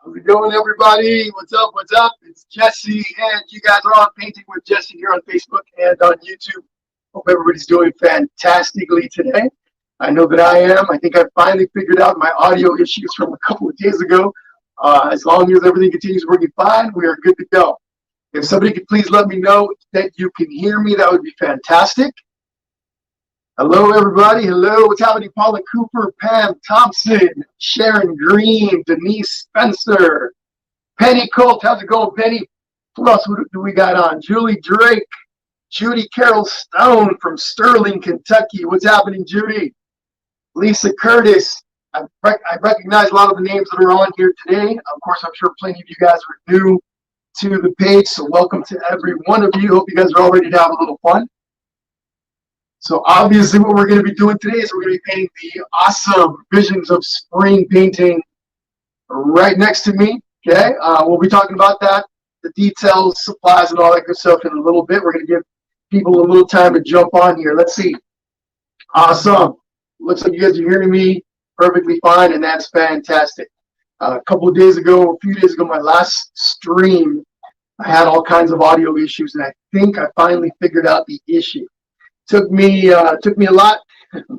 How's it going, everybody? What's up? What's up? It's Jesse, and you guys are on Painting with Jesse here on Facebook and on YouTube. Hope everybody's doing fantastically today. I know that I am. I think I finally figured out my audio issues from a couple of days ago. As long as everything continues working fine, we are good to go. If somebody could please let me know that you can hear me, that would be fantastic. Hello, everybody. Hello. What's happening? Paula Cooper, Pam Thompson, Sharon Green, Denise Spencer, Penny Colt. How's it going, Penny? Who else do we got on? Julie Drake, Judy Carol Stone from Sterling, Kentucky. What's happening, Judy? Lisa Curtis. I recognize a lot of the names that are on here today. Of course, I'm sure plenty of you guys are new to the page, so welcome to every one of you. Hope you guys are all ready to have a little fun. So obviously what we're going to be doing today is we're going to be painting the awesome Visions of Spring painting right next to me. Okay, we'll be talking about that, the details, supplies, and all that good stuff in a little bit. We're going to give people a little time to jump on here. Let's see. Awesome. Looks like you guys are hearing me perfectly fine, and that's fantastic. A few days ago, my last stream, I had all kinds of audio issues, and I think I finally figured out the issue. Took me a lot,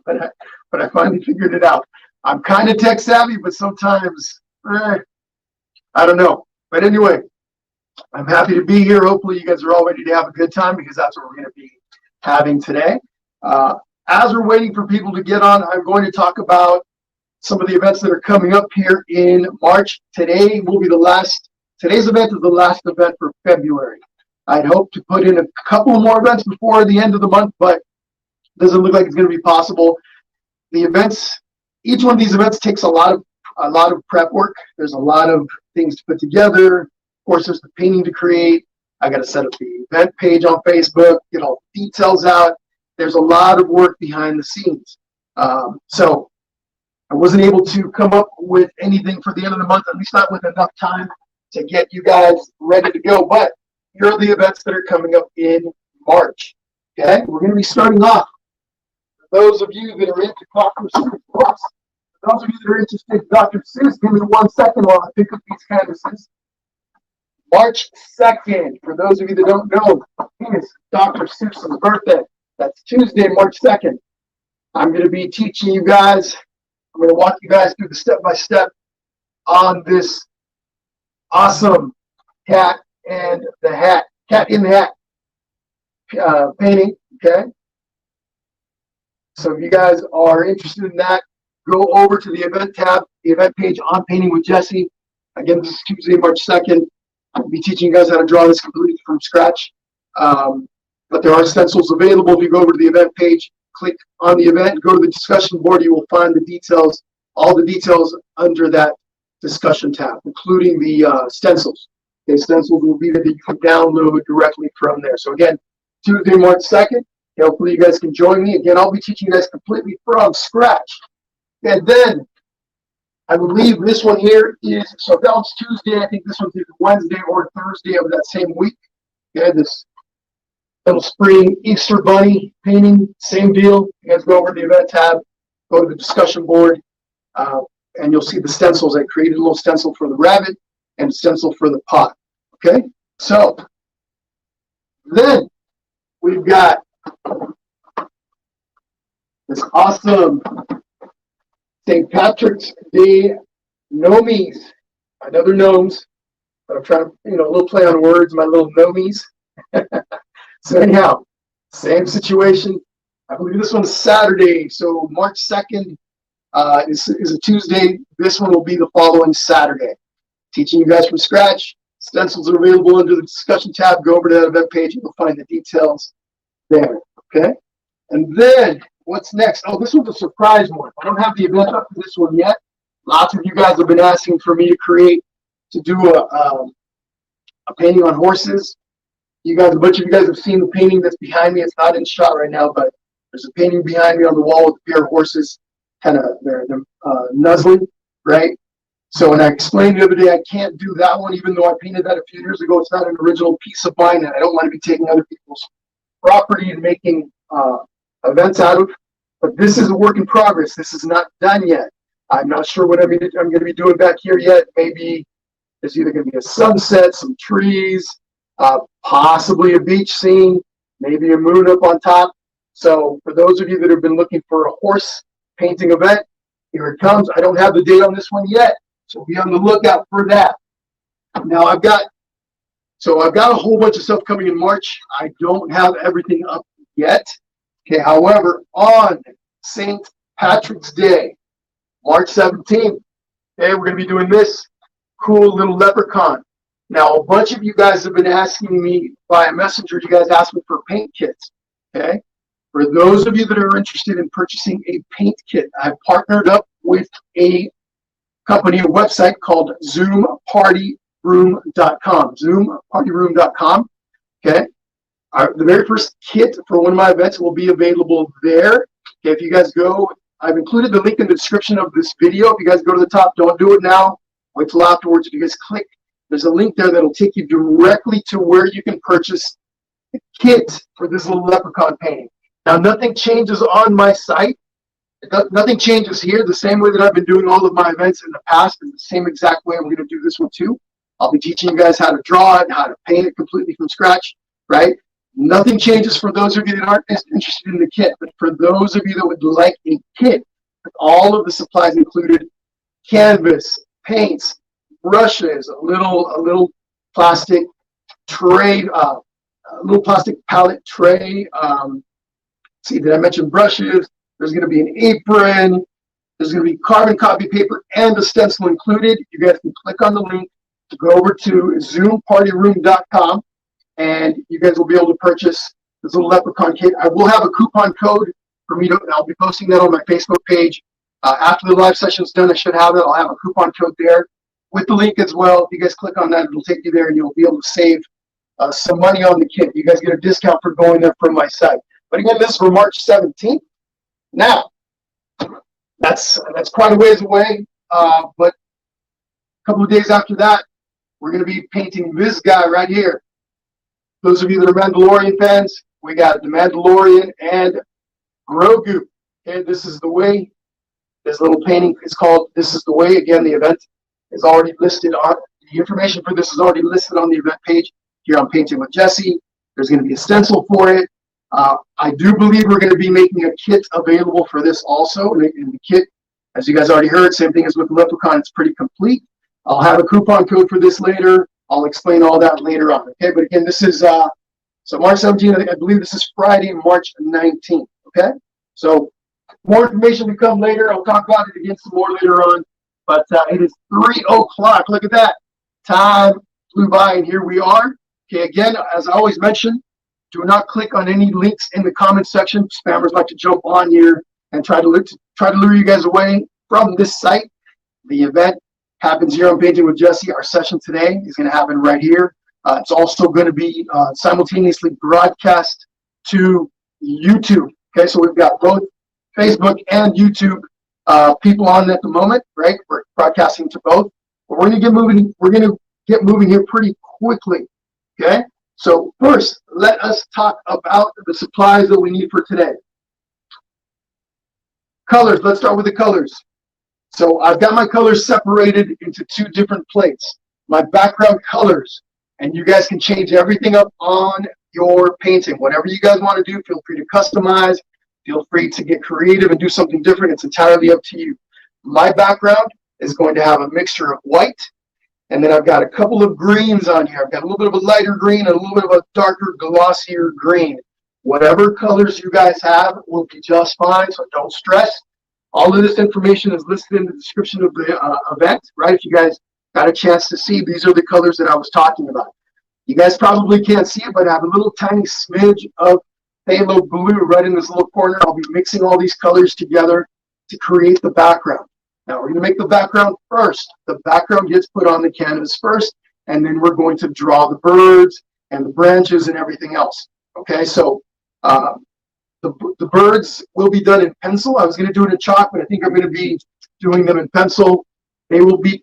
but I finally figured it out. I'm kind of tech savvy, but sometimes I don't know. But anyway, I'm happy to be here. Hopefully, you guys are all ready to have a good time because that's what we're going to be having today. As we're waiting for people to get on, I'm going to talk about some of the events that are coming up here in March. Today's event is the last event for February. I'd hope to put in a couple more events before the end of the month, but it doesn't look like it's going to be possible. The events, each one of these events takes a lot of prep work. There's a lot of things to put together. Of course, there's the painting to create. I got to set up the event page on Facebook, get all the details out. There's a lot of work behind the scenes. So I wasn't able to come up with anything for the end of the month, at least not with enough time to get you guys ready to go. But here are the events that are coming up in March. Okay, we're going to be starting off. For those of you that are into Dr. Seuss books, for those of you that are interested in Dr. Seuss, give me 1 second while I pick up these canvases. March 2nd, for those of you that don't know, is Dr. Seuss's birthday. That's Tuesday, March 2nd. I'm going to be teaching you guys, I'm going to walk you guys through the step-by-step on this awesome cat in the hat painting. Okay, so if you guys are interested in that, go over to the event tab, the event page on Painting with Jesse. Again, this is Tuesday, March 2nd. I'll be teaching you guys how to draw this completely from scratch, but there are stencils available. If you go over to the event page, click on the event, go to the discussion board, you will find the details, all the details under that discussion tab, including the stencils. The stencils will be there that you can download directly from there. So again, Tuesday, March 2nd. Hopefully you guys can join me. Again, I'll be teaching you guys completely from scratch. And then I believe this one here is, so if that one's Tuesday, I think this one's either Wednesday or Thursday of that same week. Okay, this little spring Easter bunny painting, same deal. You guys go over to the event tab, go to the discussion board, and you'll see the stencils. I created a little stencil for the rabbit and a stencil for the pot. Okay, so then we've got this awesome St. Patrick's Day Gnomies, another gnomes, but I'm trying to, a little play on words, my little gnomies. So anyhow, same situation. I believe this one's Saturday, so March 2nd is a Tuesday. This one will be the following Saturday. Teaching you guys from scratch. Stencils are available under the discussion tab. Go over to that event page and you'll find the details there. Okay? And then, what's next? Oh, this one's a surprise one. I don't have the event up for this one yet. Lots of you guys have been asking for me to do a painting on horses. A bunch of you guys have seen the painting that's behind me. It's not in shot right now, but there's a painting behind me on the wall with a pair of horses, kind of they're nuzzling, right? So when I explained the other day, I can't do that one, even though I painted that a few years ago. It's not an original piece of mine, and I don't want to be taking other people's property and making events out of. But this is a work in progress. This is not done yet. I'm not sure what I'm going to be doing back here yet. Maybe There's either going to be a sunset, some trees, possibly a beach scene, maybe a moon up on top. So for those of you that have been looking for a horse painting event, here it comes. I don't have the date on this one yet, so be on the lookout for that. Now I've got a whole bunch of stuff coming in March. I don't have everything up yet. Okay, however, on St. Patrick's Day, March 17th, okay, we're going to be doing this cool little leprechaun. Now, a bunch of you guys have been asking me via messenger, you guys asked me for paint kits, okay? For those of you that are interested in purchasing a paint kit, I've partnered up with a company, a website called ZoomPartyRoom.com, ZoomPartyRoom.com, okay? The very first kit for one of my events will be available there. Okay, if you guys go, I've included the link in the description of this video. If you guys go to the top, don't do it now. Wait till afterwards. If you guys click, there's a link there that'll take you directly to where you can purchase the kit for this little leprechaun painting. Now, nothing changes on my site. Nothing changes here. The same way that I've been doing all of my events in the past, in the same exact way, I'm going to do this one too. I'll be teaching you guys how to draw it, how to paint it completely from scratch, right? Nothing changes for those of you that aren't interested in the kit, but for those of you that would like a kit with all of the supplies included, canvas, paints, brushes, a little plastic tray, a little plastic palette tray. See, did I mention brushes? There's going to be an apron. There's going to be carbon copy paper and a stencil included. You guys can click on the link to go over to ZoomPartyRoom.com. and you guys will be able to purchase this little leprechaun kit. I will have a coupon code for me to, I'll be posting that on my Facebook page. After the live session's done, I should have it. I'll have a coupon code there with the link as well. If you guys click on that, it'll take you there and you'll be able to save some money on the kit. You guys get a discount for going there from my site. But again, this is for March 17th. Now, that's quite a ways away, but a couple of days after that, we're going to be painting this guy right here. Those of you that are Mandalorian fans, we got the Mandalorian and Grogu. Okay, this is the way. This little painting is called This Is the Way. Again, the event is already listed on, the information for this is already listed on the event page here on Painting with Jesse. There's going to be a stencil for it. I do believe we're going to be making a kit available for this also. And the kit, as you guys already heard, same thing as with the Leprechaun, it's pretty complete. I'll have a coupon code for this later. I'll explain all that later on. Okay, but again, this is so March 17th. I believe this is Friday, March 19th. Okay, so more information to come later. I'll talk about it again some more later on. But it is 3 o'clock. Look at that. Time flew by, and here we are. Okay, again, as I always mention, do not click on any links in the comment section. Spammers like to jump on here and try to lure you guys away from this site. The event happens here on Painting with Jesse. Our session today is going to happen right here. It's also going to be simultaneously broadcast to YouTube. Okay, so we've got both Facebook and YouTube people on at the moment, right? We're broadcasting to both. But we're going to get moving. We're going to get moving here pretty quickly. Okay. So first, let us talk about the supplies that we need for today. Colors. Let's start with the colors. So I've got my colors separated into two different plates. My background colors, and you guys can change everything up on your painting. Whatever you guys want to do, feel free to customize. Feel free to get creative and do something different. It's entirely up to you. My background is going to have a mixture of white, and then I've got a couple of greens on here. I've got a little bit of a lighter green and a little bit of a darker, glossier green. Whatever colors you guys have will be just fine, so don't stress. All of this information is listed in the description of the event, right? If you guys got a chance to see, these are the colors that I was talking about. You guys probably can't see it, but I have a little tiny smidge of phthalo blue right in this little corner. I'll be mixing all these colors together to create the background. Now we're going to make the background first. The background gets put on the canvas first, and then we're going to draw the birds and the branches and everything else. Okay, so the birds will be done in pencil. I was going to do it in chalk, but I think I'm going to be doing them in pencil. They will be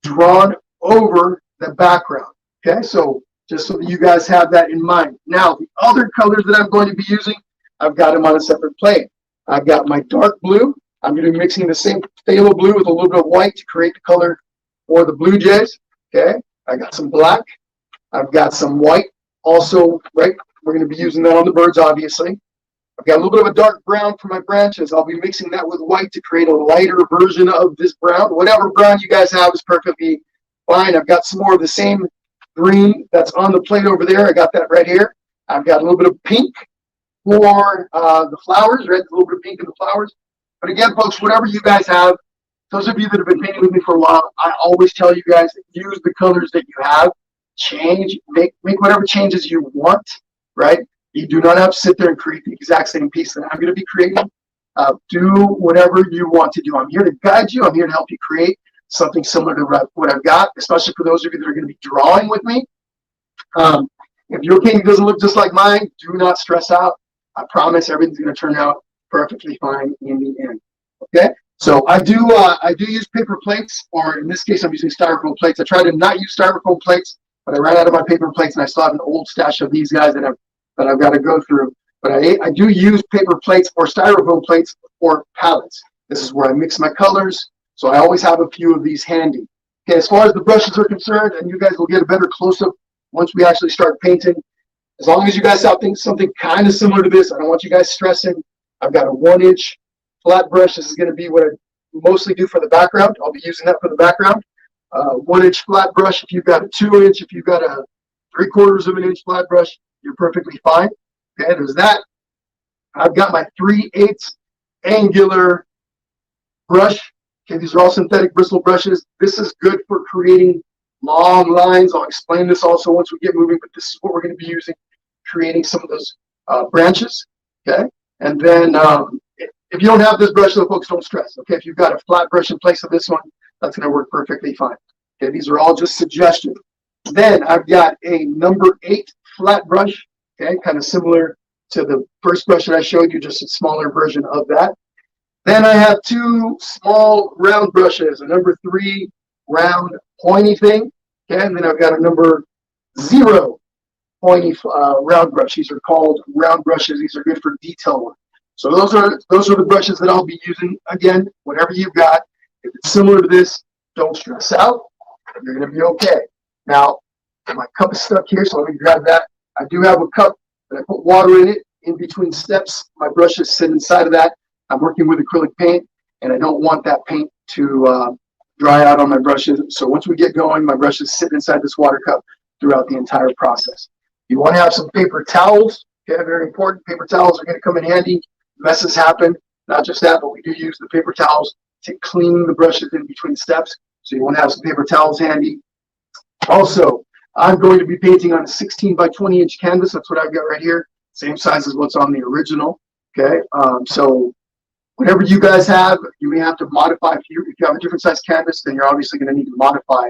drawn over the background. Okay, so just so that you guys have that in mind. Now, the other colors that I'm going to be using, I've got them on a separate plate. I've got my dark blue. I'm going to be mixing the same phthalo blue with a little bit of white to create the color for the blue jays. Okay, I got some black. I've got some white also, right? We're going to be using that on the birds, obviously. I've got a little bit of a dark brown for my branches. I'll be mixing that with white to create a lighter version of this brown. Whatever brown you guys have is perfectly fine. I've got some more of the same green that's on the plate over there. I got that right here. I've got a little bit of pink for the flowers, right? A little bit of pink in the flowers. But again, folks, whatever you guys have, those of you that have been painting with me for a while, I always tell you guys, use the colors that you have. Change, make whatever changes you want, right? You do not have to sit there and create the exact same piece that I'm going to be creating. Do whatever you want to do. I'm here to guide you. I'm here to help you create something similar to what I've got, especially for those of you that are going to be drawing with me. If your painting doesn't look just like mine, do not stress out. I promise everything's going to turn out perfectly fine in the end. Okay? So I do use paper plates, or in this case, I'm using styrofoam plates. I try to not use styrofoam plates, but I ran out of my paper plates, and I still have an old stash of these guys that I've got to go through. But I do use paper plates or styrofoam plates for palettes. This is where I mix my colors, so I always have a few of these handy. Okay, as far as the brushes are concerned, and you guys will get a better close-up once we actually start painting. As long as you guys have something kind of similar to this, I don't want you guys stressing. I've got a 1-inch flat brush. This is going to be what I mostly do for the background. I'll be using that for the background. 1-inch flat brush. If you've got a 2-inch, if you've got a 3/4 of an inch flat brush, you're perfectly fine. Okay, there's that. I've got my 3/8 angular brush. Okay, these are all synthetic bristle brushes. This is good for creating long lines. I'll explain this also once we get moving, but this is what we're going to be using, creating some of those branches. Okay, and then if you don't have this brush, though, folks, don't stress. Okay, if you've got a flat brush in place of this one, that's going to work perfectly fine. Okay, these are all just suggestions. Then I've got a number 8 flat brush. Okay, kind of similar to the first brush that I showed you, just a smaller version of that. Then I have 2 small round brushes, a number 3 round pointy thing. Okay, and then I've got a number 0 pointy round brush. These are called round brushes. These are good for detail work. So those are the brushes that I'll be using. Again, whatever you've got, if it's similar to this, don't stress out. You're going to be okay. Now, my cup is stuck here, so let me grab that. I do have a cup that I put water in it in between steps. My brushes sit inside of that. I'm working with acrylic paint, and I don't want that paint to dry out on my brushes. So once we get going, my brushes sit inside this water cup throughout the entire process. You want to have some paper towels. Okay, very important. Paper towels are going to come in handy. Messes happen. Not just that, but we do use the paper towels to clean the brushes in between steps. So you want to have some paper towels handy. Also, I'm going to be painting on a 16 by 20 inch canvas. That's what I've got right here. Same size as what's on the original. Okay, so whatever you guys have, you may have to modify. If you have a different size canvas, then you're obviously going to need to modify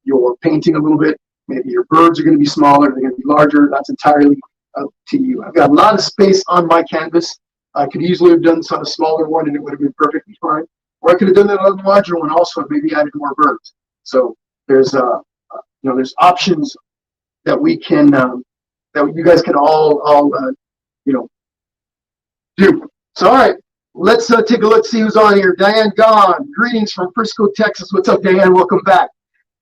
your painting a little bit. Maybe your birds are going to be smaller, they're going to be larger. That's entirely up to you. I've got a lot of space on my canvas. I could easily have done this on a smaller one and it would have been perfectly fine. Or I could have done that on a larger one also and maybe added more birds. So there's there's options that we can that you guys can all do. So all right, let's take a look, see who's on here. Diane Gahn, greetings from Frisco, Texas. What's up, Diane? Welcome back.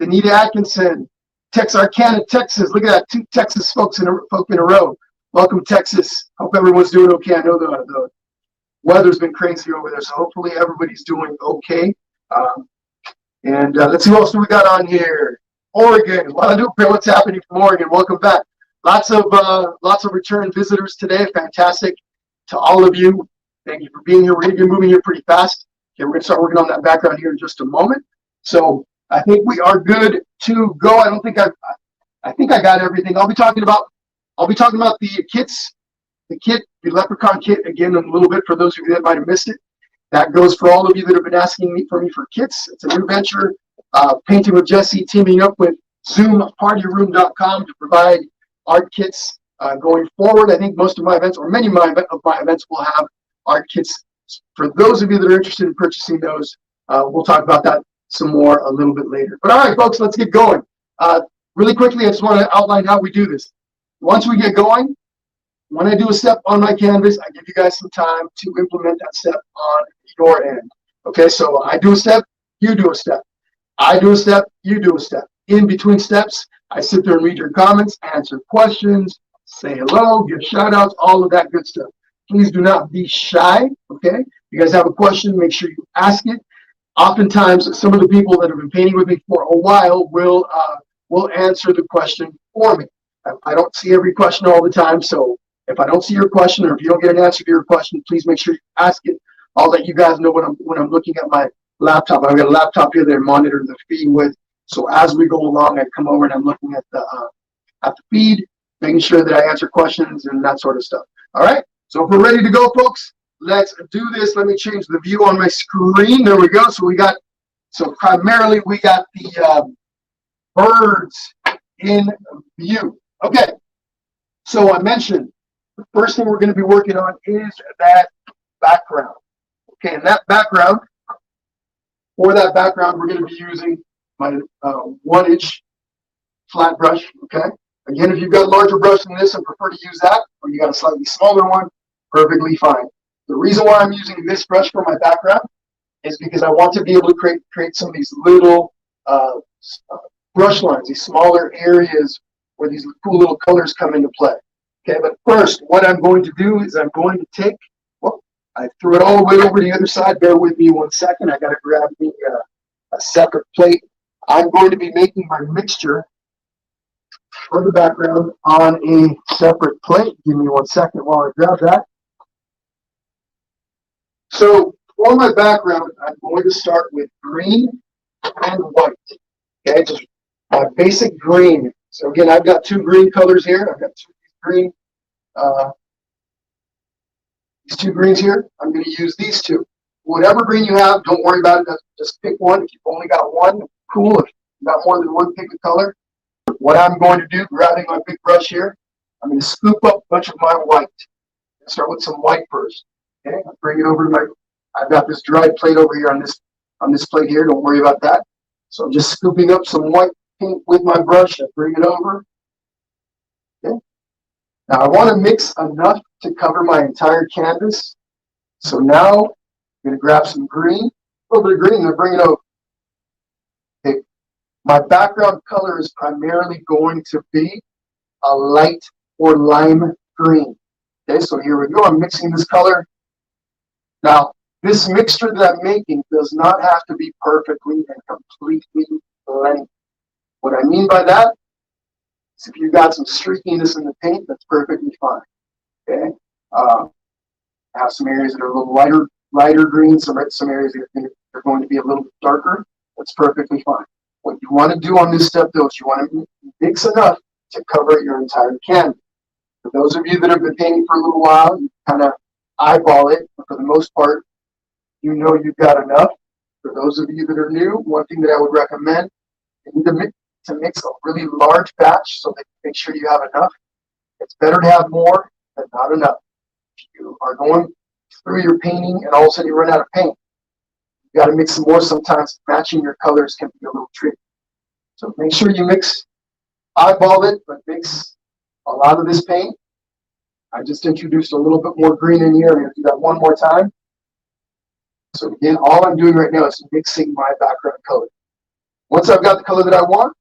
Anita Atkinson, Texarkana, Texas. Look at that, 2 Texas folk in a row. Welcome, Texas. Hope everyone's doing okay. I know the weather's been crazy over there, so hopefully everybody's doing okay. And let's see who else we got on here. Oregon. What's happening from Oregon? Welcome back. Lots of return visitors today. Fantastic to all of you. Thank you for being here. We're going to be moving here pretty fast. Okay, we're going to start working on that background here in just a moment. So I think we are good to go. I think I got everything. I'll be talking about the kits, the leprechaun kit again in a little bit for those of you that might have missed it. That goes for all of you that have been asking me for kits. It's a new venture, Painting with Jesse, teaming up with ZoomPartyRoom.com to provide art kits going forward. I think most of my events, or many of my events, will have art kits. For those of you that are interested in purchasing those, we'll talk about that some more a little bit later. But all right, folks, let's get going. Really quickly, I just want to outline how we do this. Once we get going, when I do a step on my canvas, I give you guys some time to implement that step on your end. Okay, so I do a step, you do a step. I do a step, you do a step. in between steps, I sit there and read your comments, answer questions, say hello, give shout outs, all of that good stuff. Please do not be shy, okay? If you guys have a question, make sure you ask it. Oftentimes, some of the people that have been painting with me for a while will answer the question for me. I don't see every question all the time, so if I don't see your question or if you don't get an answer to your question, please make sure you ask it. I'll let you guys know when I'm looking at my laptop. I've got a laptop here that I monitor the feed with. So as we go along, I come over and I'm looking at the feed, making sure that I answer questions and that sort of stuff. All right. So if we're ready to go, folks, let's do this. Let me change the view on my screen. There we go. So primarily we got the birds in view. Okay. So I mentioned the first thing we're going to be working on is that background. Okay, and that background, for that background, we're going to be using my 1-inch flat brush. Okay. Again, if you've got a larger brush than this and prefer to use that, or you got a slightly smaller one, perfectly fine. The reason why I'm using this brush for my background is because I want to be able to create some of these little brush lines, these smaller areas where these cool little colors come into play. Okay, but first, what I'm going to do is I'm going to take, well, I threw it all the way over the other side. Bear with me 1 second. I got to grab me a separate plate. I'm going to be making my mixture for the background on a separate plate. Give me 1 second while I grab that. So for my background, I'm going to start with green and white. Okay, just my basic green. So again, I've got 2 green colors here. I've got 2 green, these 2 greens here. I'm going to use these 2. Whatever green you have, don't worry about it. Just pick one. If you've only got one, cool. If you've got more than one, pick a color. What I'm going to do, grabbing my big brush here, I'm going to scoop up a bunch of my white. Start with some white first. Okay, I'll bring it over to my. I've got this dried plate over here on this plate here. Don't worry about that. So I'm just scooping up some white paint with my brush and bring it over. Okay. Now I want to mix enough to cover my entire canvas. So now I'm going to grab some green, a little bit of green, and bring it over. Okay. My background color is primarily going to be a light or lime green. Okay, so here we go. I'm mixing this color. Now, this mixture that I'm making does not have to be perfectly and completely blended. What I mean by that is if you've got some streakiness in the paint, that's perfectly fine. Okay, I have some areas that are a little lighter green, some areas that are going to be a little bit darker. That's perfectly fine. What you want to do on this step, though, is you want to mix enough to cover your entire canvas. For those of you that have been painting for a little while, you kind of eyeball it. But for the most part, you know you've got enough. For those of you that are new, one thing that I would recommend, you need to mix a really large batch so that you make sure you have enough. It's better to have more than not enough. If you are going through your painting and all of a sudden you run out of paint, you got to mix some more. Sometimes matching your colors can be a little tricky. So make sure you eyeball it, but mix a lot of this paint. I just introduced a little bit more green in here. I'm going to do that one more time. So again, all I'm doing right now is mixing my background color. Once I've got the color that I want,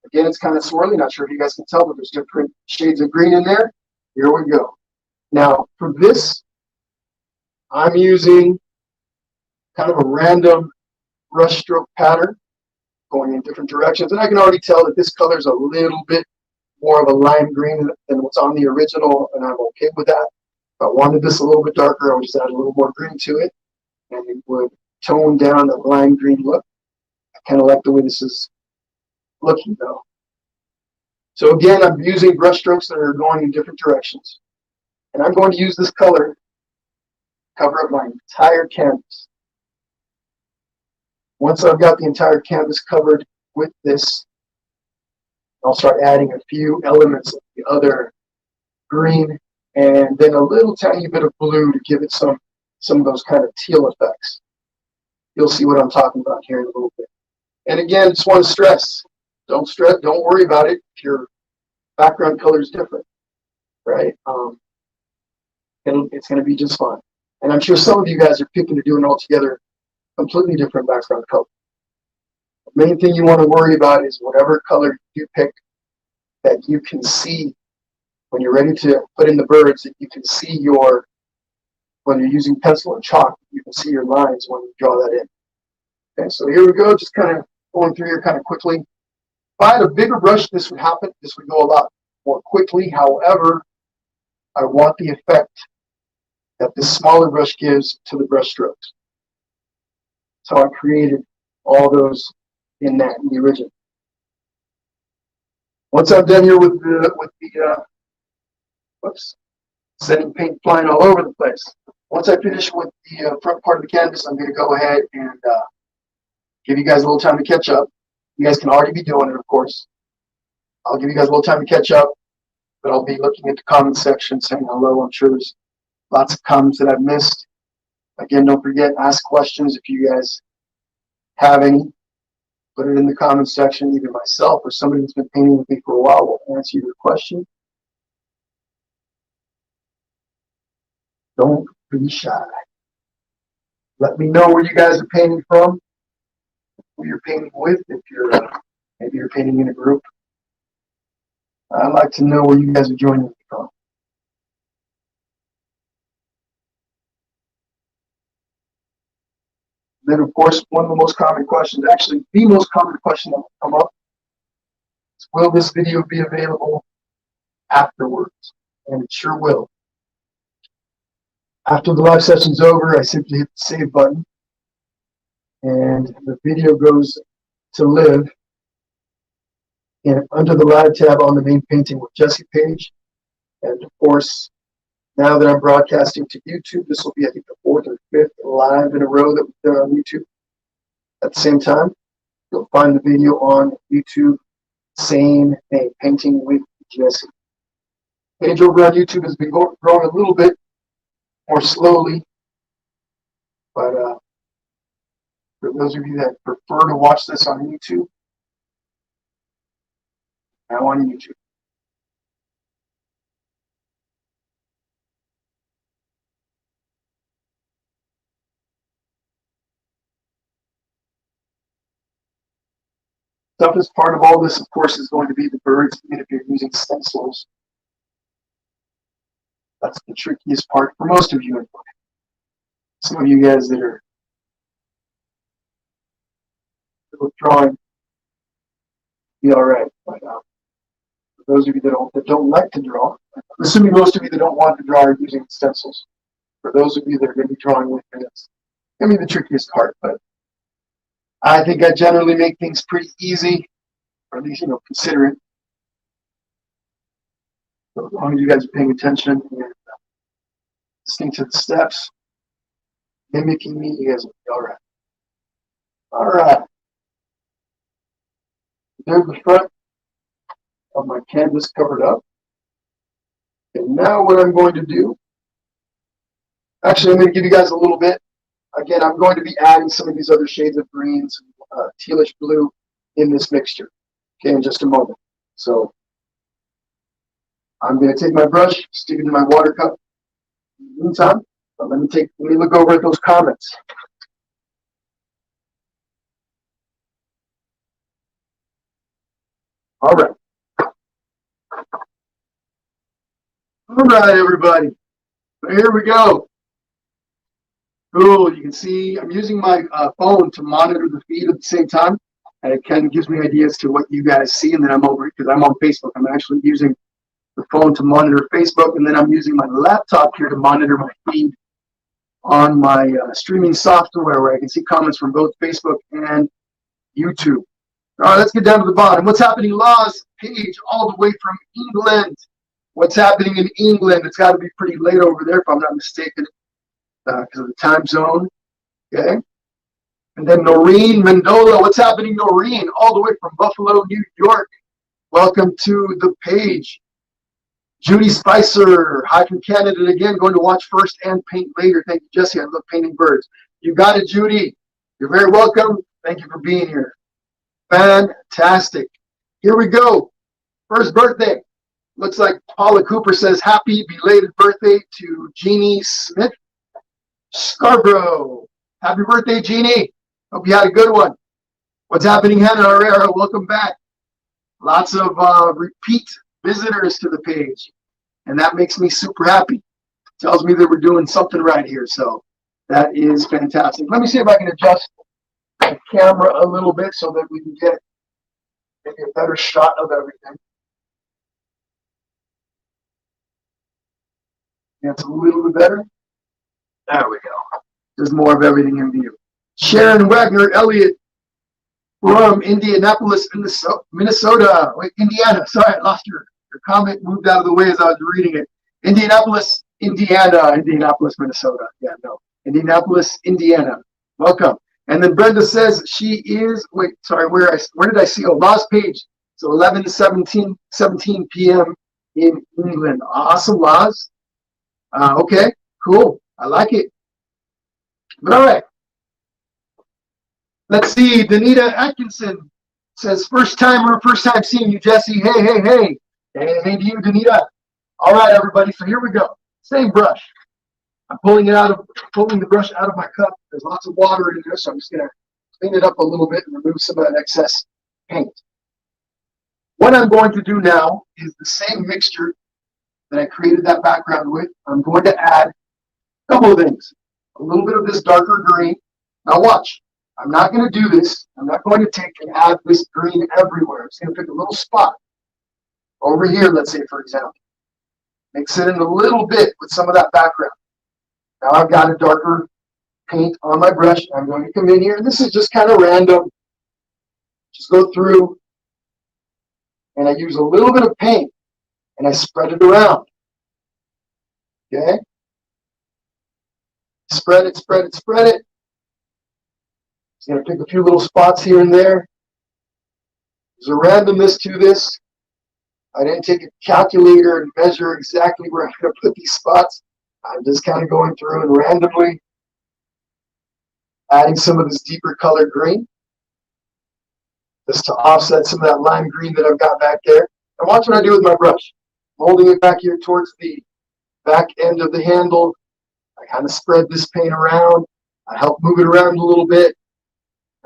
again, it's kind of swirly. Not sure if you guys can tell, but there's different shades of green in there. Here we go. Now, for this, I'm using kind of a random brush stroke pattern going in different directions. And I can already tell that this color is a little bit more of a lime green than what's on the original, and I'm okay with that. If I wanted this a little bit darker, I would just add a little more green to it, and it would tone down the lime green look. I kind of like the way this is looking, though. So again, I'm using brush strokes that are going in different directions, and I'm going to use this color to cover up my entire canvas. Once I've got the entire canvas covered with this, I'll start adding a few elements of the other green and then a little tiny bit of blue to give it some of those kind of teal effects. You'll see what I'm talking about here in a little bit. And again, just want to stress, don't worry about it if your background color is different, right? It's going to be just fine. And I'm sure some of you guys are picking to do an altogether completely different background color. Main thing you want to worry about is whatever color you pick, that you can see when you're ready to put in the birds, that you can see when you're using pencil and chalk, you can see your lines when you draw that in. Okay, so here we go, just kind of going through here kind of quickly. If I had a bigger brush, this would happen. This would go a lot more quickly. However, I want the effect that this smaller brush gives to the brush strokes. So I created all those in the original. Once I'm done here with the sending paint flying all over the place. Once I finish with the front part of the canvas, I'm going to go ahead and give you guys a little time to catch up. You guys can already be doing it, of course. I'll give you guys a little time to catch up, but I'll be looking at the comments section, saying hello. I'm sure there's lots of comments that I've missed. Again, don't forget, ask questions if you guys have any. Put it in the comments section. Either myself or somebody that's been painting with me for a while will answer your question. Don't be shy. Let me know where you guys are painting from, who you're painting with, if you're maybe you're painting in a group. I'd like to know where you guys are joining me from. Then, of course, one of the most common questions, actually the most common question that will come up is, will this video be available afterwards? And it sure will. After the live session's over, I simply hit the save button, and the video goes to live under the live tab on the main Painting with Jesse page. And of course, now that I'm broadcasting to YouTube, this will be, I think, the 4th or 5th live in a row that we've done on YouTube at the same time. You'll find the video on YouTube, same thing, Painting with Jesse. Page over on YouTube has been growing a little bit more slowly, but for those of you that prefer to watch this on YouTube, now on YouTube. Toughest part of all this, of course, is going to be the birds, even if you're using stencils. That's the trickiest part for most of you. Some of you guys that are drawing, be all right. But for those of you that don't like to draw, I'm assuming most of you that don't want to draw are using stencils. For those of you that are going to be drawing with me, it's going to be the trickiest part. But I think I generally make things pretty easy, or at least, consider it. So as long as you guys are paying attention and listening to the steps, mimicking me, you guys will be all right. All right. There's the front of my canvas covered up. And now what I'm going to do, actually I'm going to give you guys a little bit. Again, I'm going to be adding some of these other shades of greens, tealish blue in this mixture, okay, in just a moment. So I'm going to take my brush, stick it in my water cup. In the meantime, let me look over at those comments. All right. All right, everybody. Here we go. Cool. You can see I'm using my phone to monitor the feed at the same time, and it kind of gives me ideas to what you guys see. And then I'm over, because I'm on Facebook, I'm actually using the phone to monitor Facebook, and then I'm using my laptop here to monitor my feed on my streaming software, where I can see comments from both Facebook and YouTube. All right, let's get down to the bottom. What's happening, Laws? Page all the way from England. What's happening in England? It's got to be pretty late over there, if I'm not mistaken, because of the time zone. Okay. And then Noreen Mendola. What's happening, Noreen? All the way from Buffalo, New York. Welcome to the page. Judy Spicer. Hi from Canada again. Going to watch first and paint later. Thank you, Jesse. I love painting birds. You got it, Judy. You're very welcome. Thank you for being here. Fantastic. Here we go. First birthday. Looks like Paula Cooper says, happy belated birthday to Jeannie Smith Scarborough. Happy birthday, Jeannie. Hope you had a good one. What's happening, Hannah Herrera? Welcome back. Lots of repeat visitors to the page, and that makes me super happy. Tells me that we're doing something right here, so that is fantastic. Let me see if I can adjust the camera a little bit so that we can get maybe a better shot of everything. That's a little bit better. There we go. There's more of everything in view. Sharon Wagner Elliott from Indianapolis, Minnesota. Wait, Indiana. Sorry, I lost your comment. Moved out of the way as I was reading it. Indianapolis, Indiana. Indianapolis, Minnesota. Yeah, no. Indianapolis, Indiana. Welcome. And then Brenda says she is, wait, sorry, where did I see? Oh, Law's page. So 17 p.m. in England. Awesome, Laws. Okay, cool. I like it. But all right. Let's see. Danita Atkinson says, first time seeing you, Jesse. Hey, hey, hey. Hey to you, Danita. All right, everybody. So here we go. Same brush. I'm pulling the brush out of my cup. There's lots of water in there, so I'm just going to clean it up a little bit and remove some of that excess paint. What I'm going to do now is the same mixture that I created that background with. I'm going to add a couple of things. A little bit of this darker green. Now watch. I'm not going to do this. I'm not going to take and add this green everywhere. I'm just going to pick a little spot over here, let's say, for example. Mix it in a little bit with some of that background. Now I've got a darker paint on my brush. I'm going to come in here. This is just kind of random. Just go through and I use a little bit of paint and I spread it around. Okay? Spread it, spread it, spread it. Just going to pick a few little spots here and there. There's a randomness to this. I didn't take a calculator and measure exactly where I'm going to put these spots. I'm just kind of going through and randomly adding some of this deeper colored green just to offset some of that lime green that I've got back there. And watch what I do with my brush. I'm holding it back here towards the back end of the handle. I kind of spread this paint around. I help move it around a little bit.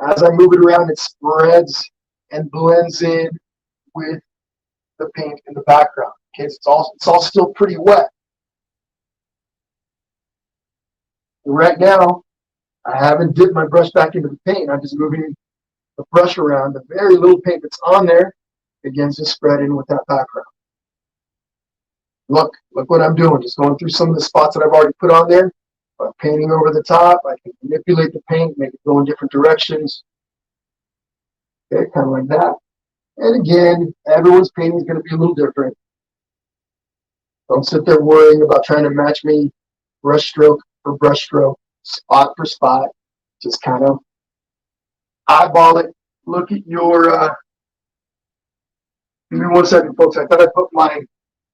As I move it around, it spreads and blends in with the paint in the background. Okay, it's all still pretty wet. Right now, I haven't dipped my brush back into the paint. I'm just moving the brush around. The very little paint that's on there begins to spread in with that background. Look what I'm doing. Just going through some of the spots that I've already put on there. By painting over the top, I can manipulate the paint, make it go in different directions. Okay, kind of like that. And again, everyone's painting is going to be a little different. Don't sit there worrying about trying to match me brush stroke for brush stroke, spot for spot. Just kind of eyeball it. Look at your, give me 1 second, folks. I thought I put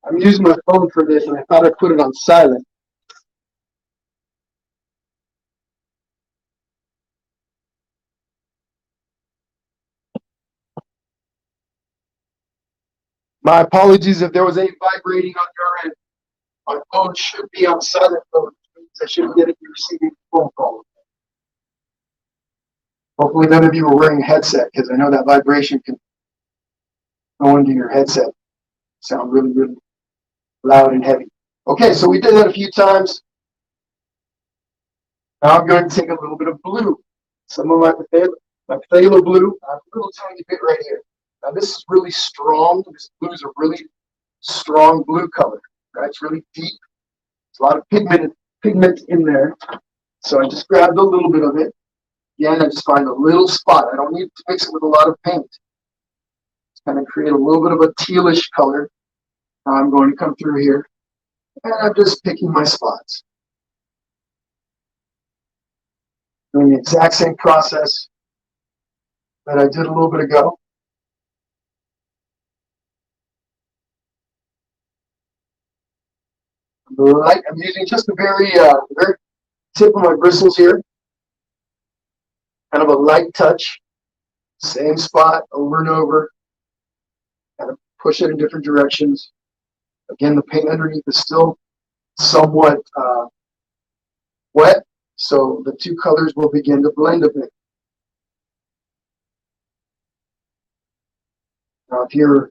I'm using my phone for this, and I thought I put it on silent. My apologies if there was any vibrating on your end. My phone should be on silent mode. I shouldn't get it receiving a phone call. Hopefully none of you are wearing a headset, because I know that vibration can go into your headset. Sound really, really loud and heavy. Okay, so we did that a few times. Now I'm going to take a little bit of blue. Some of my phthalo blue. I have a little tiny bit right here. Now this is really strong. This blue is a really strong blue color. Right? It's really deep. There's a lot of pigment in there. So I just grabbed a little bit of it. Again, I just find a little spot. I don't need to mix it with a lot of paint. Just kind of create a little bit of a tealish color. Now I'm going to come through here. And I'm just picking my spots. Doing the exact same process that I did a little bit ago. I'm using just the very tip of my bristles here. Kind of a light touch. Same spot over and over. Kind of push it in different directions. Again, the paint underneath is still somewhat wet, so the two colors will begin to blend a bit. Now, if you're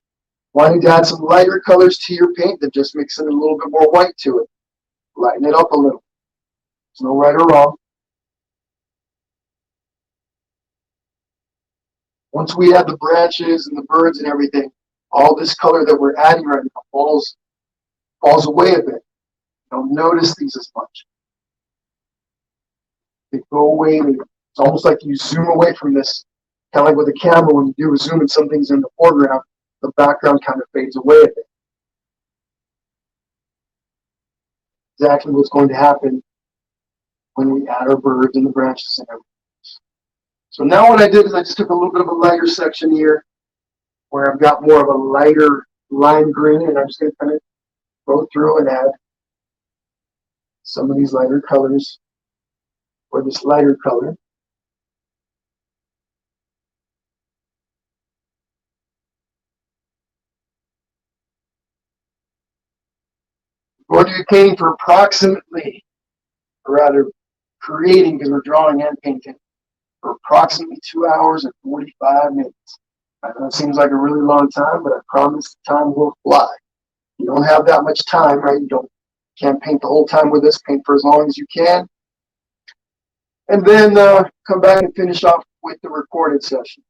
wanting to add some lighter colors to your paint, then just mix in a little bit more white to it. Lighten it up a little. There's no right or wrong. Once we add the branches and the birds and everything, all this color that we're adding right now falls away a bit. You don't notice these as much. They go away. It's almost like you zoom away from this, kind of like with a camera when you do a zoom and something's in the foreground, the background kind of fades away a bit. Exactly what's going to happen when we add our birds and the branches and everything. So now what I did is I just took a little bit of a lighter section here where I've got more of a lighter lime green, and I'm just going to kind of go through and add some of these lighter colors, or this lighter color. We're going to be painting for approximately, or rather creating, because we're drawing and painting, for approximately 2 hours and 45 minutes. I know it seems like a really long time, but I promise time will fly. You don't have that much time, right? You can't paint the whole time with this. Paint for as long as you can. And then come back and finish off with the recorded session.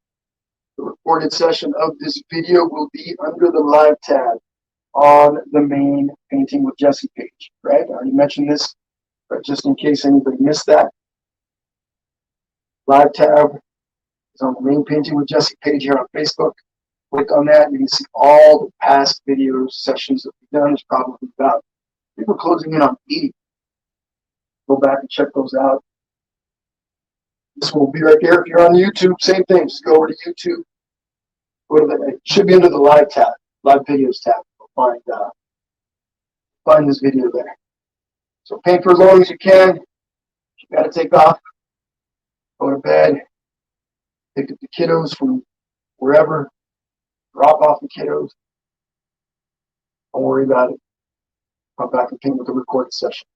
The recorded session of this video will be under the live tab on the main Painting with Jesse page, right? I already mentioned this, but just in case anybody missed that, live tab is on the main Painting with Jesse page here on Facebook. Click on that, and you can see all the past video sessions that we've done. There's probably about, I think we're closing in on 80. Go back and check those out. This will be right there. If you're on YouTube, same thing. Just go over to YouTube. Go to it should be under the live tab, live videos tab. You'll find this video there. So paint for as long as you can. You got to take off, go to bed, pick up the kiddos from wherever, drop off the kiddos. Don't worry about it. Come back and paint with the recorded session.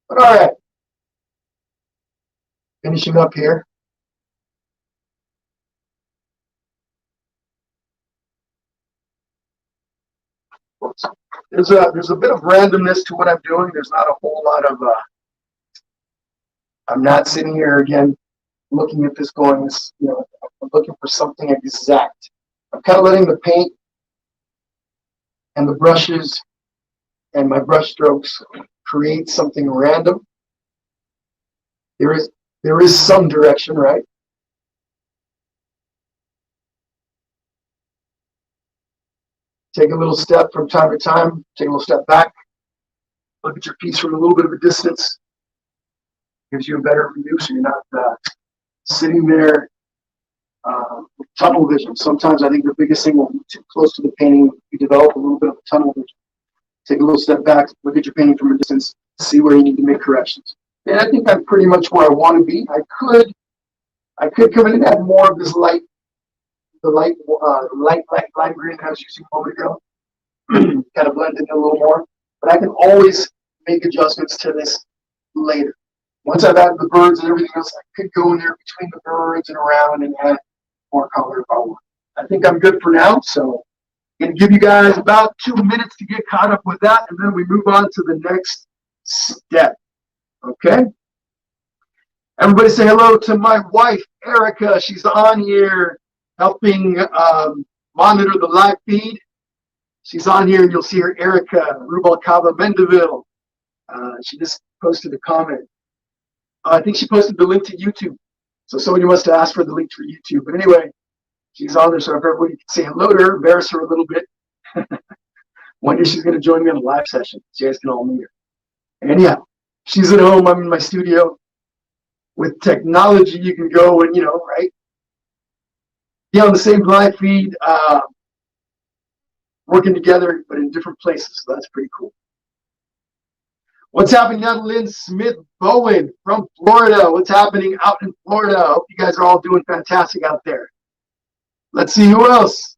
But all right, finishing up here. There's a bit of randomness to what I'm doing. There's not a whole lot of I'm not sitting here again looking at this going, I'm looking for something exact. I'm kind of letting the paint and the brushes and my brush strokes create something random. There is some direction, right? Take a little step from time to time, take a little step back, look at your piece from a little bit of a distance. Gives you a better view so you're not sitting there with tunnel vision. Sometimes I think the biggest thing when we're too close to the painting, we develop a little bit of a tunnel vision. Take a little step back, look at your painting from a distance, see where you need to make corrections. And I think I'm pretty much where I want to be. I could come in and add more of this light lime green that I was using a moment ago. Kind of blend it in a little more. But I can always make adjustments to this later. Once I've added the birds and everything else, I could go in there between the birds and around and add more color if I want. I think I'm good for now, so I'm going to give you guys about 2 minutes to get caught up with that, and then we move on to the next step. Okay? Everybody say hello to my wife, Erica. She's on here helping monitor the live feed. She's on here, and you'll see her, Erica Rubalcaba Mendivil. She just posted a comment. I think she posted the link to YouTube. So somebody must have asked for the link for YouTube. But anyway, she's on there, so if everybody can say hello to her, embarrass her a little bit. One day she's going to join me on a live session, so you guys can all meet her. Anyhow, she's at home. I'm in my studio. With technology, you can go and, right? Be on the same live feed, working together, but in different places. So that's pretty cool. What's happening now to Lynn Smith Bowen from Florida? What's happening out in Florida? I hope you guys are all doing fantastic out there. Let's see who else.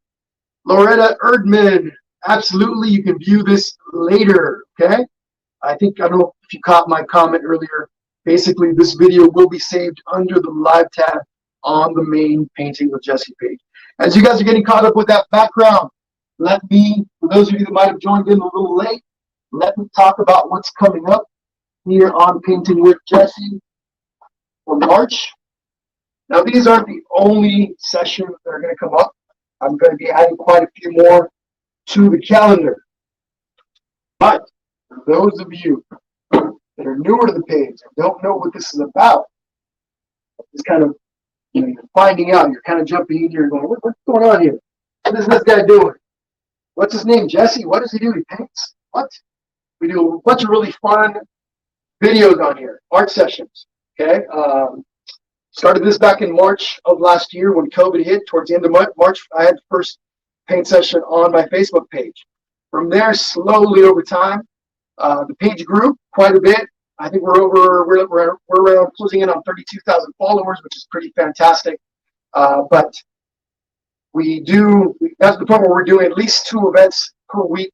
Loretta Erdman. Absolutely, you can view this later, okay? I don't know if you caught my comment earlier. Basically, this video will be saved under the live tab on the main Painting with Jesse page. As you guys are getting caught up with that background, let me, for those of you that might have joined in a little late, let me talk about what's coming up here on Painting with Jesse for March. Now, these aren't the only sessions that are going to come up. I'm going to be adding quite a few more to the calendar. But for those of you that are newer to the page and don't know what this is about, it's kind of, you're finding out, you're kind of jumping in here and going, what's going on here? What is this guy doing? What's his name? Jesse? What does he do? He paints? What? We do a bunch of really fun videos on here, art sessions. Okay? Started this back in March of last year when COVID hit. Towards the end of March, I had the first paint session on my Facebook page. From there, slowly over time, the page grew quite a bit. I think we're around closing in on 32,000 followers, which is pretty fantastic. But that's the point where we're doing at least 2 events per week,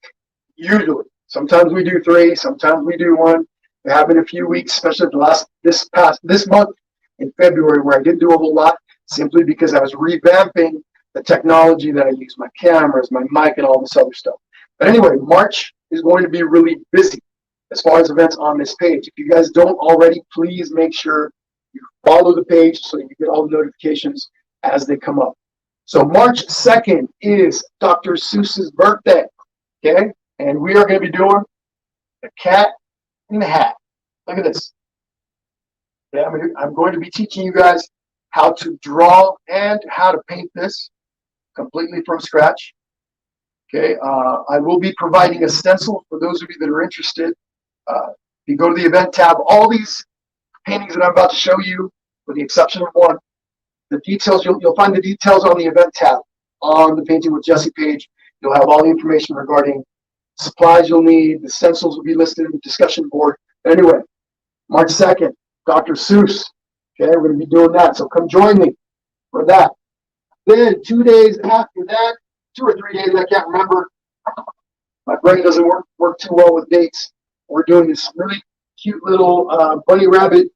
usually. Sometimes we do 3, sometimes we do 1. There have been a few weeks, especially this month in February, where I didn't do a whole lot, simply because I was revamping the technology that I use, my cameras, my mic, and all this other stuff. But anyway, March is going to be really busy as far as events on this page. If you guys don't already, please make sure you follow the page so you get all the notifications as they come up. So March 2nd is Dr. Seuss's birthday, okay? And we are going to be doing the Cat in the Hat. Look at this. Yeah, I'm going to be teaching you guys how to draw and how to paint this completely from scratch. Okay, I will be providing a stencil for those of you that are interested. If you go to the event tab, all these paintings that I'm about to show you, with the exception of one, the details, you'll find the details on the event tab on the Painting with Jesse page. You'll have all the information regarding supplies you'll need. The stencils will be listed in the discussion board. Anyway, March 2nd, Dr. Seuss. Okay, we're going to be doing that, so come join me for that. Then 2 days after that, 2 or 3 days, I can't remember. My brain doesn't work too well with dates. We're doing this really cute little bunny rabbit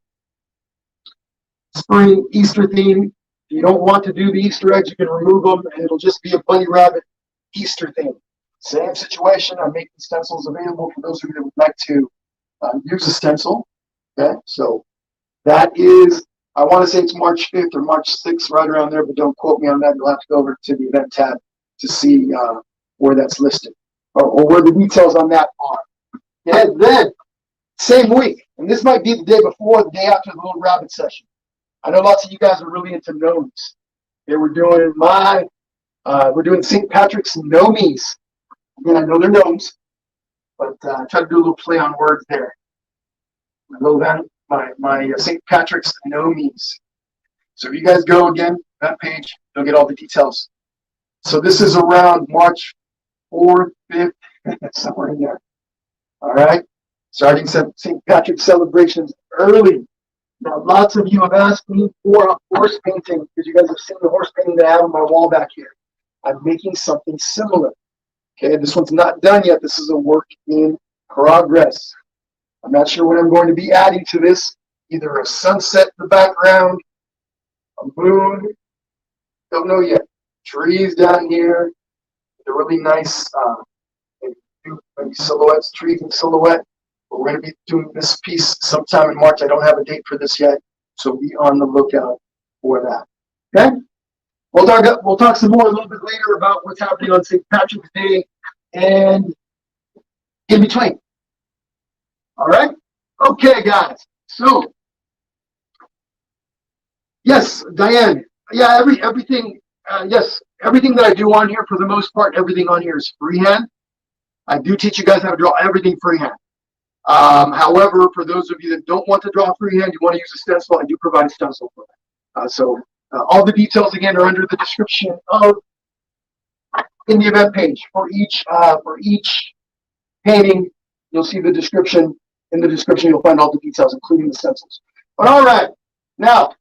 spring Easter theme. If you don't want to do the Easter eggs, you can remove them, and it'll just be a bunny rabbit Easter theme. Same situation. I'm making stencils available for those of you that would like to use a stencil. Okay, so that is, I want to say it's March 5th or March 6th, right around there, but don't quote me on that. You'll have to go over to the event tab to see where that's listed or where the details on that are. And then, same week, and this might be the day before, the day after the little rabbit session. I know lots of you guys are really into gnomes. Okay, we're doing St. Patrick's gnomies. Again, I know they're gnomes, but try to do a little play on words there. My St. Patrick's gnomies. So if you guys go again, that page, you'll get all the details. So this is around March 4th, 5th, somewhere in there. All right, starting St. Patrick's celebrations early. Now, lots of you have asked me for a horse painting because you guys have seen the horse painting that I have on my wall back here. I'm making something similar. Okay, this one's not done yet. This is a work in progress. I'm not sure what I'm going to be adding to this. Either a sunset in the background, a moon, don't know yet. Trees down here. They're really nice, maybe silhouettes, trees in silhouette. But we're going to be doing this piece sometime in March. I don't have a date for this yet, so be on the lookout for that. Okay? We'll talk some more a little bit later about what's happening on St. Patrick's Day and in between. All right? Okay, guys. So, yes, Diane. Yeah, everything. Yes, everything that I do on here, for the most part, everything on here is freehand. I do teach you guys how to draw everything freehand. However, for those of you that don't want to draw freehand, you want to use a stencil, I do provide a stencil for that. All the details again are under the description in the event page for each painting. You'll see the description. In the description, you'll find all the details, including the stencils. But all right, now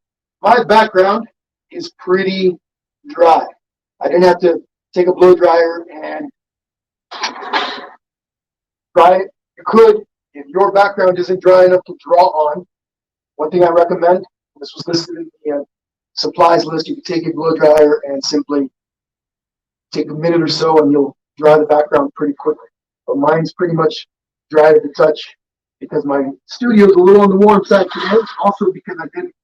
my background is pretty dry. I didn't have to take a blow dryer and dry it. You could, if your background isn't dry enough to draw on. One thing I recommend, this was listed in the supplies list. You can take a blow dryer and simply take a minute or so and you'll dry the background pretty quickly. But mine's pretty much dry to the touch because my studio is a little on the warm side today. Also because I didn't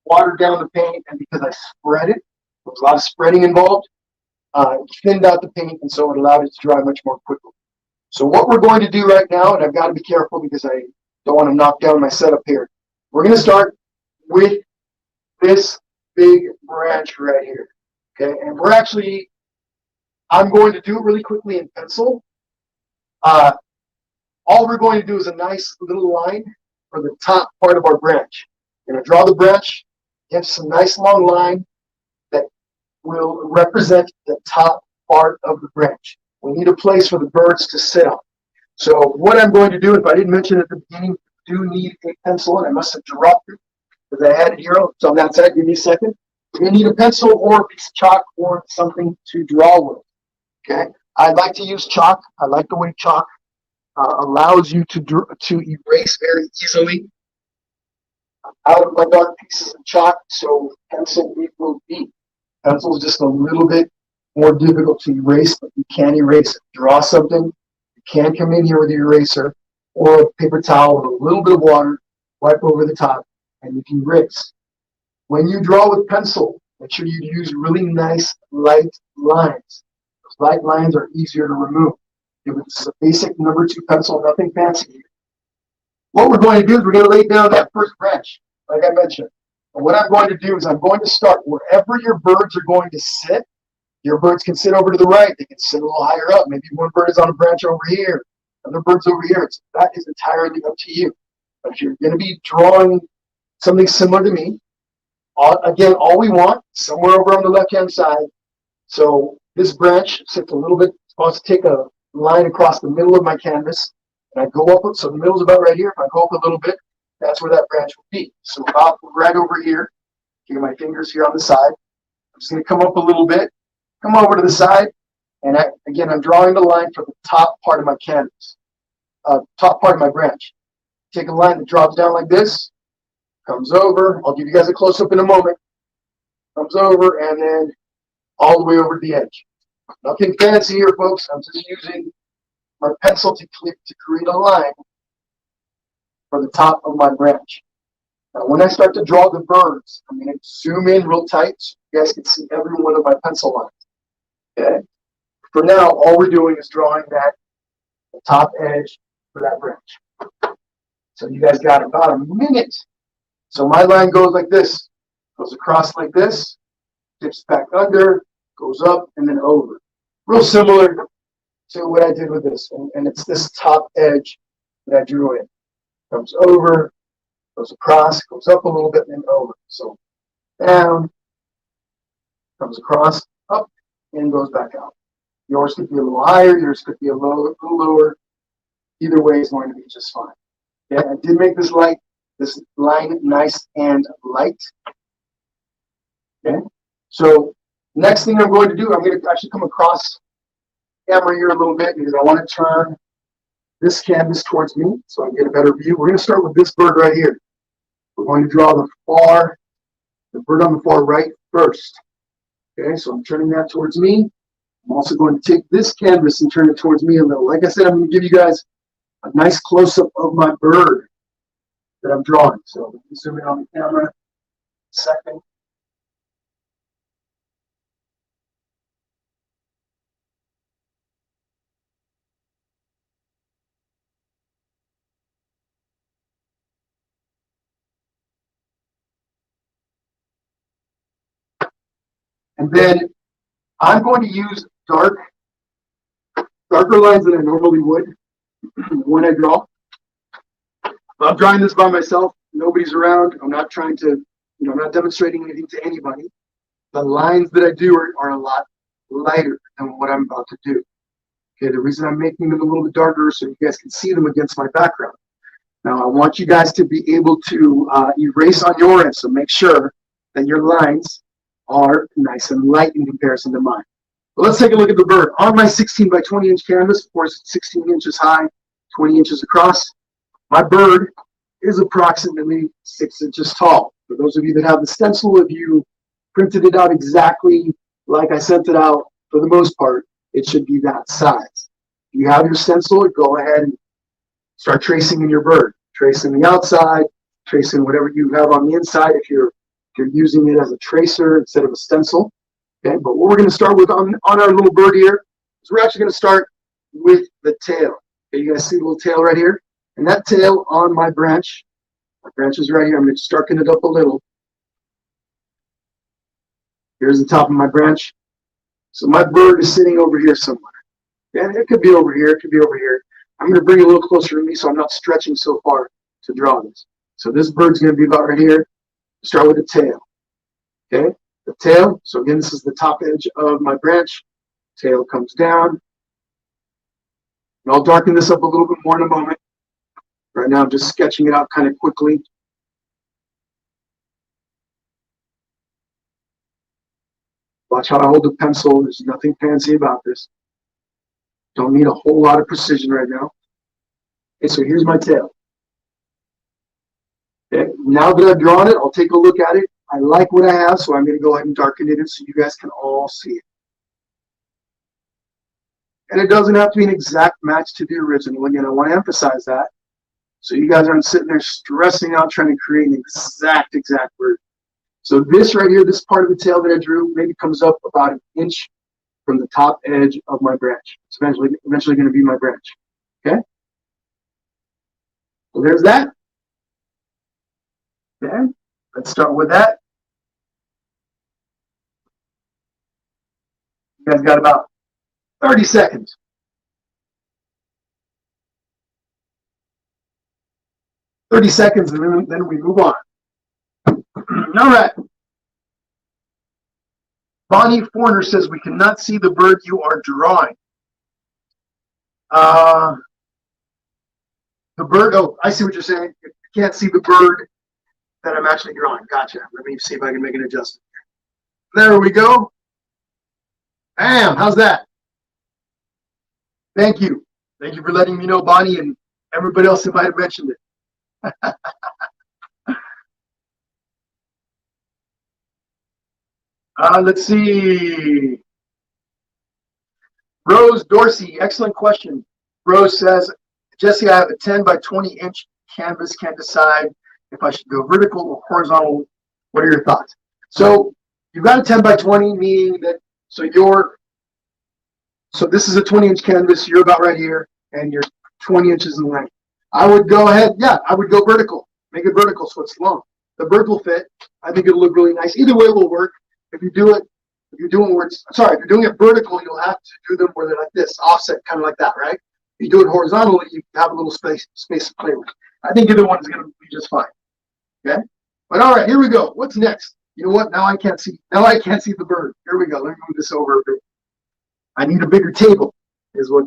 water down the paint and because I spread it. There was a lot of spreading involved. It thinned out the paint and so it allowed it to dry much more quickly. So what we're going to do right now, and I've got to be careful because I don't want to knock down my setup here. We're going to start with this big branch right here. Okay, and I'm going to do it really quickly in pencil. All we're going to do is a nice little line for the top part of our branch. We're going to draw the branch against a nice long line that will represent the top part of the branch. We need a place for the birds to sit on. So what I'm going to do, if I didn't mention at the beginning, you do need a pencil, and I must have dropped it because I had it here. It's on that side. Give me a second. You're going to need a pencil or a piece of chalk or something to draw with. Okay. I like to use chalk. I like the way chalk allows you to erase very easily out of my dark pieces of chalk. So pencil it will be. Pencil is just a little bit more difficult to erase, but you can erase it. Draw something, you can come in here with your eraser or a paper towel with a little bit of water, wipe over the top, and you can erase. When you draw with pencil, make sure you use really nice light lines. Those light lines are easier to remove. This is a basic number 2 pencil, nothing fancy here. What we're going to do is we're going to lay down that first branch, like I mentioned. And what I'm going to do is I'm going to start wherever your birds are going to sit. Your birds can sit over to the right. They can sit a little higher up. Maybe one bird is on a branch over here. Other bird's over here. That is entirely up to you. But if you're going to be drawing something similar to me, again, all we want, somewhere over on the left-hand side. So this branch sits a little bit, supposed to take a line across the middle of my canvas. And I go up, so the middle's about right here. If I go up a little bit, that's where that branch will be. So about right over here, get my fingers here on the side. I'm just going to come up a little bit, come over to the side, and again, I'm drawing the line for the top part of my canvas, top part of my branch. Take a line that drops down like this, comes over. I'll give you guys a close-up in a moment. Comes over, and then all the way over to the edge. Nothing fancy here, folks. I'm just using my pencil to create a line for the top of my branch. Now, when I start to draw the birds, I'm going to zoom in real tight so you guys can see every one of my pencil lines. Okay. For now, all we're doing is drawing the top edge for that branch. So you guys got about a minute. So my line goes like this, goes across like this, dips back under, goes up, and then over. Real similar to what I did with this. And it's this top edge that I drew in. Comes over, goes across, goes up a little bit, and then over. So down, comes across, up, and goes back out. Yours could be a little higher, yours could be a little lower. Either way is going to be just fine. Okay, I did make this line nice and light. Okay, so next thing I'm going to do, I'm going to actually come across camera here a little bit because I want to turn this canvas towards me so I can get a better view. We're going to start with this bird right here. We're going to draw the bird on the far right first. Okay, so I'm turning that towards me. I'm also going to take this canvas and turn it towards me a little. Like I said, I'm going to give you guys a nice close-up of my bird that I'm drawing. So let me zoom in on the camera. Second. And then I'm going to use darker lines than I normally would when I draw. I'm drawing this by myself. Nobody's around. I'm not trying to, I'm not demonstrating anything to anybody. The lines that I do are a lot lighter than what I'm about to do. Okay, the reason I'm making them a little bit darker so you guys can see them against my background. Now, I want you guys to be able to erase on your end, so make sure that your lines are nice and light in comparison to mine. But let's take a look at the bird. On my 16 by 20 inch canvas, of course, it's 16 inches high, 20 inches across. My bird is approximately 6 inches tall. For those of you that have the stencil, if you printed it out exactly like I sent it out. For the most part, it should be that size. If you have your stencil, go ahead and start tracing in your bird. Tracing the outside, tracing whatever you have on the inside if you're using it as a tracer instead of a stencil. Okay, but what we're going to start with on our little bird here is we're actually going to start with the tail. Okay, you guys see the little tail right here? And that tail on my branch is right here. I'm going to darken it up a little. Here's the top of my branch. So my bird is sitting over here somewhere. And it could be over here, it could be over here. I'm going to bring it a little closer to me so I'm not stretching so far to draw this. So this bird's going to be about right here. Start with the tail. Okay, the tail. So again, this is the top edge of my branch. Tail comes down. And I'll darken this up a little bit more in a moment. Right now I'm just sketching it out kind of quickly. Watch how I hold the pencil. There's nothing fancy about this. Don't need a whole lot of precision right now. Okay, so here's my tail. Okay, now that I've drawn it, I'll take a look at it. I like what I have, so I'm going to go ahead and darken it in so you guys can all see it. And it doesn't have to be an exact match to the original. Again, I want to emphasize that. So you guys aren't sitting there stressing out trying to create an exact bird. So this right here, this part of the tail that I drew, maybe comes up about an inch from the top edge of my branch. It's eventually going to be my branch. Okay? So there's that. Okay, let's start with that. You guys got about 30 seconds. And then we move on. All right. Bonnie Forner says we cannot see the bird you are drawing. The bird, oh, I see what you're saying. You can't see the bird that I'm actually drawing. Gotcha. Let me see if I can make an adjustment. There we go. Bam, how's that? Thank you. Thank you for letting me know, Bonnie, and everybody else who might have mentioned it. Let's see. Rose Dorsey, excellent question. Rose says, Jesse, I have a 10 by 20 inch canvas, can't decide if I should go vertical or horizontal. What are your thoughts? So you've got a 10 by 20, meaning that, so this is a 20-inch canvas, you're about right here, and you're 20 inches in length. I would go ahead, I would go vertical. Make it vertical so it's long. The bird will fit. I think it'll look really nice. Either way will work. If you're doing it vertical, you'll have to do them where they're like this, offset, kind of like that, right? If you do it horizontally, you have a little space to play with. I think either one's going to be just fine. Okay? But all right, here we go. What's next? You know what? Now I can't see the bird. Here we go. Let me move this over a bit. I need a bigger table, is what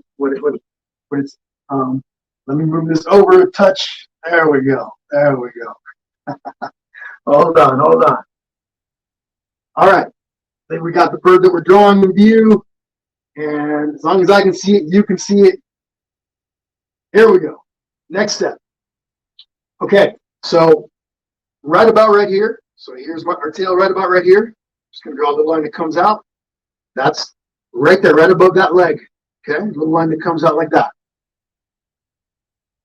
it's. Let me move this over a touch. There we go. There we go. Hold on. All right. I think we got the bird that we're drawing in view. And as long as I can see it, you can see it. Here we go. Next step. Okay, so right about right here. So here's our tail right about right here. Just going to draw the line that comes out. That's right there, right above that leg. Okay, little line that comes out like that.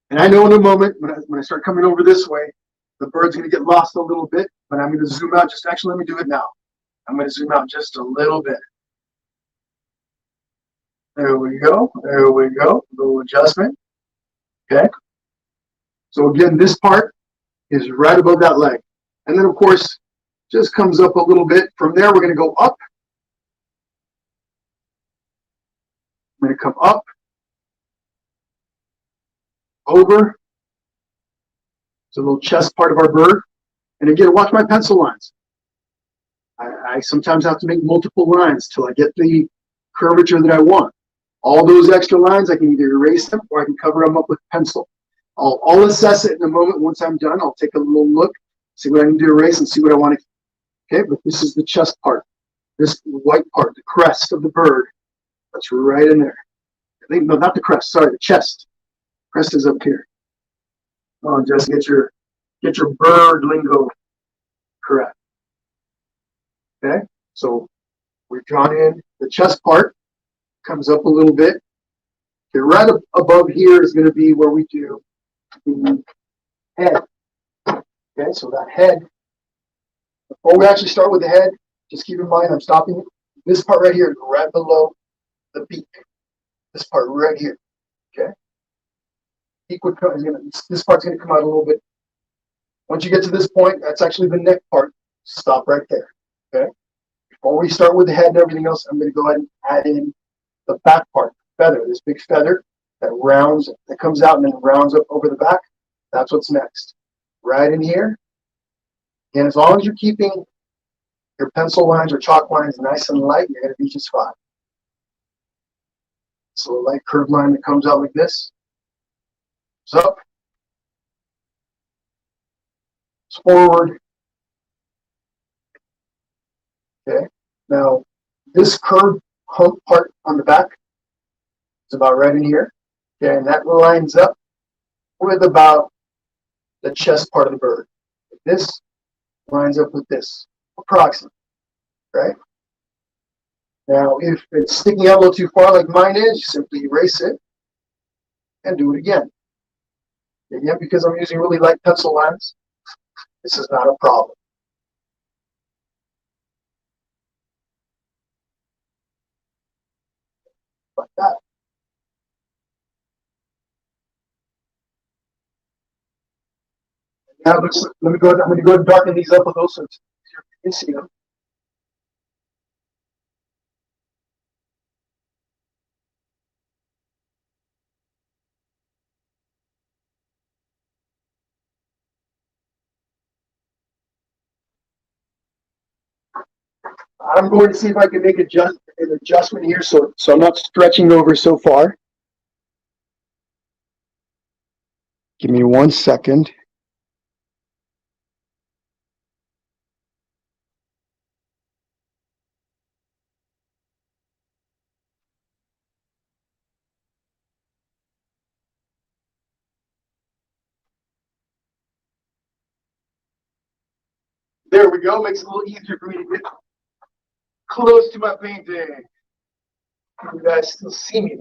And I know in a moment, when I start coming over this way, the bird's going to get lost a little bit, but I'm going to zoom out. Actually, let me do it now. I'm going to zoom out just a little bit. There we go. There we go. A little adjustment. Okay. So again, this part is right above that leg. And then, of course, just comes up a little bit. From there, we're going to go up. I'm going to come up, over. It's a little chest part of our bird. And again, watch my pencil lines. I sometimes have to make multiple lines till I get the curvature that I want. All those extra lines, I can either erase them or I can cover them up with pencil. I'll assess it in a moment. Once I'm done, I'll take a little look, see what I need to erase, and see what I want to. Okay, but this is the chest part. This white part, the crest of the bird, that's right in there. No, not the crest. Sorry, the chest. Crest is up here. Oh, just get your bird lingo correct. Okay, so we've drawn in the chest part, comes up a little bit. Okay, right above here is going to be where we do the head. Okay, so that head, before we actually start with the head, just keep in mind I'm stopping this part right here, right below the beak. This part right here. Okay, beak would come, this part's going to come out a little bit. Once you get to this point, that's actually the neck part. Stop right there. Okay, before we start with the head and everything else, I'm going to go ahead and add in the back part, feather, this big feather that comes out and then rounds up over the back. That's what's next. Right in here. And as long as you're keeping your pencil lines or chalk lines nice and light, you're going to be just fine. So a light curved line that comes out like this. It's up. It's forward. Okay. Now, this curved hump part on the back is about right in here. Okay, and that lines up with about the chest part of the bird. This lines up with this, approximately, right? Now, if it's sticking out a little too far like mine is, you simply erase it and do it again. And yet, because I'm using really light pencil lines, this is not a problem. Like that. Now, let me go. I'm going to go ahead and darken these up with those so it's easier for you to see them. I'm going to see if I can make an adjustment here so I'm not stretching over so far. Give me 1 second. There we go. Makes it a little easier for me to get close to my painting. You guys still see me?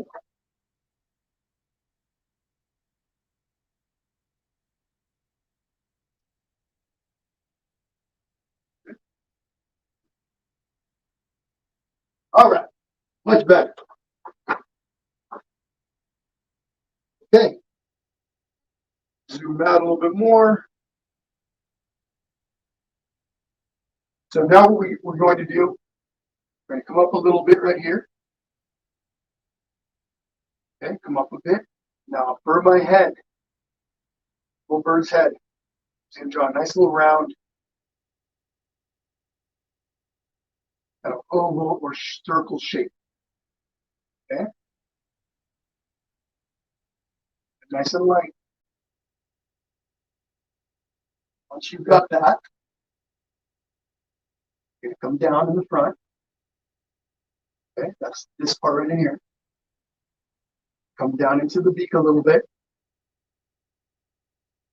All right, much better. Okay, zoom out a little bit more. So now what we're going to do, we're going to come up a little bit right here. Okay, come up a bit. Now for my head, little bird's head, I'm going to draw a nice little round, kind of oval or circle shape. Okay, nice and light. Once you've got that, you're going to come down in the front. Okay, that's this part right in here. Come down into the beak a little bit.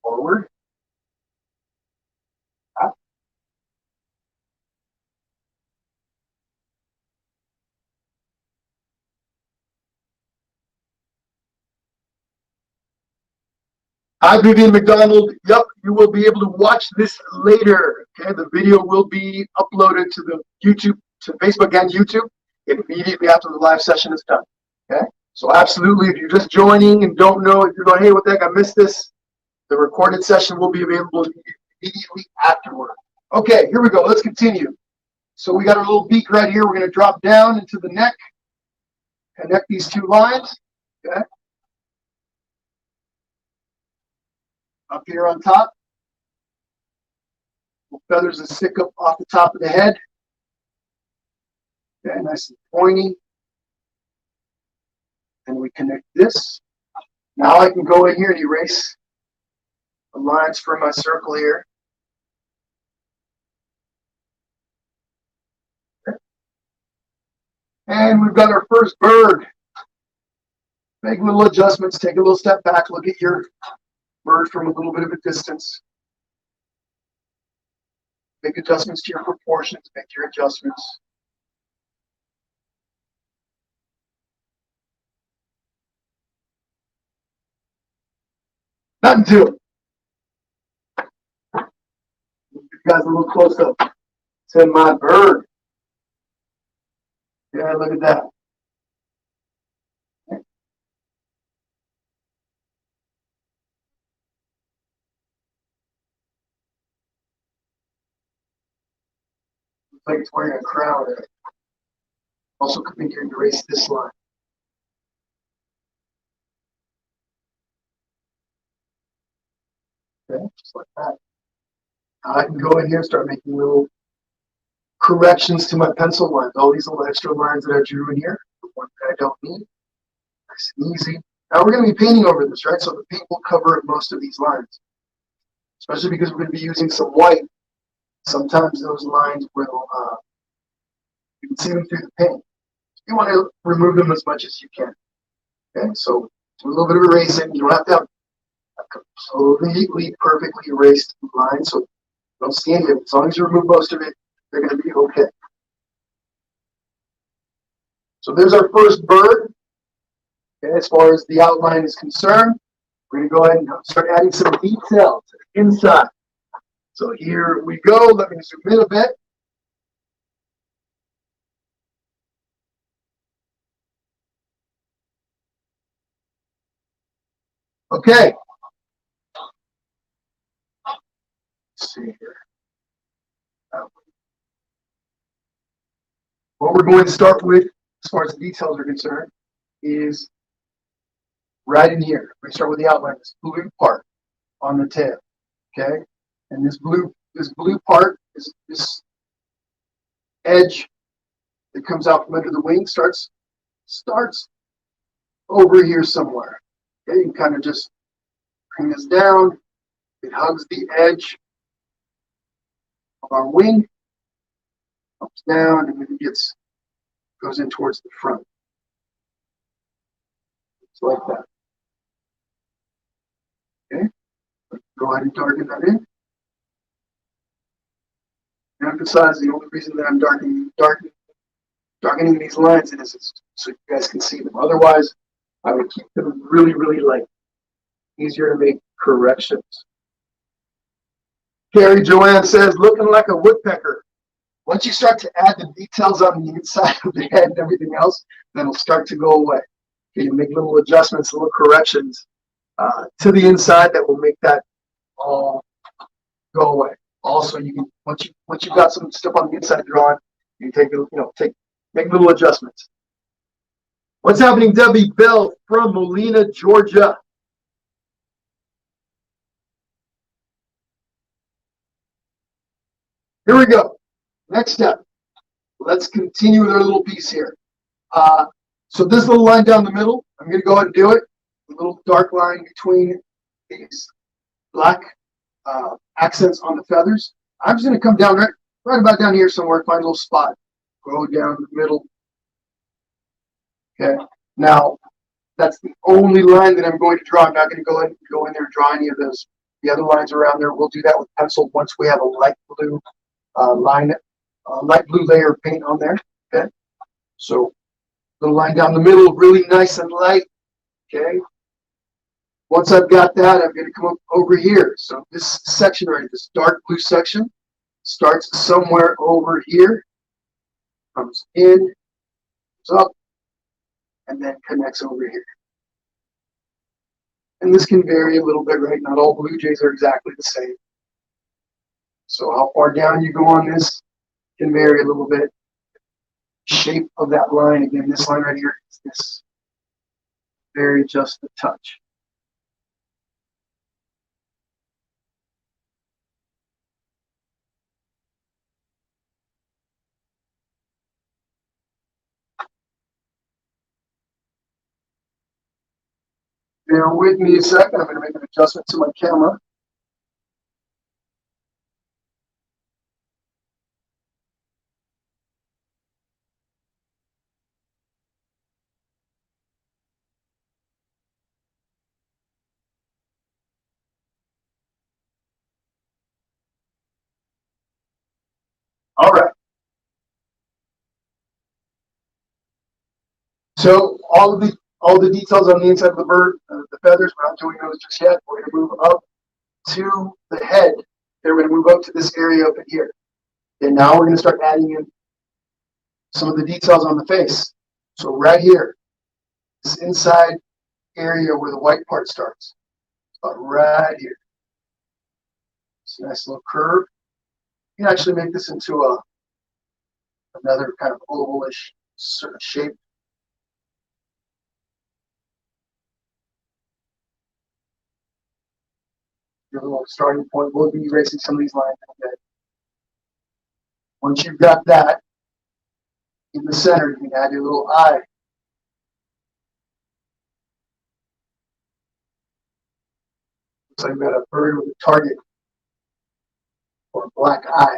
Forward. Up. Hi, Vivian McDonald. Yep, you will be able to watch this later. Okay, the video will be uploaded to the YouTube, to Facebook and YouTube immediately after the live session is done. Okay, so absolutely, if you're just joining and don't know, if you're going, hey, what the heck, I missed this, the recorded session will be available immediately afterward. Okay, here we go. Let's continue. So we got our little beak right here. We're going to drop down into the neck, connect these two lines. Okay. Up here on top, feathers that stick up off the top of the head. Okay, nice and pointy. And we connect this. Now I can go in here and erase the lines from my circle here. Okay. And we've got our first bird. Make little adjustments, take a little step back, look at your bird from a little bit of a distance. Make adjustments to your proportions, make your adjustments. Nothing to it. You guys a little close up to my bird. Yeah, look at that. Looks like it's wearing a crown. Also, come in here and erase this line. Okay, just like that. Now I can go in here and start making little corrections to my pencil lines. All these little extra lines that I drew in here, the ones that I don't need. Nice and easy. Now we're going to be painting over this, right? So the paint will cover most of these lines, especially because we're going to be using some white. Sometimes those lines will, you can see them through the paint. You want to remove them as much as you can. Okay, so do a little bit of erasing. You don't have to have a completely perfectly erased line, so don't see any of it. As long as you remove most of it, they're going to be okay. So there's our first bird. Okay, as far as the outline is concerned, we're going to go ahead and start adding some detail to the inside. So here we go. Let me zoom in a bit. Okay. Let's see here. What we're going to start with, as far as the details are concerned, is right in here. We're going to start with the outline, this blue part on the tail. Okay, and this blue part is this edge that comes out from under the wing starts over here somewhere. Okay, you can kind of just bring this down. It hugs the edge of our wing, comes down, and then it goes in towards the front. It's like that. Okay, go ahead and darken that in. And emphasize the only reason that I'm darkening these lines in is so you guys can see them. Otherwise, I would keep them really, really light. Easier to make corrections. Carrie Joanne says, looking like a woodpecker. Once you start to add the details on the inside of the head and everything else, then it'll start to go away. Okay, you make little adjustments, little corrections to the inside that will make that all go away. Also, you can once you've got some stuff on the inside drawn, you can make little adjustments. What's happening, Debbie Bell from Molina, Georgia? Here we go. Next step. Let's continue with our little piece here. So this little line down the middle, I'm going to go ahead and do it. A little dark line between these black accents on the feathers. I'm just going to come down right about down here somewhere, find a little spot, go down the middle. Okay. Now, that's the only line that I'm going to draw. I'm not going to go in there and draw any of those. The other lines around there, we'll do that with pencil once we have a light blue light blue layer of paint on there. Okay. So the line down the middle, really nice and light. Okay. Once I've got that, I'm going to come up over here. So this section right, this dark blue section, starts somewhere over here, comes in, comes up, and then connects over here. And this can vary a little bit, right? Not all blue jays are exactly the same. So how far down you go on this can vary a little bit. Shape of that line, again, this line right here is this. Vary just a touch. Bear with me a second. I'm going to make an adjustment to my camera. So all the details on the inside of the bird, the feathers, we're not doing those just yet. We're going to move up to the head. Then we're going to move up to this area up in here. And now we're going to start adding in some of the details on the face. So right here, this inside area where the white part starts. About right here. It's a nice little curve. You can actually make this into another kind of ovalish sort of shape. Your little starting point will be erasing some of these lines. Okay. Once you've got that in the center, you can add your little eye. Looks like you've got a bird with a target or a black eye.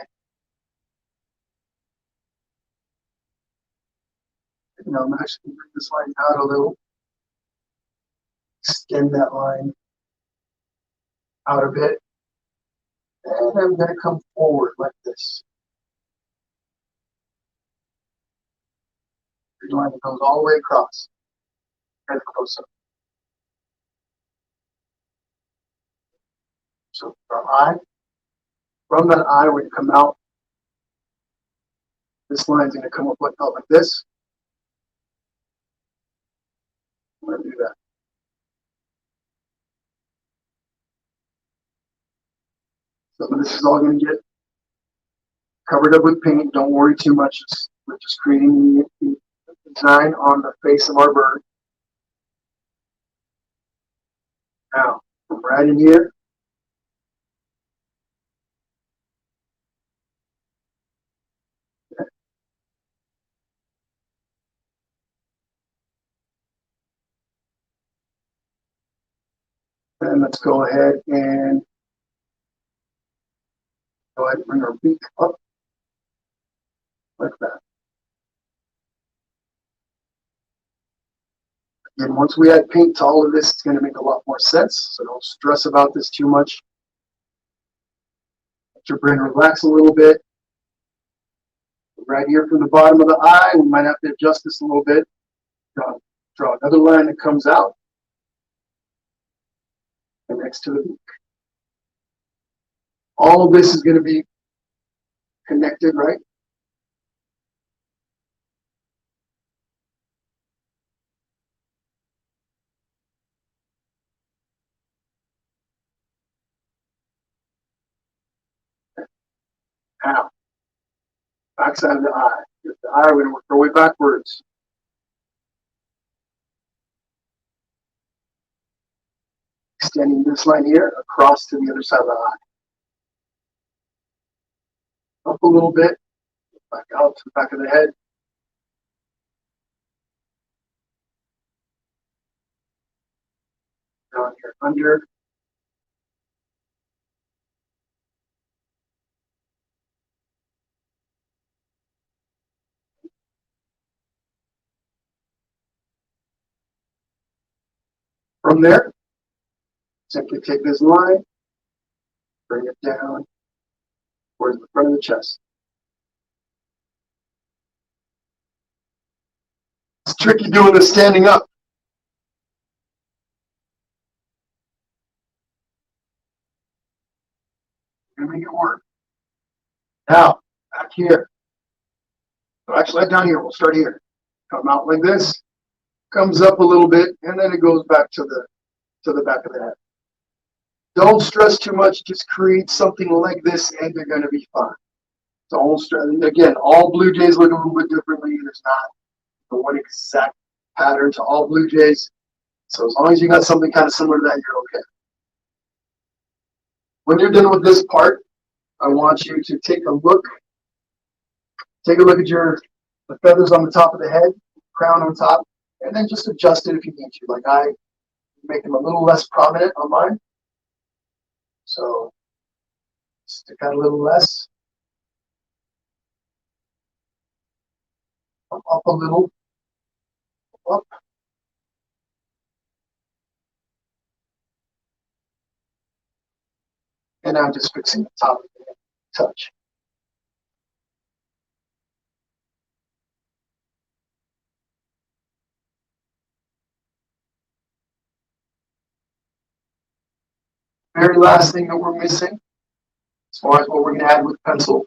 You know, I'm actually going to bring this line out a little. Extend that line out a bit. And I'm going to come forward like this. Your line that goes all the way across. Kind of close up. So our eye. From that eye, we're going to come out. This line's going to come up out like this. I'm going to do that. So this is all going to get covered up with paint. Don't worry too much. We're just creating the design on the face of our bird. Now, right in here. And let's go ahead and bring our beak up like that. And once we add paint to all of this, it's going to make a lot more sense. So don't stress about this too much. Let your brain relax a little bit. Right here from the bottom of the eye, we might have to adjust this a little bit. Draw another line that comes out and next to the beak. All of this is going to be connected, right? Now, backside of the eye. With the eye, we're going to work our way backwards. Extending this line here across to the other side of the eye. Up a little bit, back out to the back of the head. Down here under. From there, simply take this line, bring it down towards the front of the chest. It's tricky doing this standing up. We're going to make it work. Now, back here. So actually, down here, we'll start here. Come out like this, comes up a little bit, and then it goes back to the back of the head. Don't stress too much. Just create something like this, and you're going to be fine. Don't stress. Again, all blue jays look a little bit differently. There's not one exact pattern to all blue jays. So as long as you got something kind of similar to that, you're okay. When you're done with this part, I want you to take a look. Take a look at the feathers on the top of the head, crown on top, and then just adjust it if you need to. Like I make them a little less prominent on mine. So stick out a little less. Up a little. Up. And I'm just fixing the top of the head. Touch. very last thing that we're missing, as far as what we're going to add with pencil,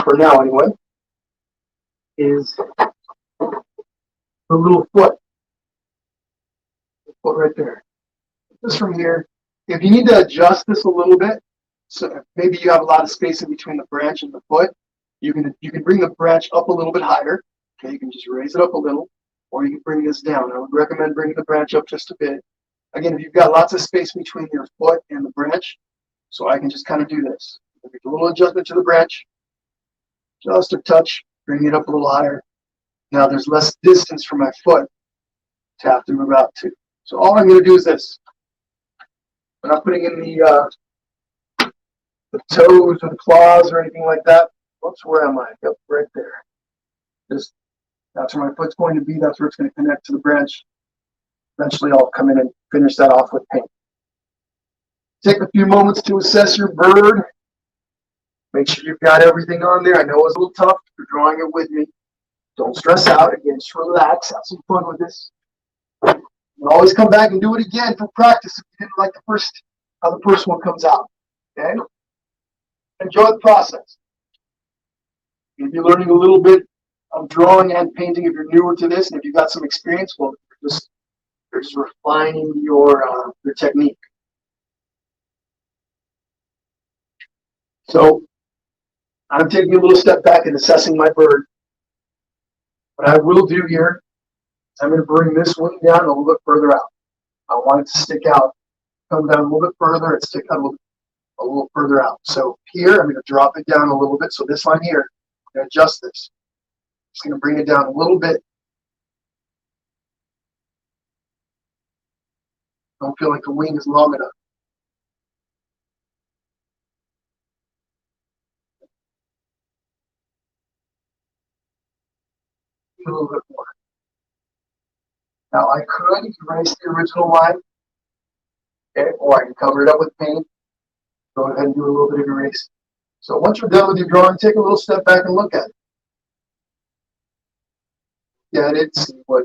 for now anyway, is the little foot. The foot right there. This from here. If you need to adjust this a little bit, so maybe you have a lot of space in between the branch and the foot, you can bring the branch up a little bit higher. Okay, you can just raise it up a little, or you can bring this down. I would recommend bringing the branch up just a bit. Again, if you've got lots of space between your foot and the branch, so I can just kind of do this. Make a little adjustment to the branch, just a touch, bring it up a little higher. Now there's less distance from my foot to have to move out to. So all I'm going to do is this. I'm not putting in the toes or the claws or anything like that. Whoops, where am I? Yep, right there. Just that's where my foot's going to be. That's where it's going to connect to the branch. Eventually, I'll come in and finish that off with paint. Take a few moments to assess your bird. Make sure you've got everything on there. I know it's a little tough if you're drawing it with me. Don't stress out. Again, just relax. Have some fun with this. You can always come back and do it again for practice if you didn't like how the first one comes out. Okay? Enjoy the process. If you're learning a little bit of drawing and painting, if you're newer to this, and if you've got some experience, well, you're just refining your technique. So I'm taking a little step back and assessing my bird. What I will do here is I'm going to bring this wing down a little bit further out. I want it to stick out, come down a little bit further, and stick out a little further out. So here, I'm going to drop it down a little bit. So this line here, I'm going to adjust this. Just going to bring it down a little bit. Don't feel like the wing is long enough. A little bit more. Now I could erase the original line, okay, or I can cover it up with paint. Go ahead and do a little bit of erase. So once you're done with your drawing, take a little step back and look at it. Get it, see what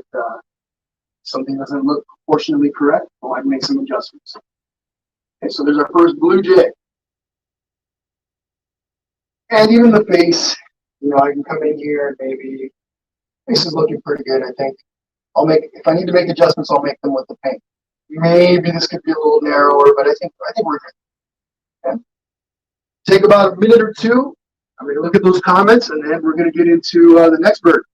something doesn't look proportionally correct. Well, I can make some adjustments. Okay, so there's our first blue jay. And even the face, I can come in here and maybe face is looking pretty good, I think. If I need to make adjustments, I'll make them with the paint. Maybe this could be a little narrower, but I think we're good. Okay. Take about a minute or two. I'm going to look at those comments, and then we're going to get into the next bird.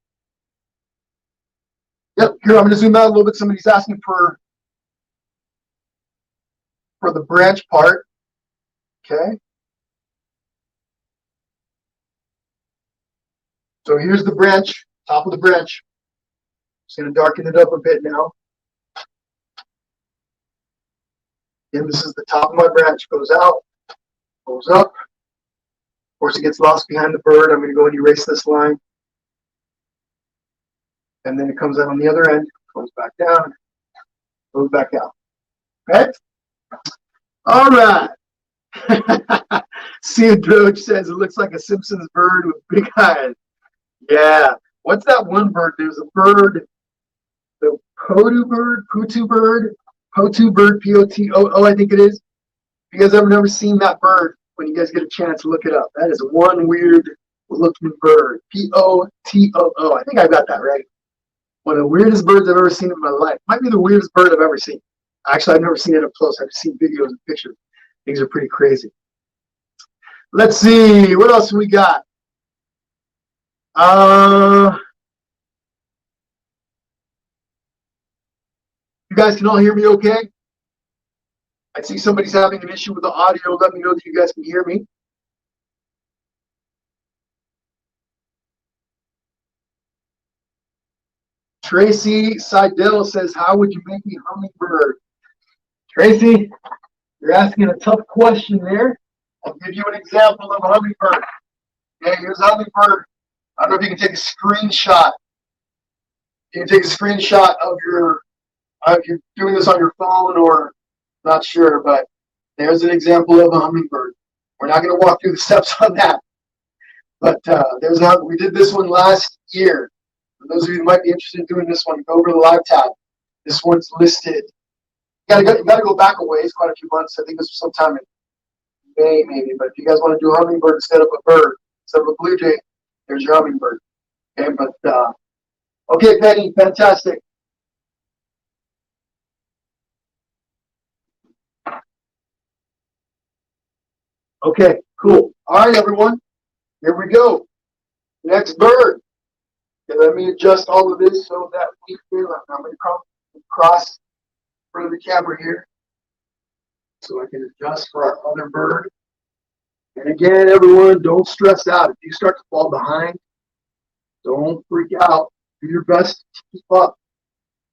Yep, here I'm going to zoom out a little bit. Somebody's asking for the branch part. Okay. So here's the branch, top of the branch. Just going to darken it up a bit now. Again, this is the top of my branch. Goes out, goes up. Of course, it gets lost behind the bird. I'm going to go and erase this line. And then it comes out on the other end, goes back down, goes back out. Okay? All right. See, Droge says it looks like a Simpsons bird with big eyes. Yeah. What's that one bird? There's a bird, the Potu bird, P-O-T-O-O, I think it is. If you guys ever never seen that bird, when you guys get a chance, look it up. That is one weird looking bird. P-O-T-O-O. I think I got that right. One of the weirdest birds I've ever seen in my life. Might be the weirdest bird I've ever seen. Actually, I've never seen it up close. I've seen videos and pictures. Things are pretty crazy. Let's see. What else we got? You guys can all hear me okay? I see somebody's having an issue with the audio. Let me know that you guys can hear me. Tracy Seidel says, how would you make me hummingbird? Tracy, you're asking a tough question there. I'll give you an example of a hummingbird. Okay, here's a hummingbird. I don't know if you can take a screenshot. You can take a screenshot of if you're doing this on your phone or not sure, but there's an example of a hummingbird. We're not going to walk through the steps on that. But we did this one last year. For those of you who might be interested in doing this one, go over to the live tab. This one's listed You gotta go back a ways, quite a few months. I think this was sometime in May, maybe. But if you guys want to do a hummingbird instead of a bird, instead of a blue jay, there's your hummingbird. Okay, but okay, Penny, fantastic. Okay, cool. All right, everyone, here we go. Next bird. Okay, let me adjust all of this so that we can. I'm going to cross in front of the camera here, so I can adjust for our other bird. And again, everyone, don't stress out. If you start to fall behind, don't freak out. Do your best to keep up.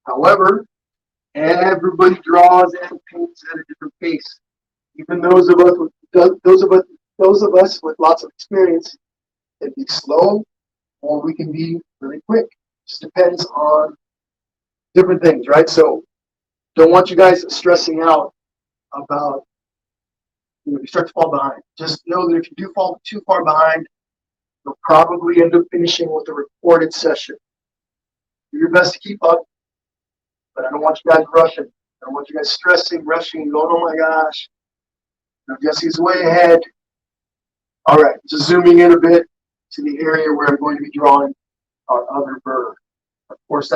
However, everybody draws and paints at a different pace. Even those of us with lots of experience can be slow, or we can be really quick. It just depends on different things, right? So, don't want you guys stressing out about you start to fall behind. Just know that if you do fall too far behind, you'll probably end up finishing with a recorded session. Do your best to keep up, but I don't want you guys rushing. I don't want you guys stressing, rushing, going, oh my gosh, Jesse's way ahead. All right, just zooming in a bit to the area where I'm going to be drawing our other bird. Of course,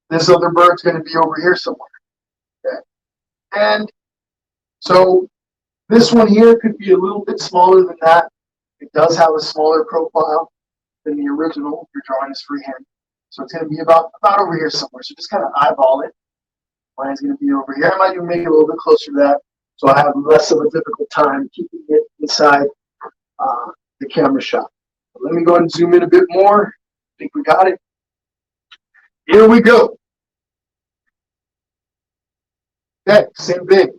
this other bird's going to be over here somewhere. Okay, and so this one here could be a little bit smaller than that. It does have a smaller profile than the original. You're drawing this freehand. So it's going to be about over here somewhere. So just kind of eyeball it. Mine's going to be over here. I might even make it a little bit closer to that so I have less of a difficult time keeping it inside the camera shot. So let me go ahead and zoom in a bit more. I think we got it. Here we go. Okay, same thing.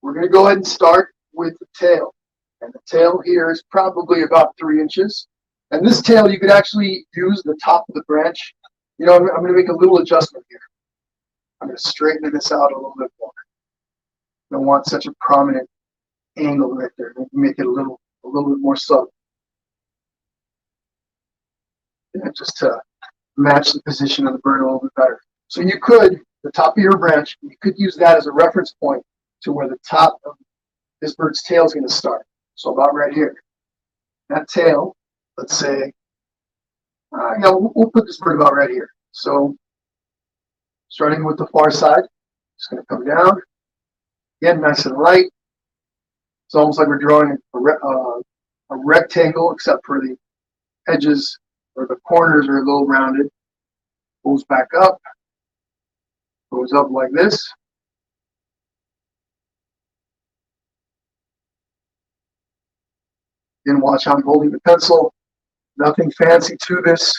We're going to go ahead and start with the tail. And the tail here is probably about 3 inches. And this tail, you could actually use the top of the branch. You know, I'm going to make a little adjustment here. I'm going to straighten this out a little bit more. I don't want such a prominent angle right there. Make it a little bit more subtle. And just to match the position of the bird a little bit better. So you could, the top of your branch, you could use that as a reference point to where the top of this bird's tail is going to start. So about right here. That tail, let's say, we'll put this bird about right here. So starting with the far side, it's going to come down. Again, nice and light. It's almost like we're drawing a rectangle, except for the edges or the corners are a little rounded. Goes back up. Goes up like this. Again, watch how I'm holding the pencil. Nothing fancy to this.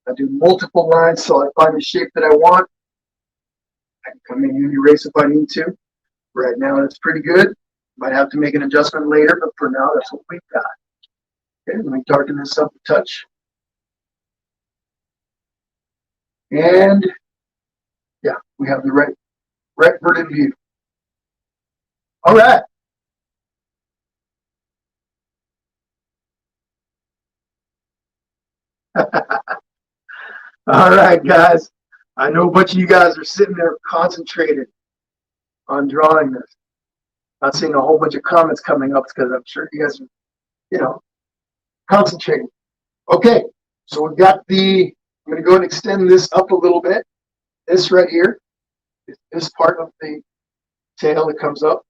I do multiple lines till I find the shape that I want. I can come in and erase if I need to. Right now, that's pretty good. Might have to make an adjustment later, but for now, that's what we've got. Okay, let me darken this up a touch. And yeah, we have the right bird in view. All right. All right, guys. I know a bunch of you guys are sitting there concentrated on drawing this. Not seeing a whole bunch of comments coming up because I'm sure you guys are, concentrating. Okay, so we've got I'm going to go and extend this up a little bit. This right here is this part of the tail that comes up,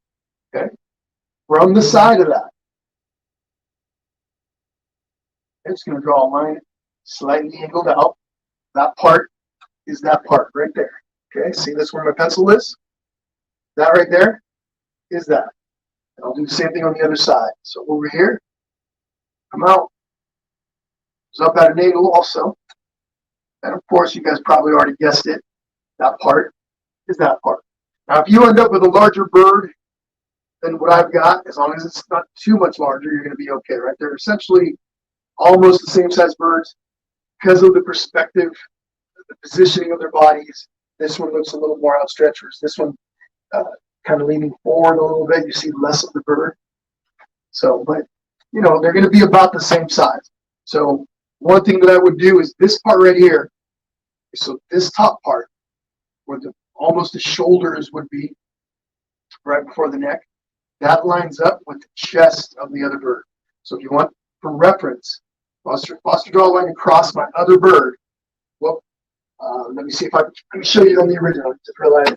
okay, from the side of that. I'm just going to draw a line slightly angled out. That part is that part right there. Okay, see this where my pencil is? That right there is that. And I'll do the same thing on the other side. So over here, come out. It's up at an angle also. And of course, you guys probably already guessed it. That part is that part. Now, if you end up with a larger bird than what I've got, as long as it's not too much larger, you're going to be okay, right? They're essentially almost the same size birds because of the perspective, the positioning of their bodies. This one looks a little more outstretched, whereas this one kind of leaning forward a little bit. You see less of the bird. So, but, they're going to be about the same size. So one thing that I would do is this part right here. So this top part, where almost the shoulders would be right before the neck. That lines up with the chest of the other bird. So if you want, for reference, if I was to draw a line across my other bird, well, let me see if let me show you on the original. I just realized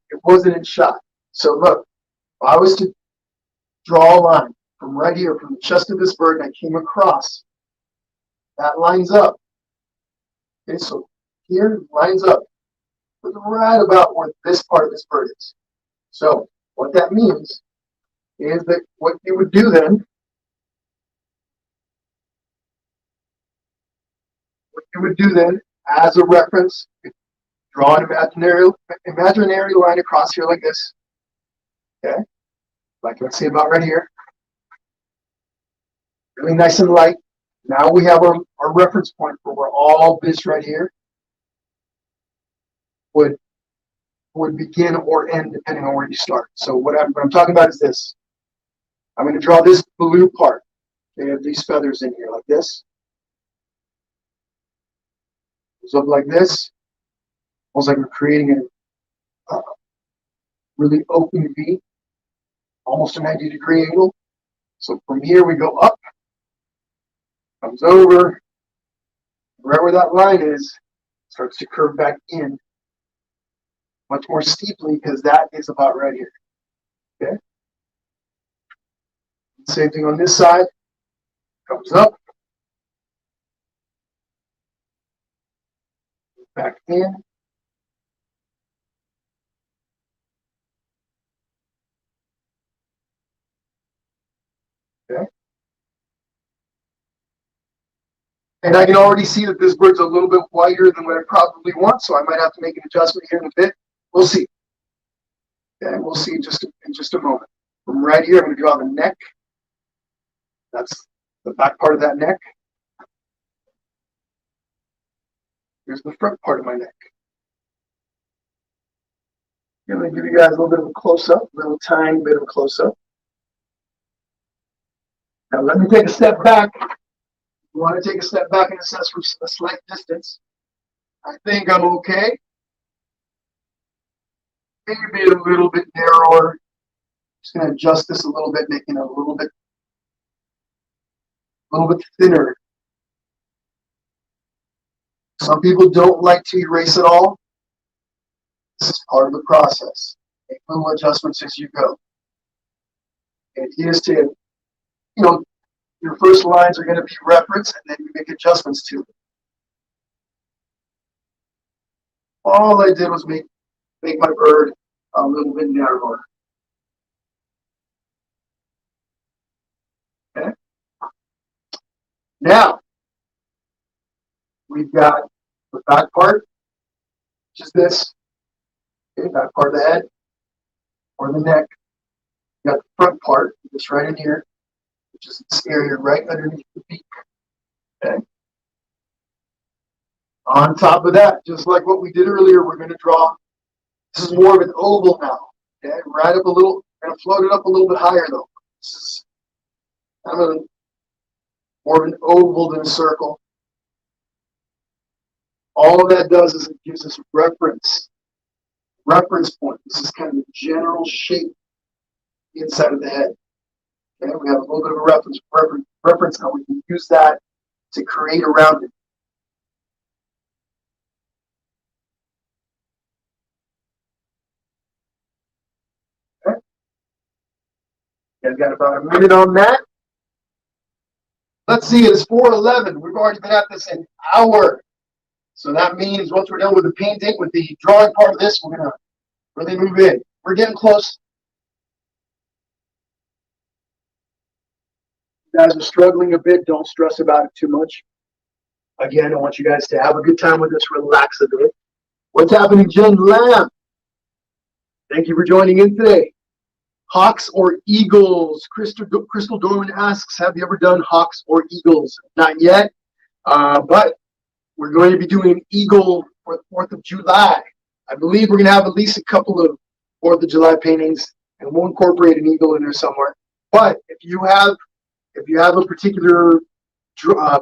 it wasn't in shot. So look, if I was to draw a line from right here, from the chest of this bird, and I came across, that lines up. Okay, so here lines up with right about where this part of this bird is. So what that means is that what you would do then, as a reference, draw an imaginary line across here like this. Okay, like let's say about right here. Really nice and light. Now we have our reference point for where all this right here would begin or end depending on where you start. So what I'm talking about is this. I'm going to draw this blue part. They have these feathers in here like this. Goes up like this. Almost like we're creating a really open V, almost a 90-degree angle. So from here we go up, comes over, right where that line is, starts to curve back in much more steeply because that is about right here. Okay. Same thing on this side. Comes up, back in. Okay. And I can already see that this bird's a little bit whiter than what I probably want, so I might have to make an adjustment here in a bit. We'll see. Okay, we'll see in just a moment. From right here, I'm going to draw the neck. That's the back part of that neck. Here's the front part of my neck. I'm going to give you guys a little bit of a close-up, a little tiny bit of a close-up. Now let me take a step back. You want to take a step back and assess from a slight distance. I think I'm okay. Maybe a little bit narrower. Just going to adjust this a little bit, making it a little bit thinner. Some people don't like to erase it all. This is part of the process. Make little adjustments as you go. And it is to, your first lines are going to be reference, and then you make adjustments to it. All I did was make my bird a little bit narrower. Okay. Now we've got the back part, which is this. Okay, back part of the head or the neck. We've got the front part, this right in here, which is this area right underneath the beak. Okay. On top of that, just like what we did earlier, we're going to draw. This is more of an oval now. Okay, right up a little. We're going to float it up a little bit higher though. This is kind of more of an oval than a circle. All of that does is it gives us a reference point. This is kind of the general shape inside of the head. Okay, we have a little bit of a reference now. We can use that to create around it. Okay. I've got about a minute on that. Let's see, it's 4:11. We've already been at this an hour. So that means once we're done with the painting, with the drawing part of this, we're going to really move in. We're getting close. You guys are struggling a bit. Don't stress about it too much. Again, I want you guys to have a good time with this. Relax a bit. What's happening, Jen Lamb? Thank you for joining in today. Hawks or eagles? Crystal Dorman asks, have you ever done hawks or eagles? Not yet, but we're going to be doing eagle for the 4th of July. I believe we're going to have at least a couple of 4th of July paintings, and we'll incorporate an eagle in there somewhere. But if you have a particular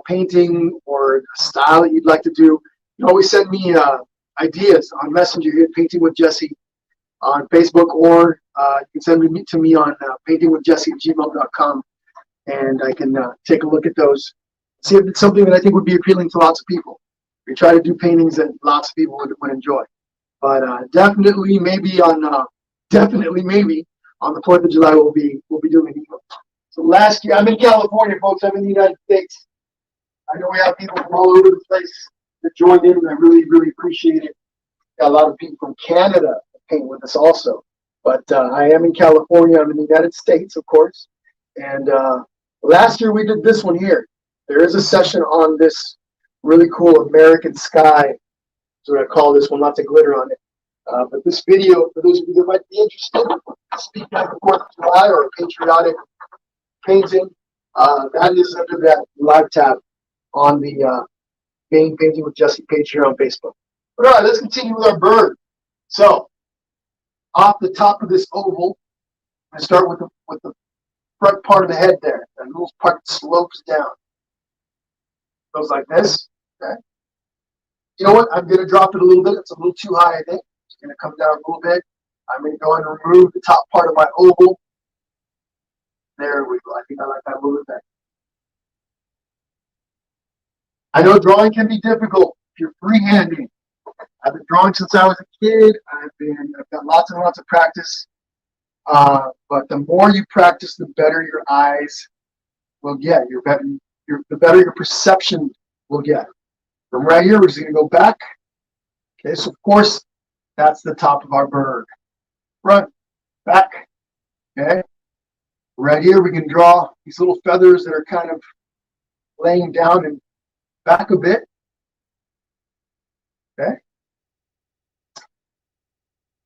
painting or style that you'd like to do, you can always send me ideas on Messenger here, Painting with Jesse on Facebook, or you can send them to me on paintingwithjesse@gmail.com, and I can take a look at those, see if it's something that I think would be appealing to lots of people. We try to do paintings that lots of people would enjoy. But definitely, maybe on the 4th of July, we'll be doing it. So last year, I'm in California, folks. I'm in the United States. I know we have people from all over the place that joined in, and I really, really appreciate it. Got a lot of people from Canada that paint with us also. But I am in California. I'm in the United States, of course. And last year, we did this one here. There is a session on this really cool American sky. That's what I call this one, lots of glitter on it. But this video, for those of you that might be interested, speaking of the 4th of July or a patriotic painting, that is under that live tab on the Painting with Jesse page here on Facebook. But all right, let's continue with our bird. So, off the top of this oval, I start with the front part of the head there. That little part slopes down. Goes like this. Okay. You know what? I'm going to drop it a little bit. It's a little too high, I think. It's going to come down a little bit. I'm going to go and remove the top part of my oval. There we go. I think I like that a little bit better. I know drawing can be difficult if you're freehanding. I've been drawing since I was a kid. I've got lots and lots of practice. But the more you practice, the better your eyes will get. The better your perception will get. From right here, we're just going to go back. Okay, so of course, that's the top of our bird. Front, back. Okay. Right here, we can draw these little feathers that are kind of laying down and back a bit. Okay.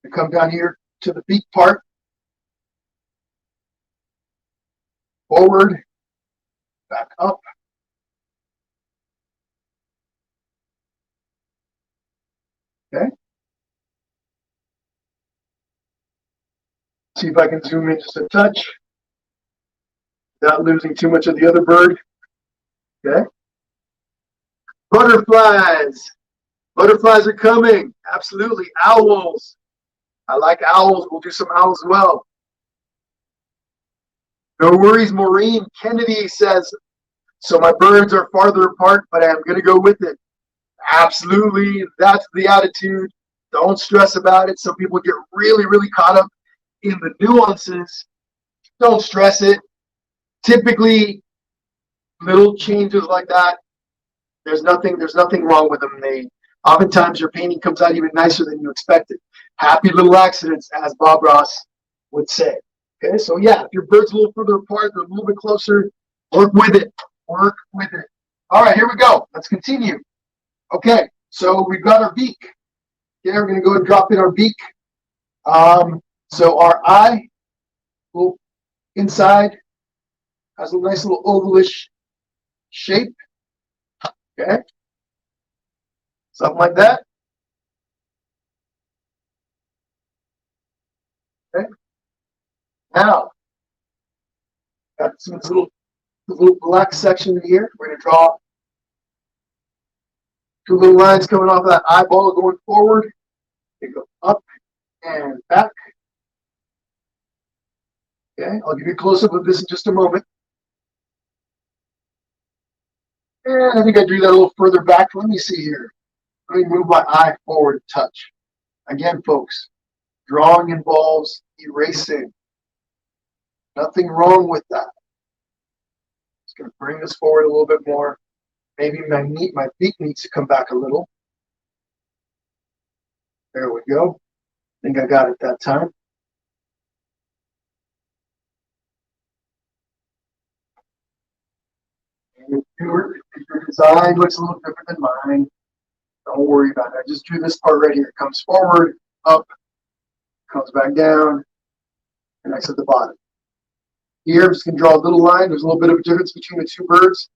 We come down here to the beak part. Forward, back up. Okay. See if I can zoom in just a touch without losing too much of the other bird. Okay. Butterflies. Butterflies are coming. Absolutely. Owls. I like owls. We'll do some owls as well. No worries, Maureen. Kennedy says, so my birds are farther apart, but I'm going to go with it. Absolutely. That's the attitude. Don't stress about it. Some people get really, really caught up in the nuances. Don't stress it. Typically, little changes like that, there's nothing wrong with them. Oftentimes your painting comes out even nicer than you expected. Happy little accidents, as Bob Ross would say. Okay, so yeah, if your bird's a little further apart, they're a little bit closer, work with it. Work with it. All right, here we go. Let's continue. Okay, so we've got our beak. Okay, we're going to go and drop in our beak. So our eye, little inside, has a nice little ovalish shape. Okay, something like that. Okay, now got some little black section here. We're going to draw two little lines coming off of that eyeball going forward. They go up and back. Okay, I'll give you a close-up of this in just a moment. And I think I drew that a little further back. Let me see here. Let me move my eye forward a touch. Again, folks, drawing involves erasing. Nothing wrong with that. Just going to bring this forward a little bit more. Maybe my beak needs to come back a little. There we go. I think I got it that time. And your design looks a little different than mine. Don't worry about it. I just drew this part right here. It comes forward, up, comes back down, and I set the bottom. Here, I'm just going to draw a little line. There's a little bit of a difference between the two birds.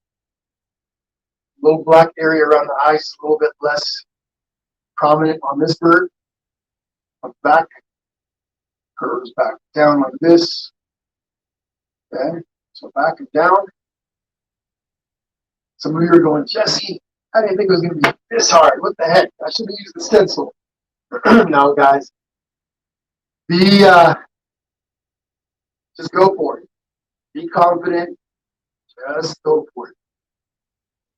Little black area around the eyes is a little bit less prominent on this bird. Up back, curves back down like this. Okay, so back and down. Some of you are going, Jesse, I didn't think it was going to be this hard. What the heck? I should have used the stencil. No, guys. Just go for it. Be confident. Just go for it.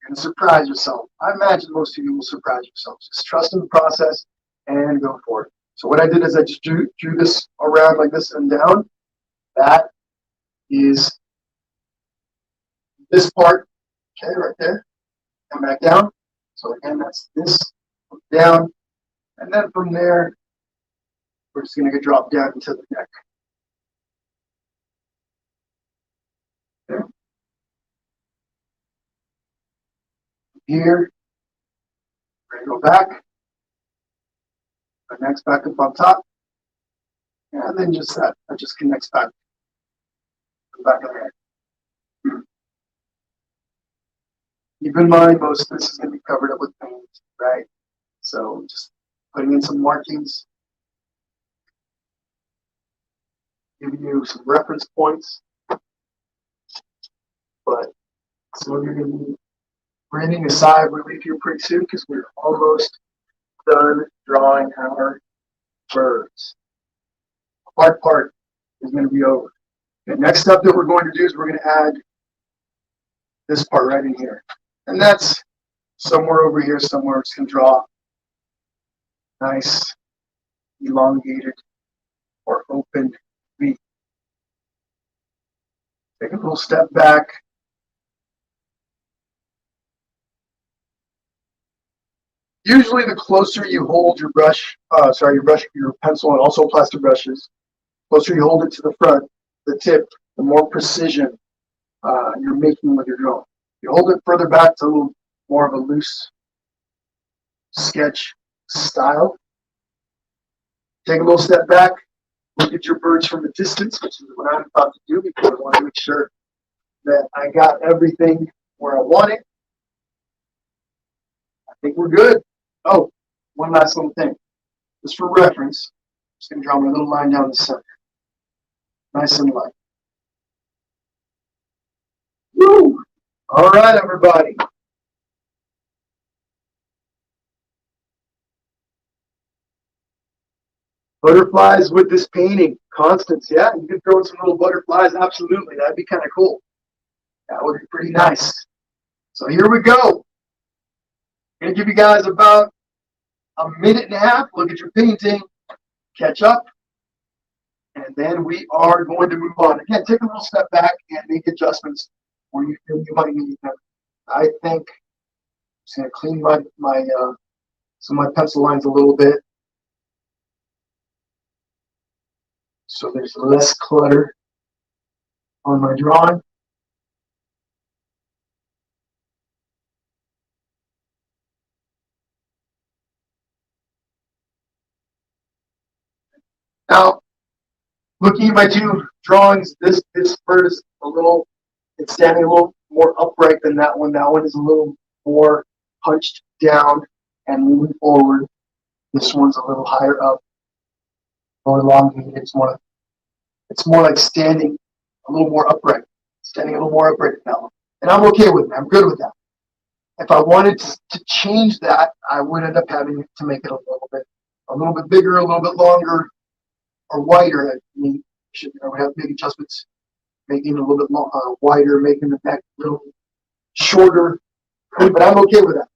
You're going to surprise yourself. I imagine most of you will surprise yourselves. Just trust in the process and go for it. So what I did is I just drew this around like this and down. That is this part, okay, right there. And back down. So again, that's this down. And then from there, we're just going to drop down into the neck. Okay. Here, we're going to go back. The neck's back up on top. And then just that just connects back to the back of the head. Keep in mind, most of this is going to be covered up with paint, right? So just putting in some markings, giving you some reference points. But some of you are going to be breathing a sigh of relief here pretty soon because we're almost done drawing our birds. The hard part is going to be over. The next step that we're going to do is we're going to add this part right in here. And that's somewhere over here, somewhere it's going to draw nice, elongated, or open V. Take a little step back. Usually the closer you hold your brush, your pencil, and also plastic brushes, the closer you hold it to the front, the tip, the more precision you're making with your drawing. You hold it further back to a little more of a loose sketch style. Take a little step back, look at your birds from a distance, which is what I'm about to do because I want to make sure that I got everything where I want it. I think we're good. Oh, one last little thing. Just for reference, I'm just going to draw my little line down the center. Nice and light. Woo! All right, everybody. Butterflies with this painting. Constance, yeah, you could throw in some little butterflies. Absolutely, that'd be kind of cool. That would be pretty nice. So here we go. I'm going to give you guys about a minute and a half. Look at your painting, catch up, and then we are going to move on. Again, take a little step back and make adjustments where you feel you might need them. I think I'm just going to clean some of my pencil lines a little bit so there's less clutter on my drawing. Now, looking at my two drawings, this bird is it's standing a little more upright than that one. That one is a little more hunched down and moving forward. This one's a little higher up, more elongated. It's more like standing a little more upright, standing a little more upright than that one. And I'm okay with it. I'm good with that. If I wanted to change that, I would end up having to make it a little bit bigger, a little bit longer, or wider. I would have to make adjustments, making it a little bit wider, making the neck a little shorter. But I'm okay with that.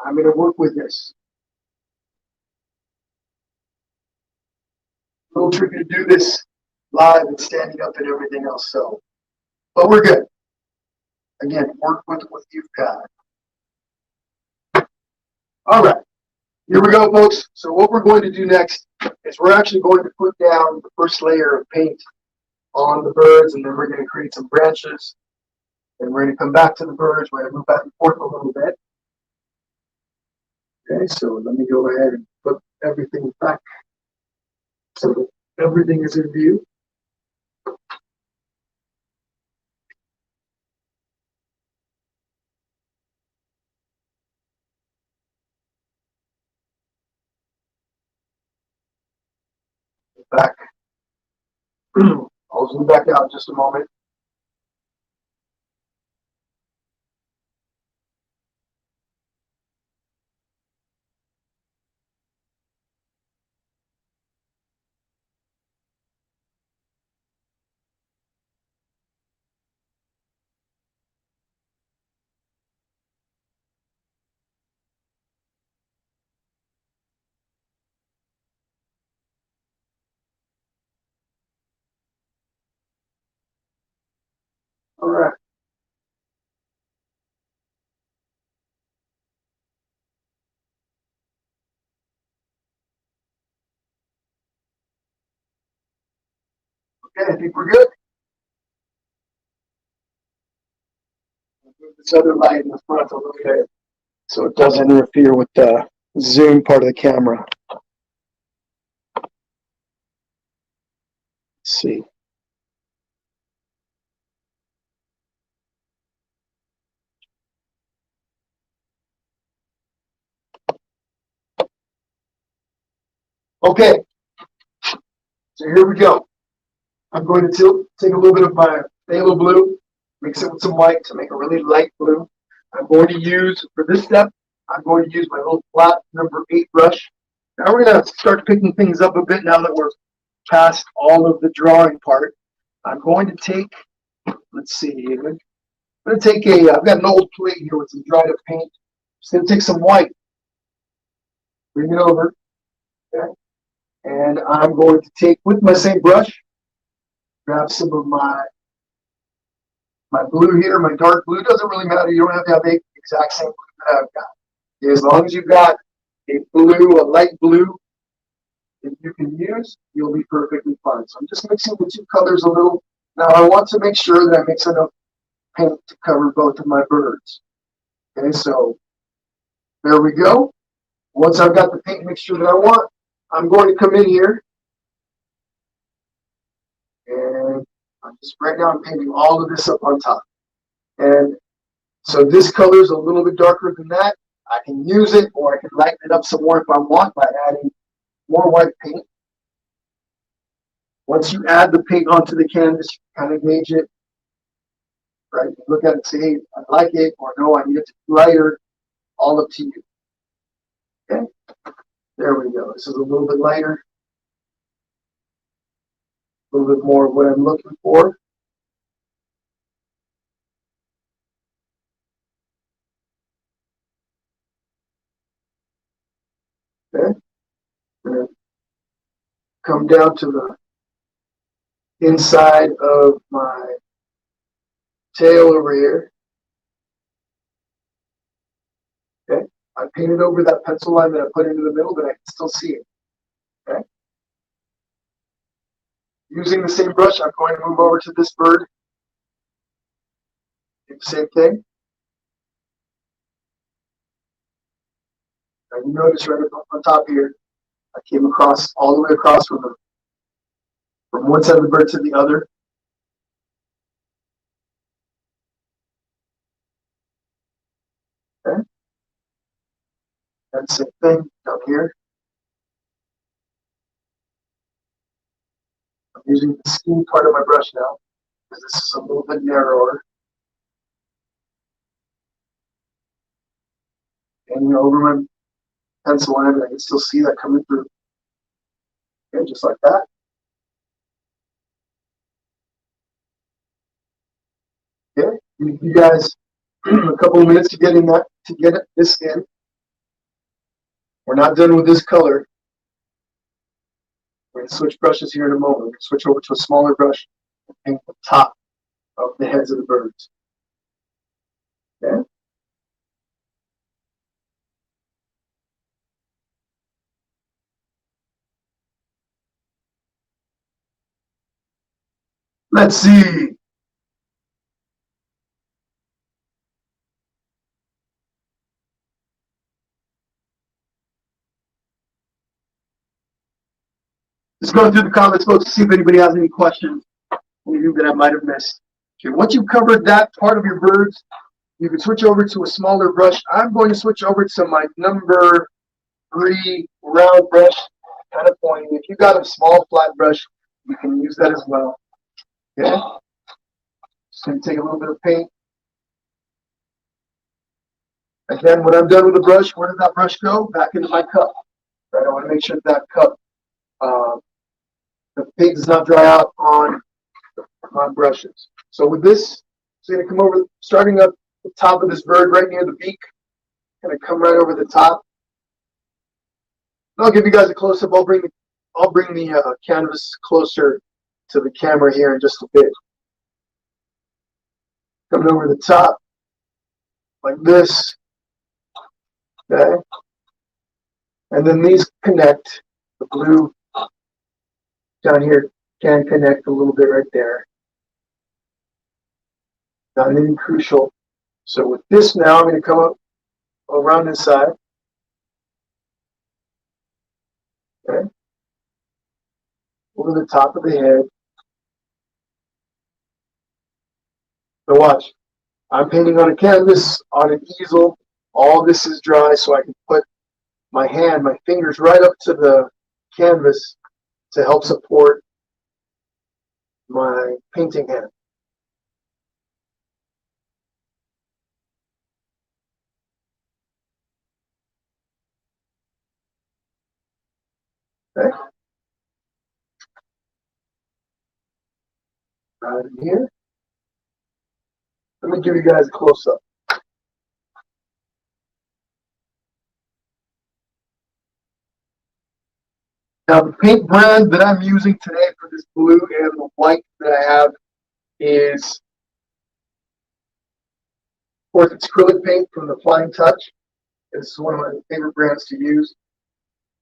I'm going to work with this. A little tricky to do this live and standing up and everything else. So, but we're good. Again, work with what you've got. All right, here we go, folks. So what we're going to do next is we're actually going to put down the first layer of paint on the birds, and then we're going to create some branches. And we're going to come back to the birds. We're going to move back and forth a little bit. Okay, so let me go ahead and put everything back so that everything is in view. Back. I'll zoom back out in just a moment. All right. Okay, I think we're good. Move this other light in the front a little bit so it doesn't interfere with the zoom part of the camera. Let's see. Okay, so here we go. I'm going to take a little bit of my phthalo blue, mix it with some white to make a really light blue. I'm going to use, for this step, I'm going to use my little flat number 8 brush. Now we're going to start picking things up a bit now that we're past all of the drawing part. I'm going to take, let's see here. I'm going to take I've got an old plate here with some dried up paint. Just going to take some white, bring it over, okay? And I'm going to take, with my same brush, grab some of my blue here, my dark blue. Doesn't really matter. You don't have to have the exact same blue that I've got. As long as you've got a blue, a light blue that you can use, you'll be perfectly fine. So I'm just mixing the two colors a little. Now I want to make sure that I mix enough paint to cover both of my birds. Okay, so there we go. Once I've got the paint mixture that I want, I'm going to come in here and I'm just right now I'm painting all of this up on top. And so this color is a little bit darker than that. I can use it, or I can lighten it up some more if I want by adding more white paint. Once you add the paint onto the canvas, you kind of gauge it, right? You look at it and say, hey, I like it, or no, I need it to be lighter. All up to you. Okay, there we go. This is a little bit lighter, a little bit more of what I'm looking for. Okay, come down to the inside of my tail over here. Okay, I painted over that pencil line that I put into the middle, but I can still see it. Okay, using the same brush, I'm going to move over to this bird. Do the same thing. Now you notice right up on top here, I came across all the way across from one side of the bird to the other. Okay, and same thing down here. I'm using the scheme part of my brush now because this is a little bit narrower. And over my pencil line, I can still see that coming through. Okay, just like that. Okay, you guys a couple of minutes to get this in. We're not done with this color. We're going to switch brushes here in a moment. We're going to switch over to a smaller brush and paint the top of the heads of the birds. Okay. Let's see. Just going through the comments, folks, to see if anybody has any questions, anything that I might have missed. Okay, once you've covered that part of your birds, you can switch over to a smaller brush. I'm going to switch over to my number 3 round brush, kind of pointing. If you've got a small flat brush, you can use that as well. Okay. Just going to take a little bit of paint. Again, when I'm done with the brush, where did that brush go? Back into my cup. Right? I want to make sure that cup, the paint does not dry out on brushes. So with this, it's going to come over, starting up the top of this bird right near the beak. Going to come right over the top. And I'll give you guys a close up. I'll bring the canvas closer to the camera here in just a bit. coming over the top like this, okay? And then these connect, the blue down here can connect a little bit right there. Not anything crucial. So with this now, I'm going to come up around this side. Okay. Over the top of the head. So watch. I'm painting on a canvas, on an easel. All this is dry, so I can put my hand, my fingers right up to the canvas to help support my painting hand. Okay. Right in here. Let me give you guys a close-up. Now, the paint brand that I'm using today for this blue and the white that I have is, of course, it's acrylic paint from the Flying Touch. This is one of my favorite brands to use.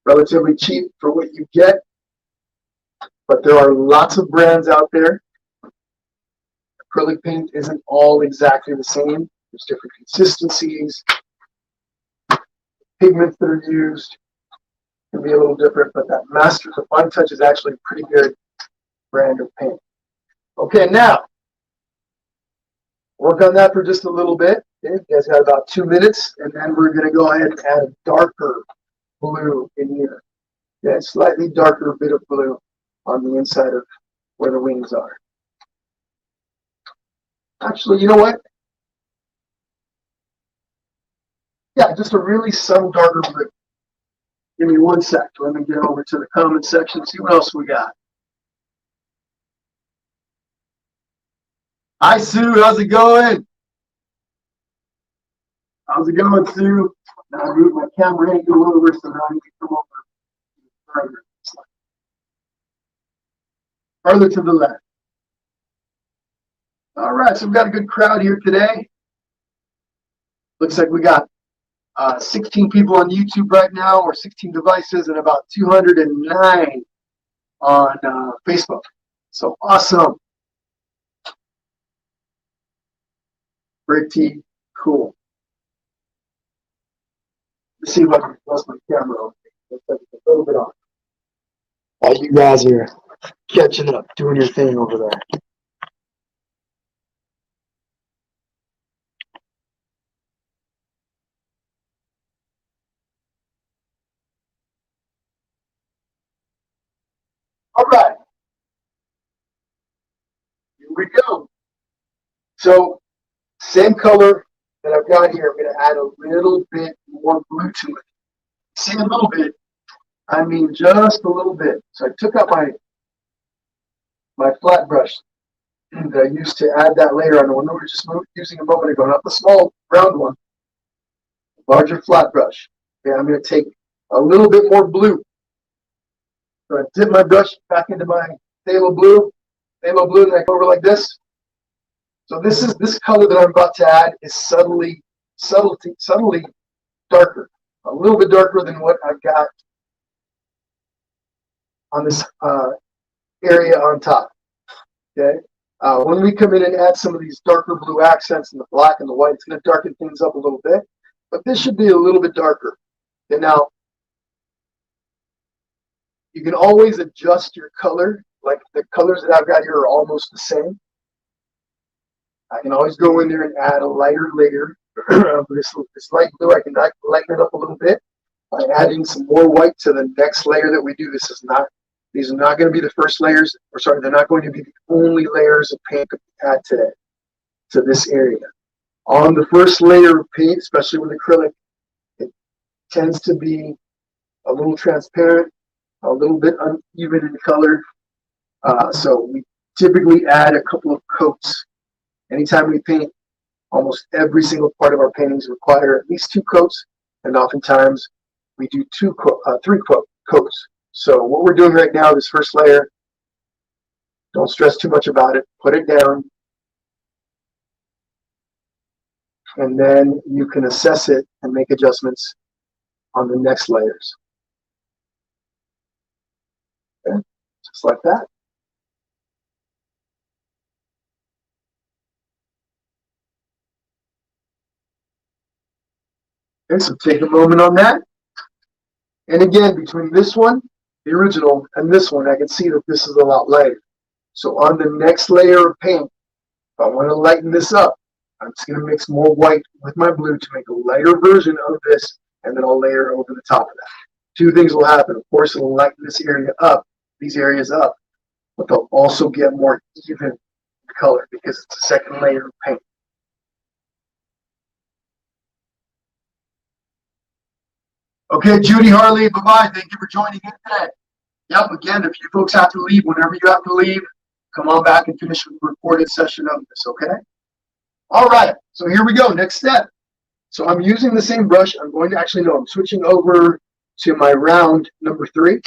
Relatively cheap for what you get, but there are lots of brands out there. Acrylic paint isn't all exactly the same. There's different consistencies. Pigments that are used can be a little different, but that Master, the Flying Touch is actually a pretty good brand of paint. Okay, now, work on that for just a little bit. Okay, you guys got about 2 minutes, and then we're going to go ahead and add a darker blue in here. Okay, slightly darker bit of blue on the inside of where the wings are. Actually, you know what? Yeah, just a really subtle darker blue. Give me 1 sec. Let me get over to the comment section and see what else we got. Hi, Sue. How's it going? How's it going, Sue? Now I move my camera angle over so now you can come over further to the left. All right, so we've got a good crowd here today. Looks like we got 16 people on YouTube right now, or 16 devices, and about 209 on Facebook. So awesome. Pretty cool. Let's see if I can adjust my camera. Looks like it's a little bit off. While you guys are catching up, doing your thing over there. All right. Here we go. So, same color that I've got here, I'm going to add a little bit more blue to it. See, a little bit, I mean just a little bit. So I took out my flat brush that I used to add that layer on the one we were just using a moment ago, not the small round one, larger flat brush. Okay, I'm going to take a little bit more blue. So I dip my brush back into my phthalo blue, and I go over like this. So this color that I'm about to add is subtly darker, a little bit darker than what I've got on this area on top. Okay, when we come in and add some of these darker blue accents and the black and the white, it's going to darken things up a little bit. But this should be a little bit darker. And now you can always adjust your color. Like the colors that I've got here are almost the same. I can always go in there and add a lighter layer of this light blue. I can lighten it up a little bit by adding some more white to the next layer that we do. These are not going to be the first layers, or sorry, they're not going to be the only layers of paint that we add today to this area. On the first layer of paint, especially with acrylic, it tends to be a little transparent, a little bit uneven in color. So we typically add a couple of coats. Anytime we paint, almost every single part of our paintings require at least 2 coats, and oftentimes we do 3 coats. So what we're doing right now, this first layer, don't stress too much about it. Put it down. and then you can assess it and make adjustments on the next layers. Okay, just like that. Okay, so take a moment on that. And again, between this one, the original, and this one, I can see that this is a lot lighter. So on the next layer of paint, if I want to lighten this up, I'm just going to mix more white with my blue to make a lighter version of this, and then I'll layer over the top of that. Two things will happen. Of course, it'll lighten this area up, these areas up, but they'll also get more even color because it's a second layer of paint. Okay, Judy Harley, bye-bye. Thank you for joining in today. Yep, again, if you folks have to leave, whenever you have to leave, come on back and finish the recorded session of this, okay? All right, so here we go, next step. So I'm using the same brush. I'm going to actually, no, I'm switching over to my round number 3. I'm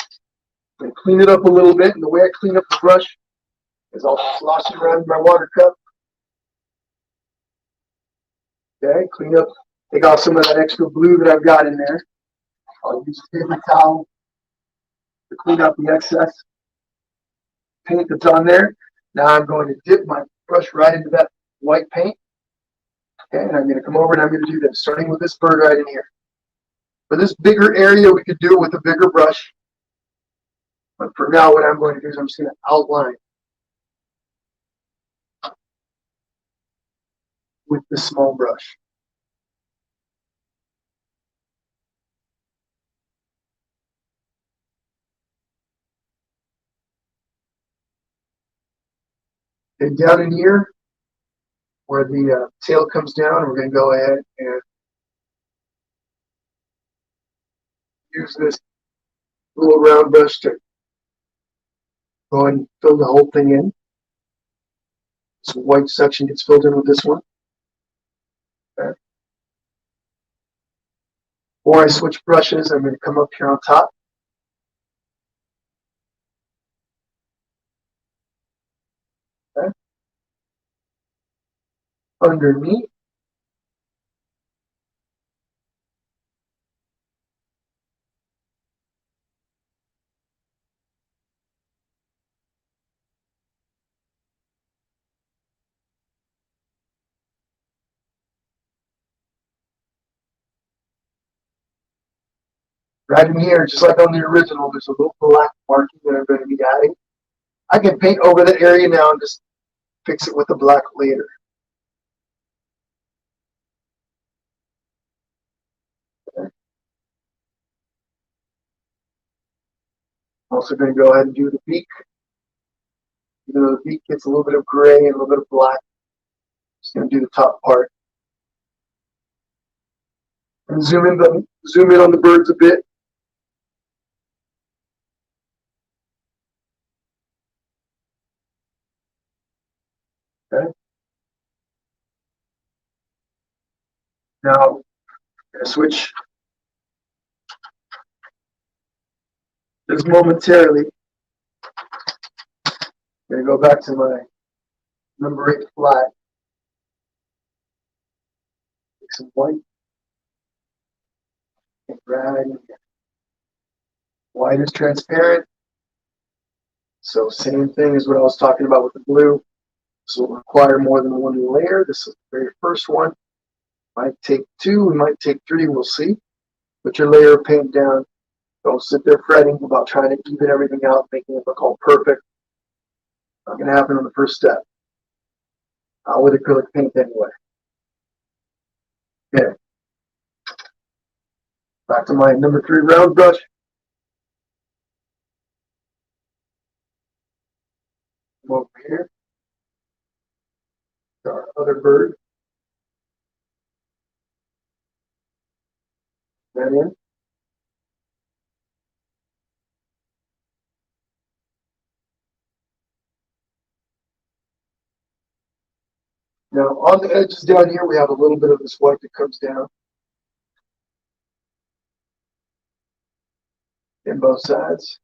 going to clean it up a little bit, and the way I clean up the brush is I'll slosh it around my water cup. Okay, clean up, take off some of that extra blue that I've got in there. I'll use a paper towel to clean up the excess paint that's on there. Now I'm going to dip my brush right into that white paint. Okay, and I'm going to come over and I'm going to do this, starting with this bird right in here. For this bigger area, we could do it with a bigger brush. But for now, what I'm going to do is I'm just going to outline with this small brush. And down in here, where the tail comes down, we're going to go ahead and use this little round brush to go ahead and fill the whole thing in. This white section gets filled in with this one. Okay. Before I switch brushes, I'm going to come up here on top. Okay. Underneath. Right in here, just like on the original, there's a little black marking that I'm going to be adding. I can paint over that area now and just fix it with the black later. Okay. Also going to go ahead and do the beak. Even though the beak gets a little bit of gray and a little bit of black, just going to do the top part. And zoom in on the birds a bit. Okay. Now, I'm going to switch just momentarily. I'm going to go back to my number 8 flat. Take some white. And right in here. White is transparent. So same thing as what I was talking about with the blue. This will require more than one layer. This is the very first one. Might take 2, we might take 3, we'll see. Put your layer of paint down. Don't sit there fretting about trying to even everything out, making it look all perfect. Not going to happen on the first step. Not with acrylic paint anyway. Okay. Back to my number 3 round brush. Come over here. Our other bird. That in. Now on the edges down here, we have a little bit of this white that comes down in both sides.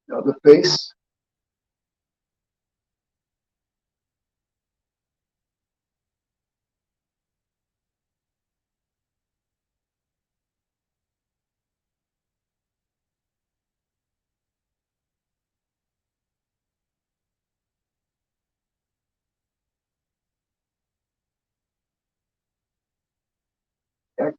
Now the face. Neck.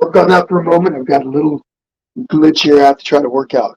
Work on that for a moment. I've got a little glitch here I have to try to work out.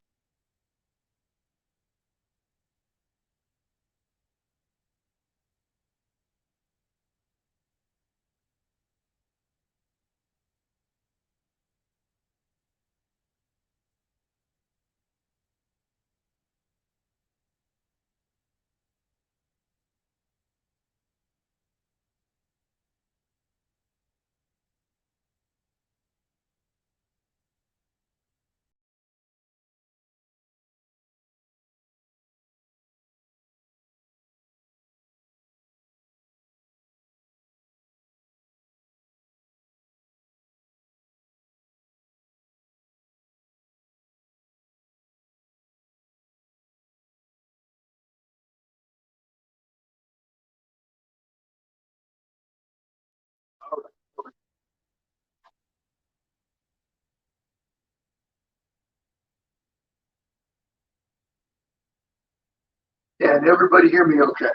Can everybody hear me okay?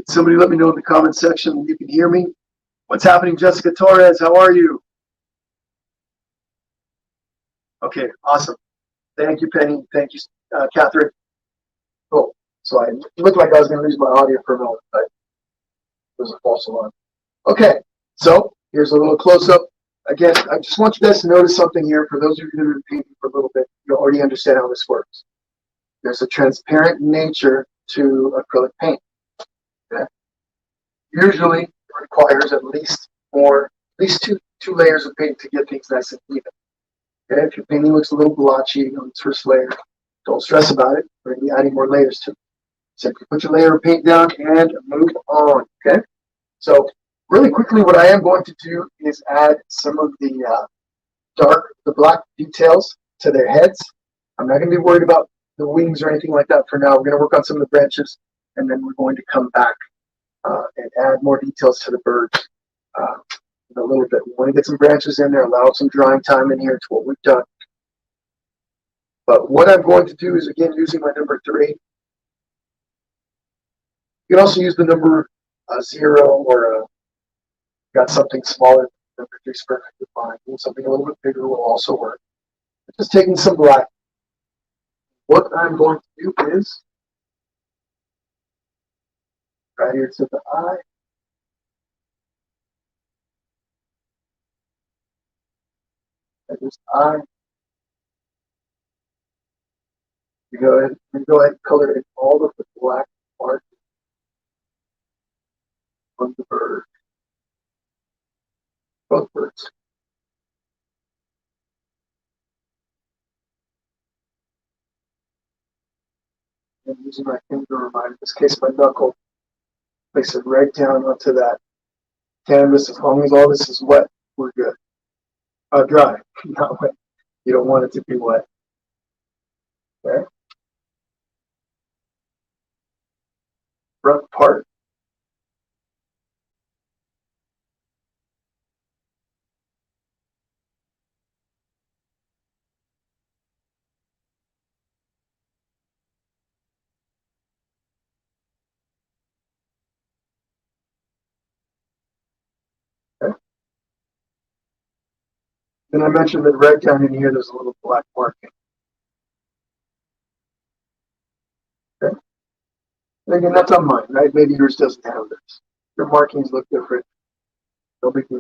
Somebody let me know in the comment section if you can hear me. What's happening, Jessica Torres? How are you? Okay, awesome. Thank you, Penny. Thank you, Catherine. Cool. So it looked like I was going to lose my audio for a moment, but it was a false alarm. Okay, so here's a little close-up. Again, I just want you guys to notice something here. For those of you who have been painting for a little bit, you already understand how this works. There's a transparent nature to acrylic paint. Okay? Usually, it requires at least two layers of paint to get things nice and even. Okay? If your painting looks a little blotchy on its first layer, don't stress about it. We're going to be adding more layers to it. Simply put your layer of paint down and move on. Okay? So really quickly, what I am going to do is add some of the black details to their heads. I'm not going to be worried about the wings or anything like that for now. We're going to work on some of the branches, and then we're going to come back and add more details to the birds in a little bit. We want to get some branches in there, allow some drying time in here. It's what we've done. But what I'm going to do is, again, using my number 3. You can also use the number 0 or got something smaller. Number 3 is perfectly fine. And something a little bit bigger will also work. Just taking some black. What I'm going to do is right here to the eye. And this eye. You go ahead and color in all of the black part on the bird. Both birds. And using my finger or in this case my knuckle, place it right down onto that canvas. As long as all this is wet, we're good. Dry, not wet. You don't want it to be wet. Okay. Front part. Okay. Then I mentioned that right down in here there's a little black marking. Okay. And again, that's on mine, right? Maybe yours doesn't have this. Your markings look different. No big deal.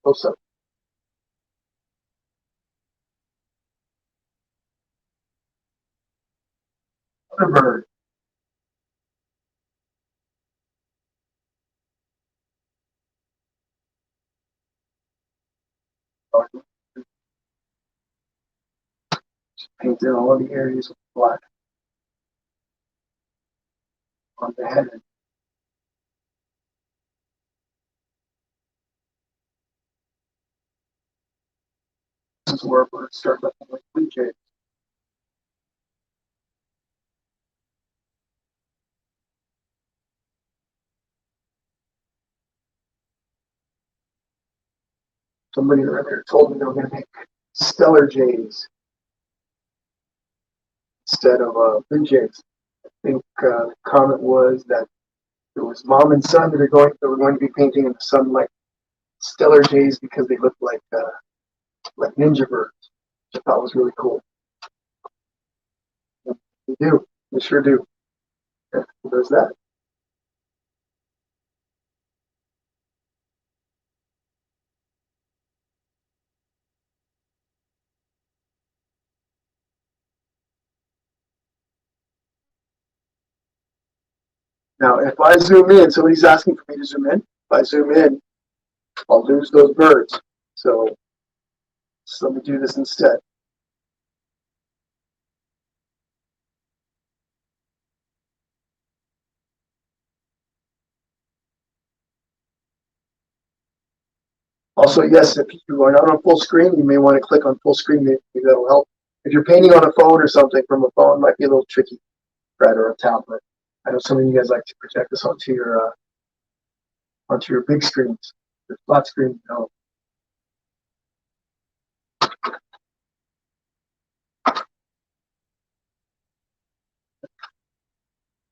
close up. Other bird. Paint in all of the areas with black on the head. This is where birds start looking like blue jays. Somebody earlier told me they were going to make stellar jays instead of blue jays. I think the comment was that it was mom and son that were going to be painting in the sun like stellar jays because they look like ninja birds, which I thought was really cool. They do. They sure do. Yeah, there's that. Now, if I zoom in, somebody's asking for me to zoom in. If I zoom in, I'll lose those birds. So let me do this instead. Also, yes, if you are not on full screen, you may want to click on full screen. Maybe that'll help. If you're painting on a phone or something from a phone, it might be a little tricky, right, or a tablet. I know some of you guys like to project this onto your big screens. Your flat screen, no.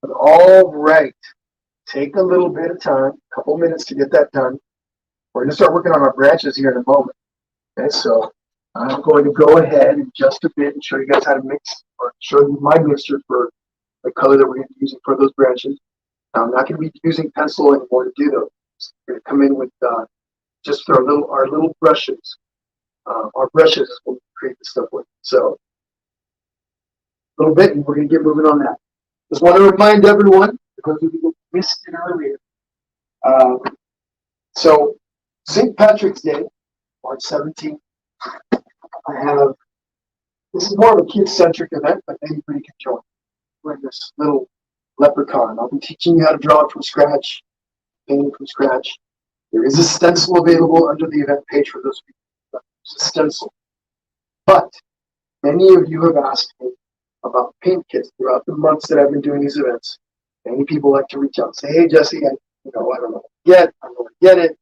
But all right, take a little bit of time, a couple minutes to get that done. We're going to start working on our branches here in a moment. Okay, so I'm going to go ahead in just a bit and show you guys how to mix, or show you my mixture for the color that we're going to be using for those branches. Now, I'm not going to be using pencil anymore to do those. We're going to come in with just our little brushes. Our brushes is what we create the stuff with. So a little bit, and we're going to get moving on that. Just want to remind everyone, because we missed it earlier. So St. Patrick's Day, March 17th, this is more of a kid-centric event, but anybody can join. We're in this little leprechaun. I'll be teaching you how to draw it from scratch, painting from scratch. There is a stencil available under the event page for those people. There's a stencil. But many of you have asked me about paint kits throughout the months that I've been doing these events. Many people like to reach out and say, hey, Jesse, I don't know what to get. I don't know where to get it.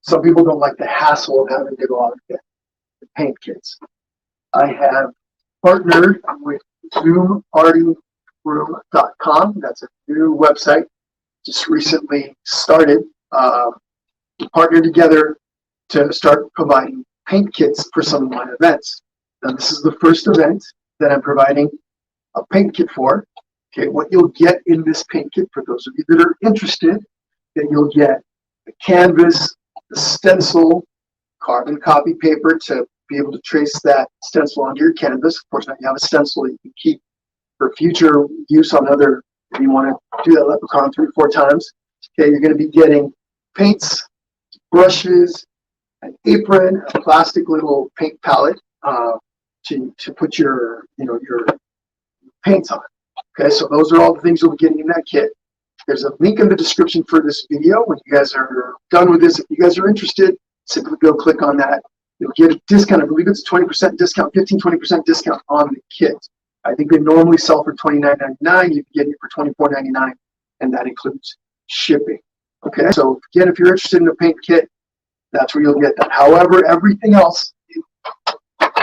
Some people don't like the hassle of having to go out and get the paint kits. I have partnered with ZoomPartyRoom.com. That's a new website, just recently started. We partnered together to start providing paint kits for some of my events. Now, this is the first event that I'm providing a paint kit for. Okay, what you'll get in this paint kit, for those of you that are interested, then you'll get the canvas, the stencil, carbon copy paper to be able to trace that stencil onto your canvas. Of course, now you have a stencil that you can keep for future use on other, if you want to do that leprechaun 3 or 4 times. Okay, you're going to be getting paints, brushes, an apron, a plastic little paint palette to put your paints on. Okay, so those are all the things you'll be getting in that kit. There's a link in the description for this video. When you guys are done with this, if you guys are interested, simply go click on that. You'll get a discount. I believe it's a 20% discount, 15-20% discount on the kit. I think they normally sell for $29.99. You can get it for $24.99, and that includes shipping. Okay, so again, if you're interested in a paint kit, that's where you'll get that. However, everything else,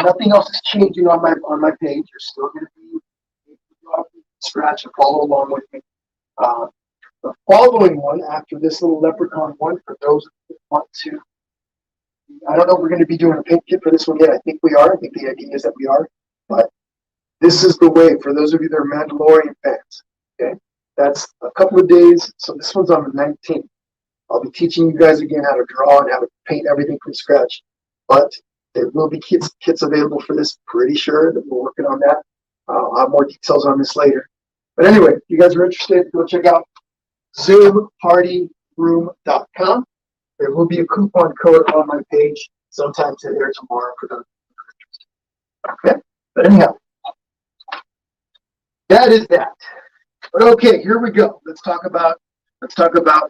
nothing else is changing on my page. You're still going to be scratch and follow along with me. The following one, after this little leprechaun one, for those who want to, I don't know if we're going to be doing a paint kit for this one yet. I think we are. I think the idea is that we are. But this is the way for those of you that are Mandalorian fans. Okay, that's a couple of days. So this one's on the 19th. I'll be teaching you guys again how to draw and how to paint everything from scratch. But there will be kits available for this. Pretty sure that we're working on that. I'll have more details on this later. But anyway, if you guys are interested, go check out ZoomPartyRoom.com. There will be a coupon code on my page sometime today or tomorrow for those who are interested. Okay? But anyhow, that is that. But okay, here we go. Let's talk about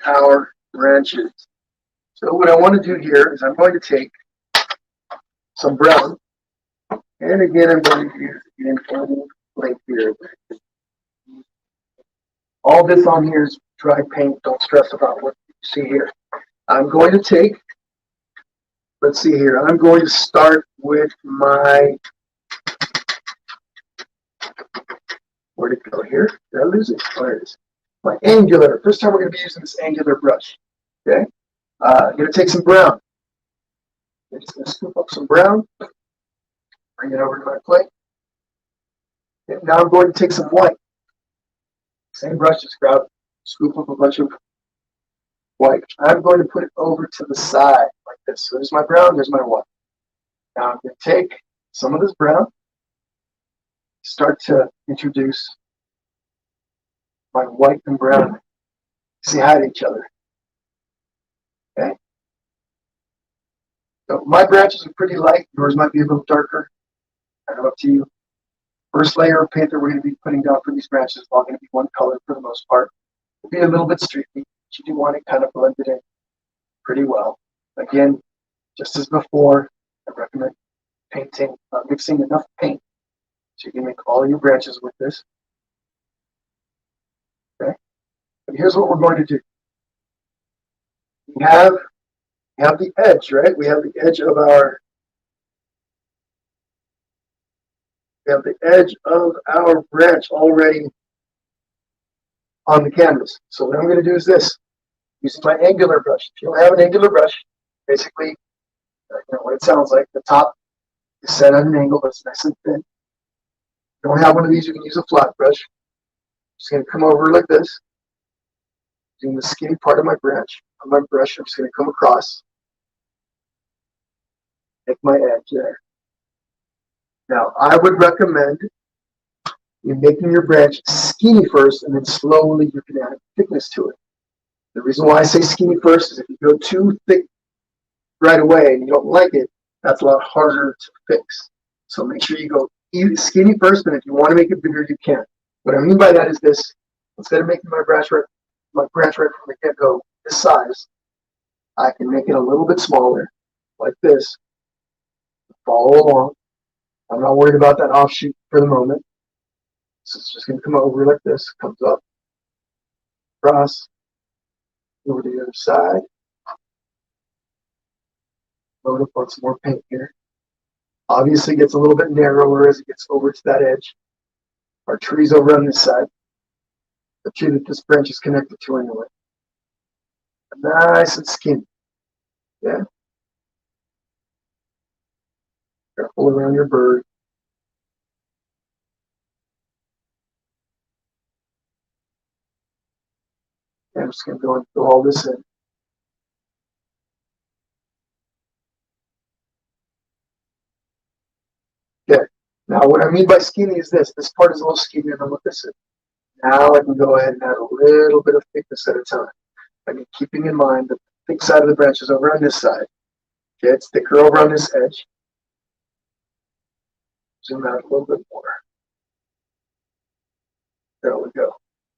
our branches. So what I want to do here is I'm going to take some brown, and again I'm going to use the informal link here. All this on here is dry paint. Don't stress about what you see here. I'm going to take, let's see here, I'm going to start with my, where'd it go here? Did I lose it? There it is. My angular. First time we're going to be using this angular brush. Okay? I'm going to take some brown. I'm just going to scoop up some brown, bring it over to my plate. Okay, now I'm going to take some white. Same brush, just grab, scoop up a bunch of white. I'm going to put it over to the side like this. So there's my brown, there's my white. Now I'm going to take some of this brown, start to introduce my white and brown. Say hi to each other. Okay? So my branches are pretty light. Yours might be a little darker. Kind of up to you. First layer of paint that we're going to be putting down for these branches is all going to be one color for the most part. It'll be a little bit streaky, but you do want it kind of blended in pretty well. Again, just as before, I recommend painting, mixing enough paint so you can make all your branches with this. Okay, but here's what we're going to do. We have the edge, right? We have the edge of our branch already on the canvas. So what I'm going to do is this, using my angular brush. If you don't have an angular brush, basically, you know what it sounds like. The top is set at an angle that's nice and thin. If you don't have one of these, you can use a flat brush. Just going to come over like this, using the skinny part of my branch. On my brush, I'm just going to come across, make my edge there. Now, I would recommend you making your branch skinny first, and then slowly you can add thickness to it. The reason why I say skinny first is if you go too thick right away and you don't like it, that's a lot harder to fix. So make sure you go skinny first, and if you want to make it bigger, you can. What I mean by that is this: instead of making my branch right from the get-go this size, I can make it a little bit smaller, like this. Follow along. I'm not worried about that offshoot for the moment. So it's just going to come over like this, comes up, across, over to the other side. Load up on some more paint here. Obviously, it gets a little bit narrower as it gets over to that edge. Our tree's over on this side. The tree that this branch is connected to anyway. Nice and skinny. Yeah. Careful around your bird. I'm just going to go and fill all this in. Okay. Now, what I mean by skinny is this. This part is a little skinnier than what this is. Now I can go ahead and add a little bit of thickness at a time. Again, keeping in mind that the thick side of the branch is over on this side. Okay, it's thicker over on this edge. Zoom out a little bit more. There we go.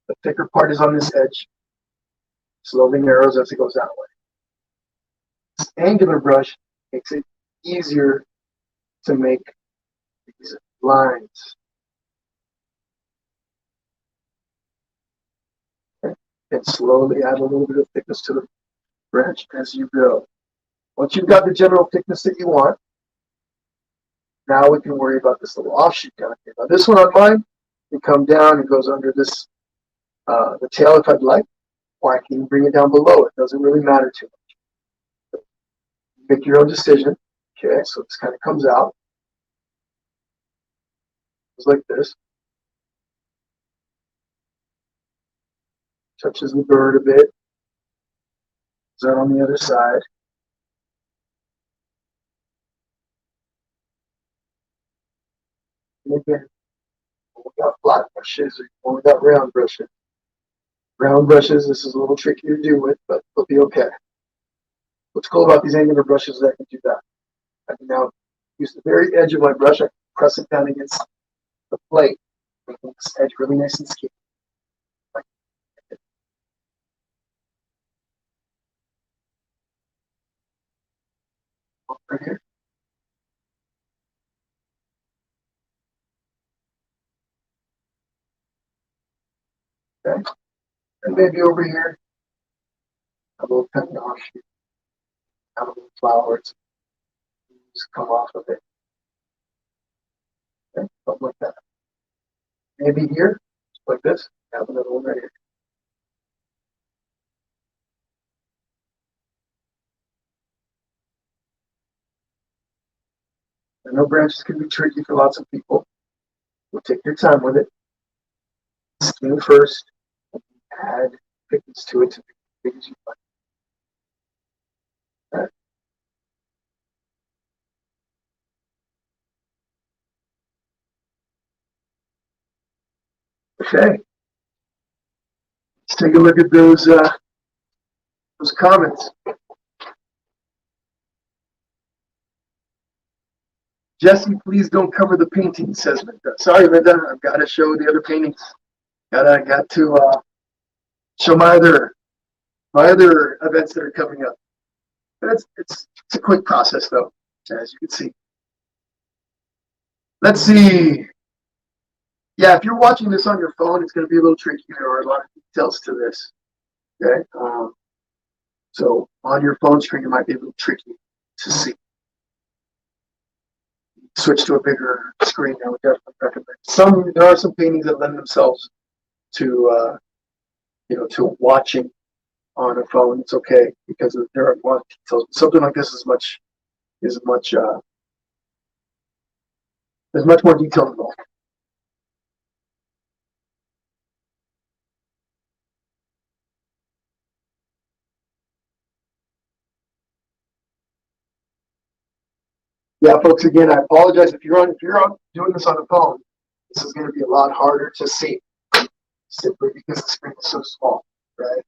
The thicker part is on this edge. Slowly narrows as it goes that way. This angular brush makes it easier to make these lines. Okay. And slowly add a little bit of thickness to the branch as you go. Once you've got the general thickness that you want, now we can worry about this little offshoot down here. Now this one on mine can come down and goes under this, the tail if I'd like, or I can bring it down below. It doesn't really matter too much. Make your own decision. Okay, so this kind of comes out. Just like this. Touches the bird a bit. That on the other side. And again, when we got flat brushes or when we got round brushes. Round brushes, this is a little tricky to do with, but it'll be okay. What's cool about these angular brushes is I can do that. I can now use the very edge of my brush, I can press it down against the plate, making this edge really nice and skinny. Right here. Okay. And maybe over here, a little cut off, have a little flower to just come off of it. Okay, something like that. Maybe here, just like this, have another one right here. I know branches can be tricky for lots of people. So take your time with it. Skin first, add thickness to it to make it as big as you like. Okay. Okay. Let's take a look at those comments. Jesse, please don't cover the painting, says Linda. Sorry, Linda, I've got to show the other paintings. Got to show my other events that are coming up. But it's a quick process though, as you can see. Let's see. Yeah, if you're watching this on your phone, it's going to be a little tricky. There are a lot of details to this. Okay, so on your phone screen, it might be a little tricky to see. Switch to a bigger screen. I would definitely recommend. There are some paintings that lend themselves to to watching on a phone. It's okay because there are a lot of details. Something like this is much there's much more detail involved. Yeah, folks. Again, I apologize if you're doing this on a phone. This is going to be a lot harder to see simply because the screen is so small, right?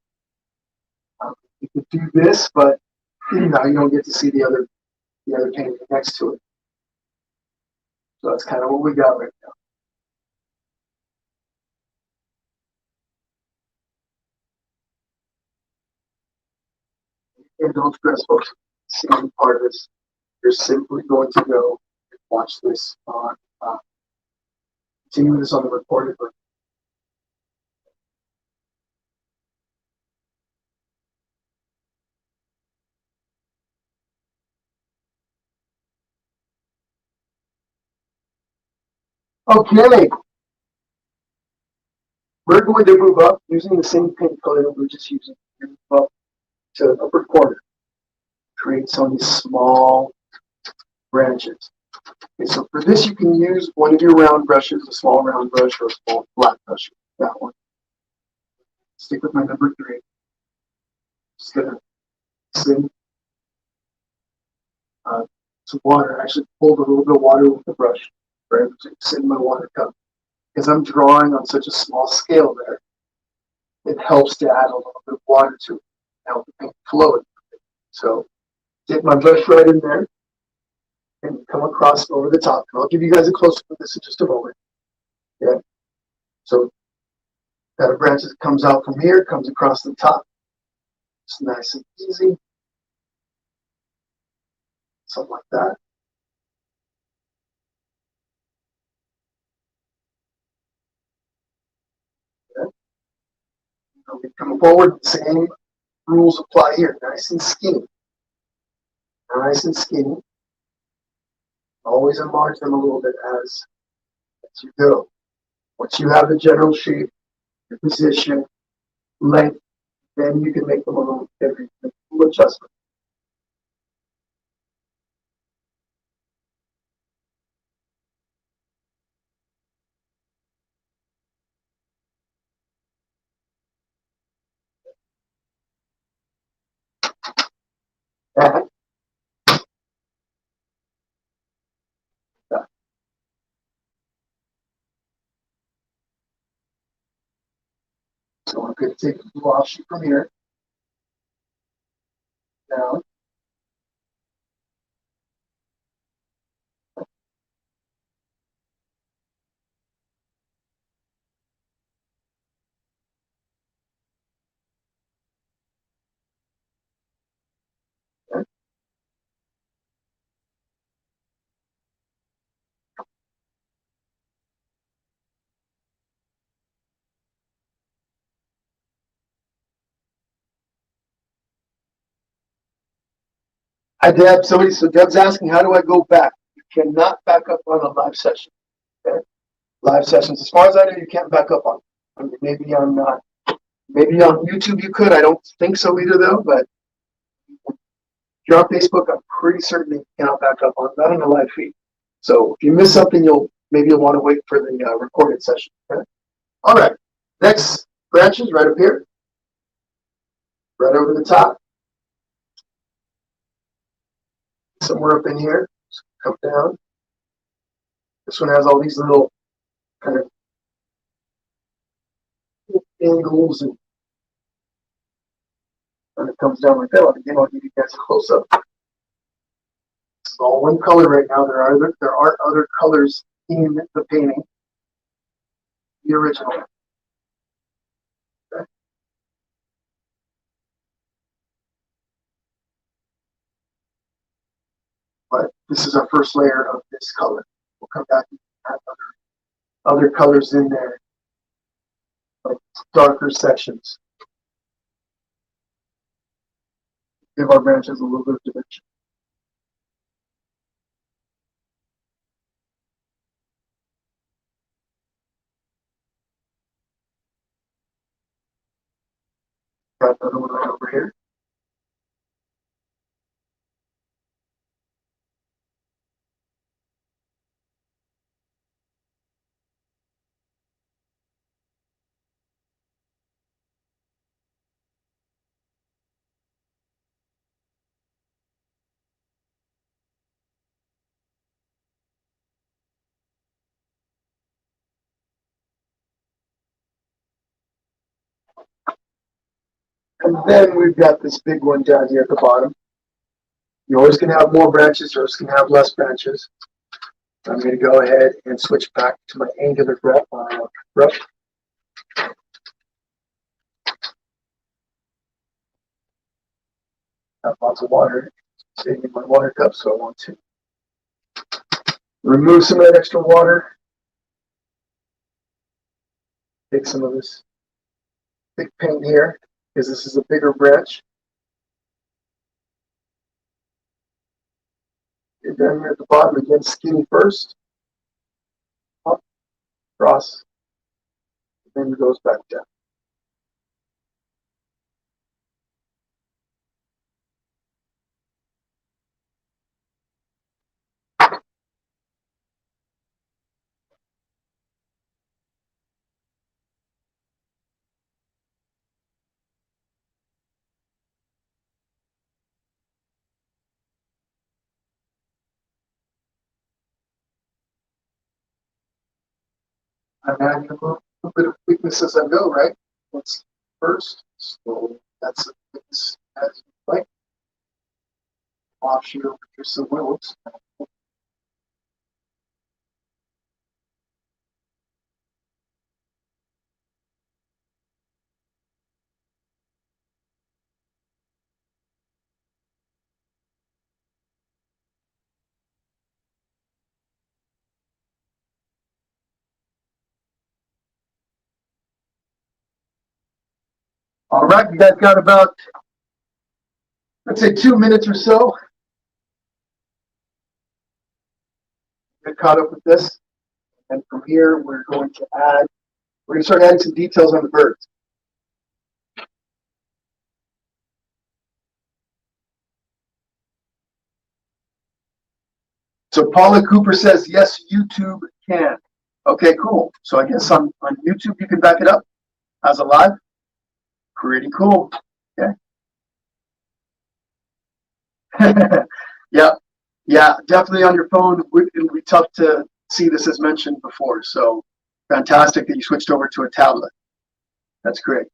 You could do this, but you don't get to see the other painting next to it. So that's kind of what we got right now. And don't stress, folks. The same part of this. You're simply going to go and watch this on continue this on the recorded version. Okay, we're going to move up using the same paint color that we're just using. Move up to the upper corner. Create some of these small branches. Okay, so for this, you can use one of your round brushes, a small round brush or a small flat brush. That one. Stick with my number 3. Just gonna send some water. Actually, hold a little bit of water with the brush. Right, send my water cup. Because I'm drawing on such a small scale there, it helps to add a little bit of water to it, help the paint flow. So dip my brush right in there and come across over the top. And I'll give you guys a close-up of this in just a moment. Yeah. So that branch that comes out from here, comes across the top. It's nice and easy. Something like that. Okay. So we come forward, same rules apply here. Nice and skinny. Nice and skinny. Always enlarge them a little bit as you go. Once you have the general shape, your position, length, then you can make them a little adjustment. So we're going to take the blue offshoot from here down. Okay. Hi Deb, so Deb's asking, how do I go back? You cannot back up on a live session. Okay? Live sessions, as far as I know, you can't back up on. I mean, maybe on YouTube you could. I don't think so either though, but if you're on Facebook, I'm pretty certain you cannot back up on, not on a live feed. So if you miss something, maybe you'll want to wait for the recorded session. Okay? All right, next branches right up here, right over the top, somewhere up in here, come down. This one has all these little kind of angles and it comes down like that. Again, I'll give you guys a close up. It's all one color right now. There are other colors in the painting, the original. Okay. But this is our first layer of this color. We'll come back and have other colors in there, like darker sections. Give our branches a little bit of dimension. Got another one right over here. And then we've got this big one down here at the bottom. You always can have more branches, you always can have less branches. I'm going to go ahead and switch back to my angular brush. Have lots of water, saving my water cup, so I want to remove some of that extra water. Take some of this thick paint here, because this is a bigger branch. Get down here at the bottom again, skinny first, up, cross, and then it goes back down. I'm adding a little bit of thickness as I go, right? Let's first, so that's a thickness as you like. Offshoot over here, so whoops. All right, you guys got about, let's say, 2 minutes or so. Get caught up with this. And from here, we're going to start adding some details on the birds. So Paula Cooper says, yes, YouTube can. Okay, cool. So I guess on YouTube, you can back it up as a live. Pretty cool. Okay. Yeah, definitely on your phone. It'll be tough to see this as mentioned before. So fantastic that you switched over to a tablet. That's great.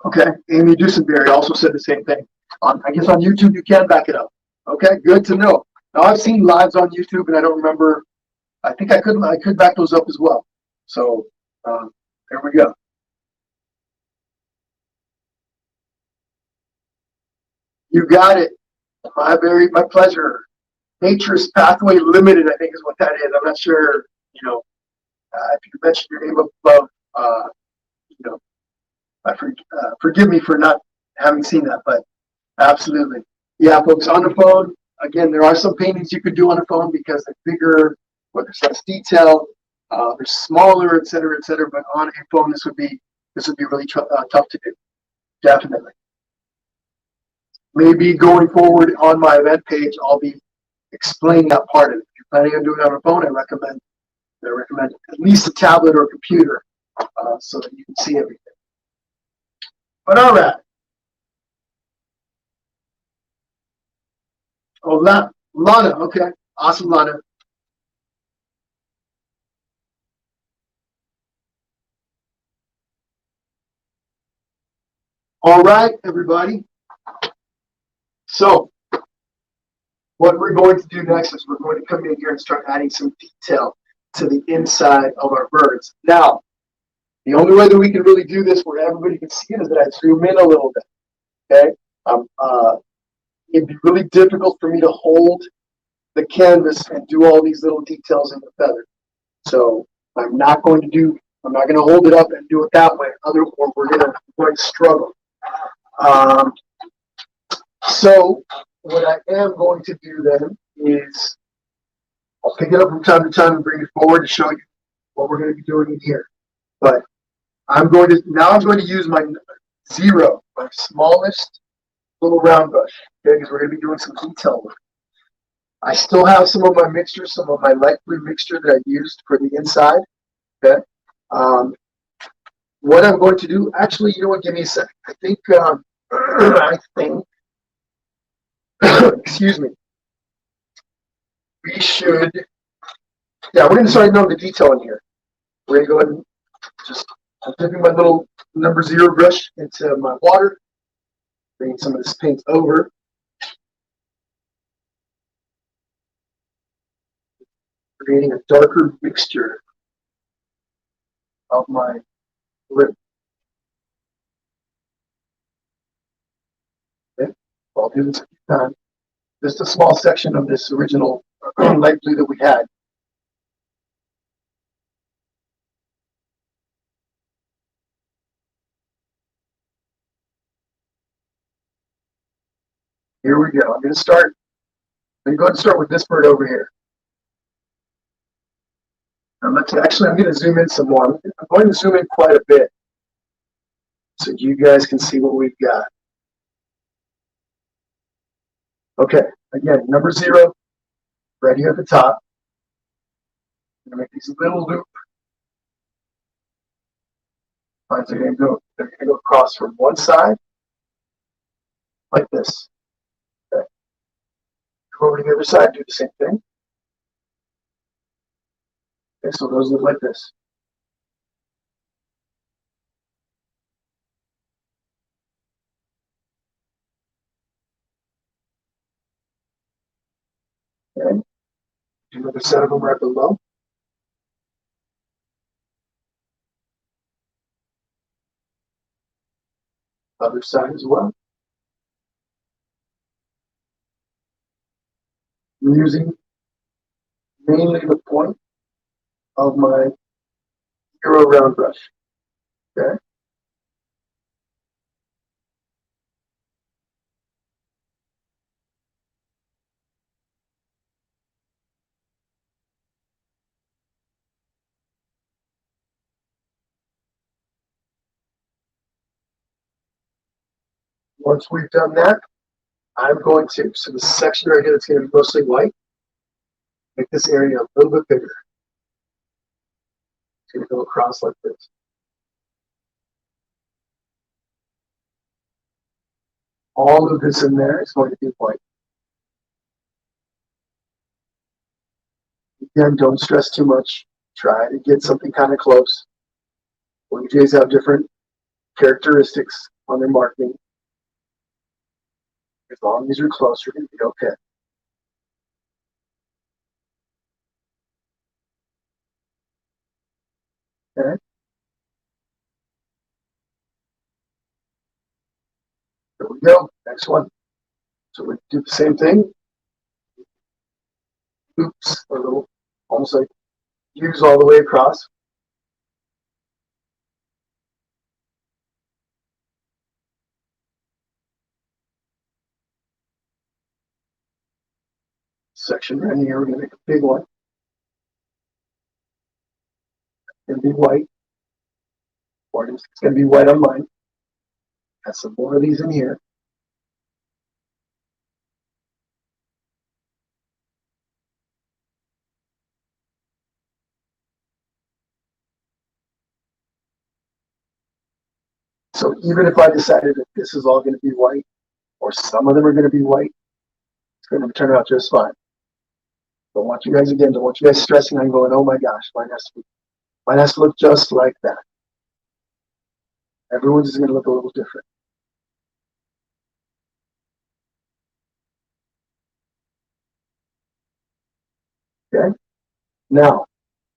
Okay, Amy Dusenberry also said the same thing. I guess on YouTube you can back it up. Okay, good to know. Now I've seen lives on YouTube and I don't remember. I think I could back those up as well. So there we go. You got it. My pleasure. Nature's Pathway Limited, I think is what that is. I'm not sure. If you mention your name above, you know, forgive me for not having seen that, but absolutely. Yeah, folks, on the phone, again, there are some paintings you could do on the phone because they're bigger, but there's less detail, they're smaller, et cetera, et cetera. But on a phone, this would be really tough to do. Definitely. Maybe going forward on my event page, I'll be explaining that part of it. If you're planning on doing it on a phone, I recommend at least a tablet or a computer so that you can see everything. But all right. Oh, Lana. Okay. Awesome, Lana. All right, everybody. So what we're going to do next is we're going to come in here and start adding some detail to the inside of our birds. Now, the only way that we can really do this where everybody can see it is that I zoom in a little bit. Okay. It'd be really difficult for me to hold the canvas and do all these little details in the feather. So I'm not going to hold it up and do it that way. Otherwise, we're going to struggle. So what I am going to do then is I'll pick it up from time to time and bring it forward to show you what we're going to be doing in here. But I'm going to use my zero, my smallest little round brush, okay, because we're going to be doing some detail work. I still have some of my mixture, some of my light blue mixture that I used for the inside. Okay. What I'm going to do, actually, you know what? Give me a sec. I think, excuse me. We should, yeah, we're going to start knowing the detail in here. We're going to go ahead and I'm dipping my little number zero brush into my water, bringing some of this paint over. Creating a darker mixture of my lip. Okay, I'll do this a few times. Just a small section of this original light blue that we had. Here we go. I'm going to go ahead and start with this bird over here. I'm going to zoom in some more. I'm going to zoom in quite a bit so you guys can see what we've got. Okay, again, number zero, right here at the top. I'm going to make these little loop. Lines are going to go across from one side, like this. Okay. Go over to the other side, do the same thing. Okay, so those look like this. Okay. Do another set of them right below. Other side as well. I'm using mainly the point of my zero round brush. Okay. Once we've done that, I'm going to, so the section right here that's going to be mostly white, make this area a little bit bigger. It's going to go across like this. All of this in there is going to be white. Again, don't stress too much. Try to get something kind of close. OJs have different characteristics on their marking. As long as you're close, you're going to be okay. Okay. There we go. Next one. So we do the same thing. Oops, a little, almost like U's all the way across. Section right here, we're going to make a big one. It's going to be white. Or it's going to be white on mine. Got some more of these in here. So even if I decided that this is all going to be white, or some of them are going to be white, it's going to turn out just fine. Don't want you guys, again, don't want you guys stressing and going, oh my gosh, mine has to look just like that. Everyone's is going to look a little different. Okay? Now,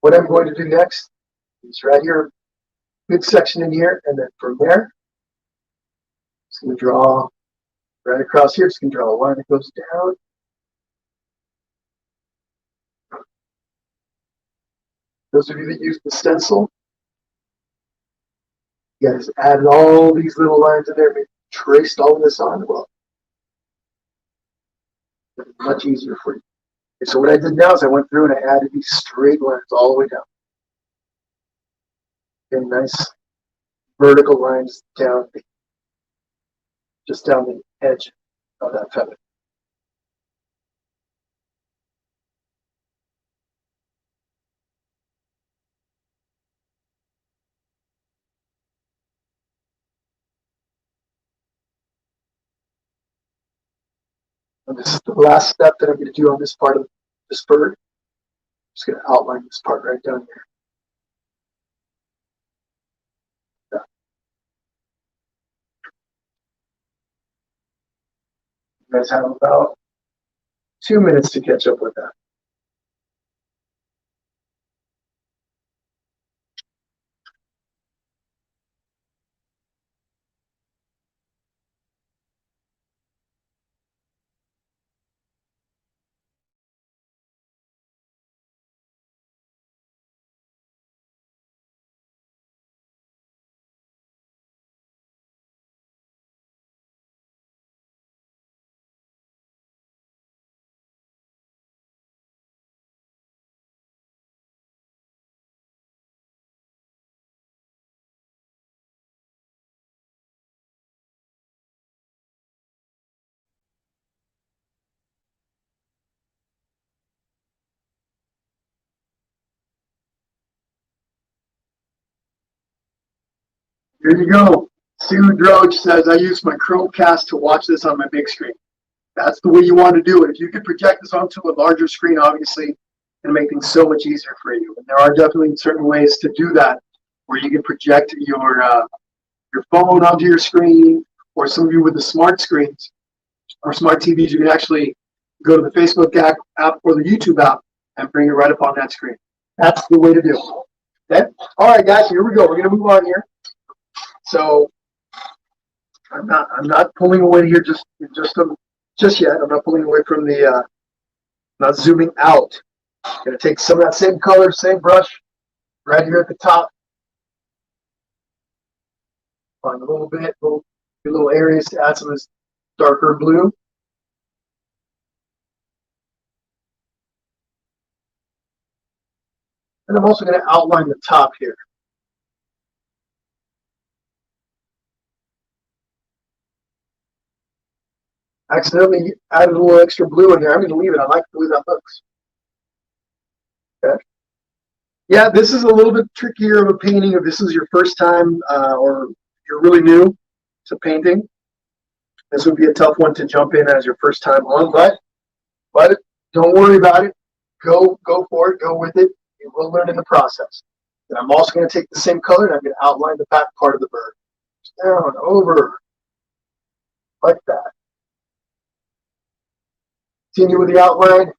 what I'm going to do next is right here, good section in here, and then from there, it's going to draw right across here. It's going to draw a line that goes down. Those of you that use the stencil, you guys added all these little lines in there, maybe traced all of this on. Well, it's much easier for you. Okay, so what I did now is I went through and I added these straight lines all the way down. Okay, nice vertical lines down, just down the edge of that feather. And this is the last step that I'm going to do on this part of this bird. I'm just going to outline this part right down here. You guys have about 2 minutes to catch up with that. Here you go. Sue Droge says, I use my Chromecast to watch this on my big screen. That's the way you want to do it. If you could project this onto a larger screen, obviously, it'll make things so much easier for you. And there are definitely certain ways to do that, where you can project your phone onto your screen, or some of you with the smart screens or smart TVs, you can actually go to the Facebook app or the YouTube app and bring it right up on that screen. That's the way to do it. Okay? All right, guys, here we go. We're going to move on here. So I'm not pulling away here just yet. I'm not pulling away from the not zooming out. I'm going to take some of that same color, same brush, right here at the top. Find a little bit, little areas to add some of this darker blue. And I'm also going to outline the top here. Accidentally added a little extra blue in there. I'm going to leave it. I like the way that looks. Okay. Yeah, this is a little bit trickier of a painting if this is your first time or you're really new to painting. This would be a tough one to jump in as your first time on, but don't worry about it. Go for it. Go with it. You will learn in the process. And I'm also going to take the same color and I'm going to outline the back part of the bird. down, over, like that. Continue with the outline.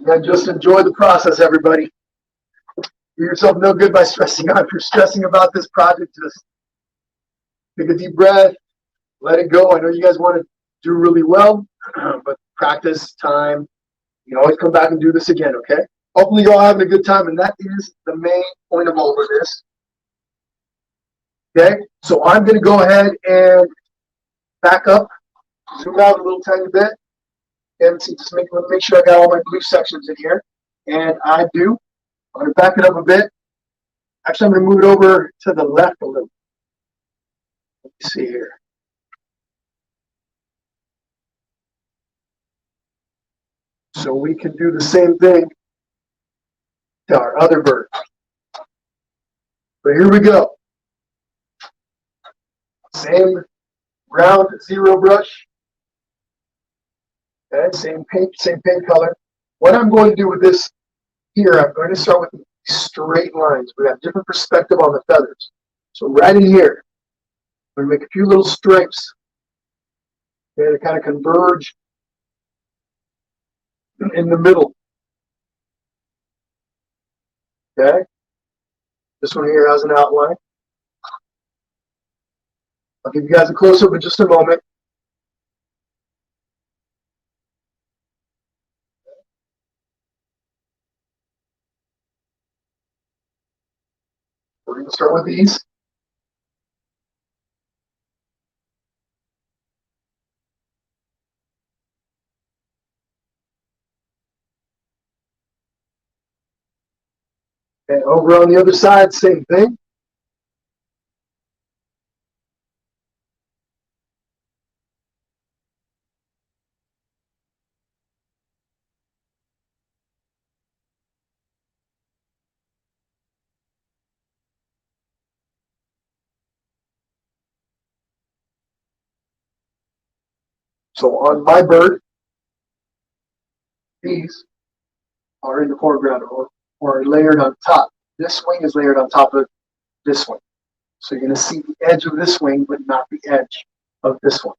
Again, just enjoy the process, everybody. Do yourself no good by stressing out. If you're stressing about this project, just take a deep breath, let it go. I know you guys want to do really well, but practice, time. You can always come back and do this again, okay? Hopefully you're all having a good time, and that is the main point of all of this. Okay, so I'm going to go ahead and back up, zoom out a little tiny bit, and just let me make sure I got all my blue sections in here. And I do. I'm going to back it up a bit. Actually, I'm going to move it over to the left a little. Let me see here. So we can do the same thing to our other bird. But here we go. Same round zero brush. Okay, same paint color. What I'm going to do with this here, I'm going to start with straight lines. We have different perspective on the feathers. So right in here, I'm going to make a few little stripes. Okay, to kind of converge in the middle. Okay, this one here has an outline. I'll give you guys a close-up in just a moment. We're going to start with these. And over on the other side, same thing. So on my bird, these are in the foreground or layered on top. This wing is layered on top of this wing. So you're going to see the edge of this wing, but not the edge of this one.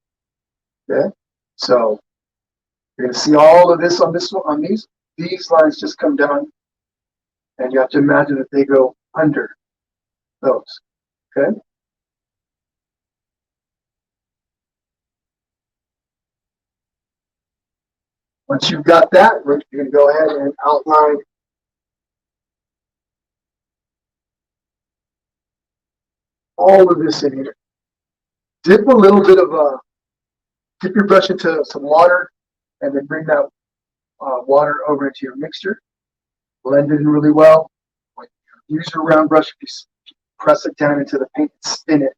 Okay? So you're going to see all of this on this one, on these. These lines just come down, and you have to imagine that they go under those. Okay? Once you've got that, you're going to go ahead and outline all of this in here. Dip a little bit of dip your brush into some water, and then bring that water over into your mixture. Blend it in really well. When you use your round brush, if you press it down into the paint and spin it,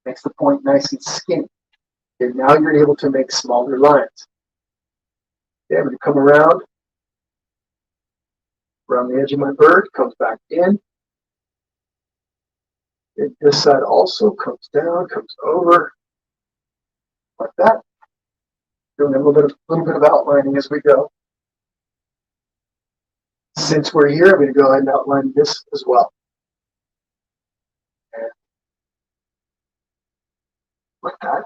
makes the point nice and skinny. And now you're able to make smaller lines. Okay, I'm going to come around the edge of my bird, comes back in. And this side also comes down, comes over, like that. Doing a little bit of outlining as we go. Since we're here, I'm going to go ahead and outline this as well. And like that.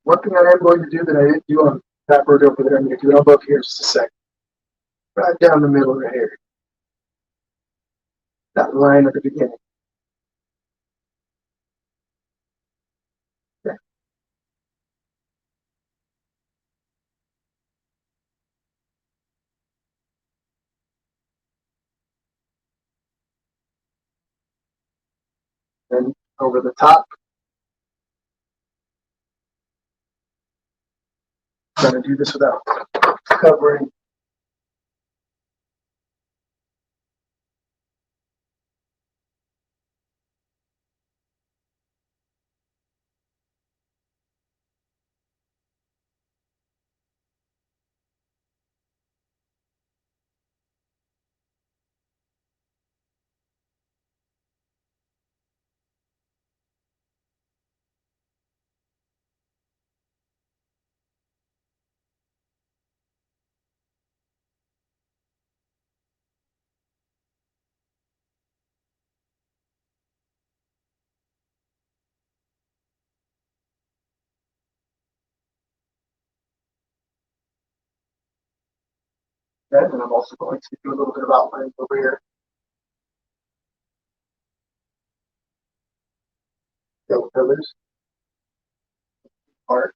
One thing I am going to do that I didn't do on that bird over there, I'm going to do it above here just a second. Right down the middle right here. That line at the beginning. Okay. Then over the top. I'm going to do this without covering. Okay, and I'm also going to do a little bit of outlining over here. Fill pillars, art.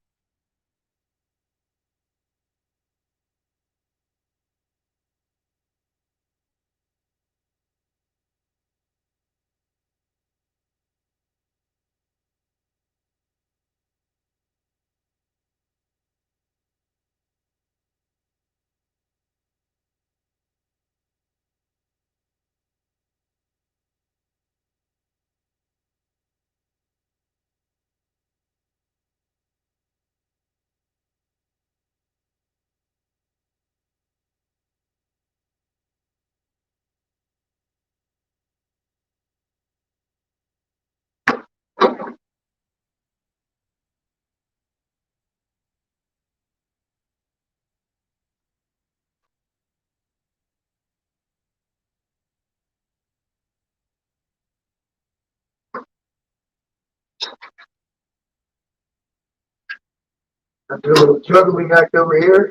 I do a little juggling act over here.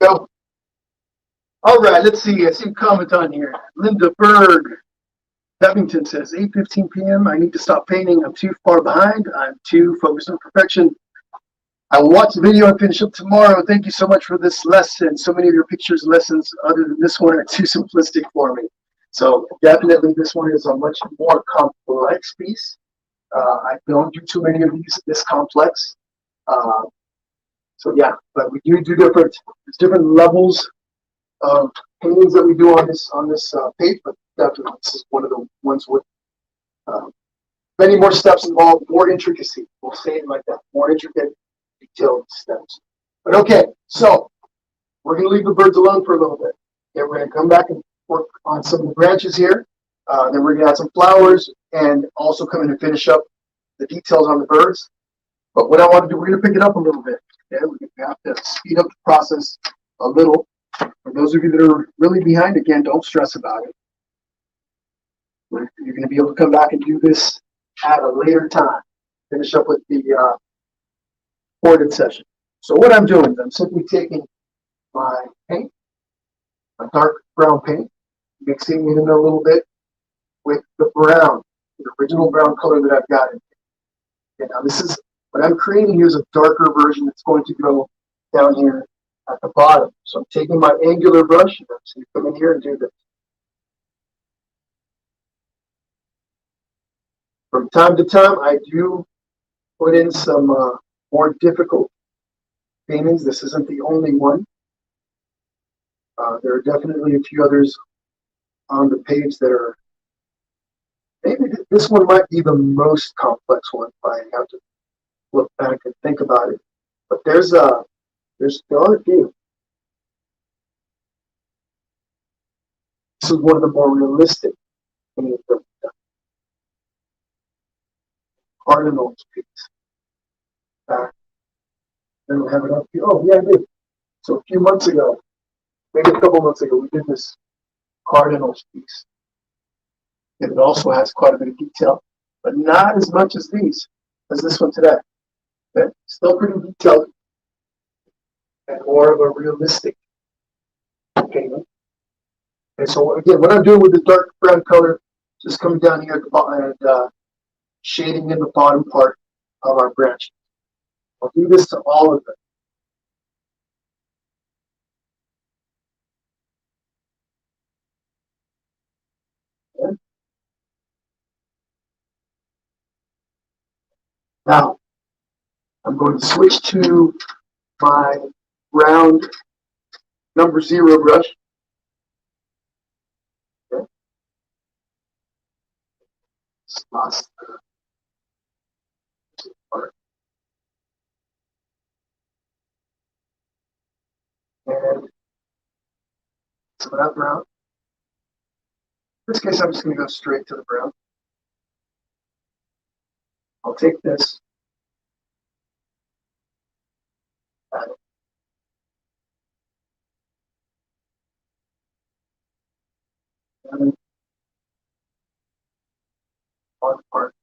Go. All right, let's see. I see a comment on here. Linda Berg, Bevington says, 8:15 p.m. I need to stop painting. I'm too far behind. I'm too focused on perfection. I will watch the video and finish up tomorrow. Thank you so much for this lesson. So many of your pictures lessons other than this one are too simplistic for me. So definitely this one is a much more complex piece. I don't do too many of these this complex. Uh, so yeah, but we do different levels of paintings that we do on this page, but definitely this is one of the ones with uh, many more steps involved, more intricacy. We'll say it like that, more intricate, detailed steps. But okay, so we're going to leave the birds alone for a little bit. Then we're going to come back and work on some of the branches here. Then we're going to add some flowers and also come in and finish up the details on the birds. But what I want to do, we're going to pick it up a little bit. Okay, we have to speed up the process a little. For those of you that are really behind, again, don't stress about it. You're going to be able to come back and do this at a later time. Finish up with the recorded session. So what I'm doing is I'm simply taking my paint, a dark brown paint, mixing it in a little bit with the brown, the original brown color that I've got in here. Okay, now this is, what I'm creating here is a darker version that's going to go down here at the bottom. So I'm taking my angular brush, and I'm just going to come in here and do this. From time to time, I do put in some more difficult paintings. This isn't the only one. There are definitely a few others on the page that are, maybe this one might be the most complex one if I have to look back and think about it. But there are a few. This is one of the more realistic paintings that we've done. Cardinals piece. I don't have it up here. Oh, yeah, I did. So a few months ago, maybe a couple months ago, we did this Cardinals piece. And it also has quite a bit of detail, but not as much as this one today. Okay? Still pretty detailed and more of a realistic painting. And so again, what I'm doing with the dark brown color, just coming down here at the bottom and shading in the bottom part of our branch. I'll do this to all of them. Okay? Now, I'm going to switch to my round number 0 brush. Okay? Last part. And some of that brown. this case, I'm just going to go straight to the brown. I'll take this. Add it. And one part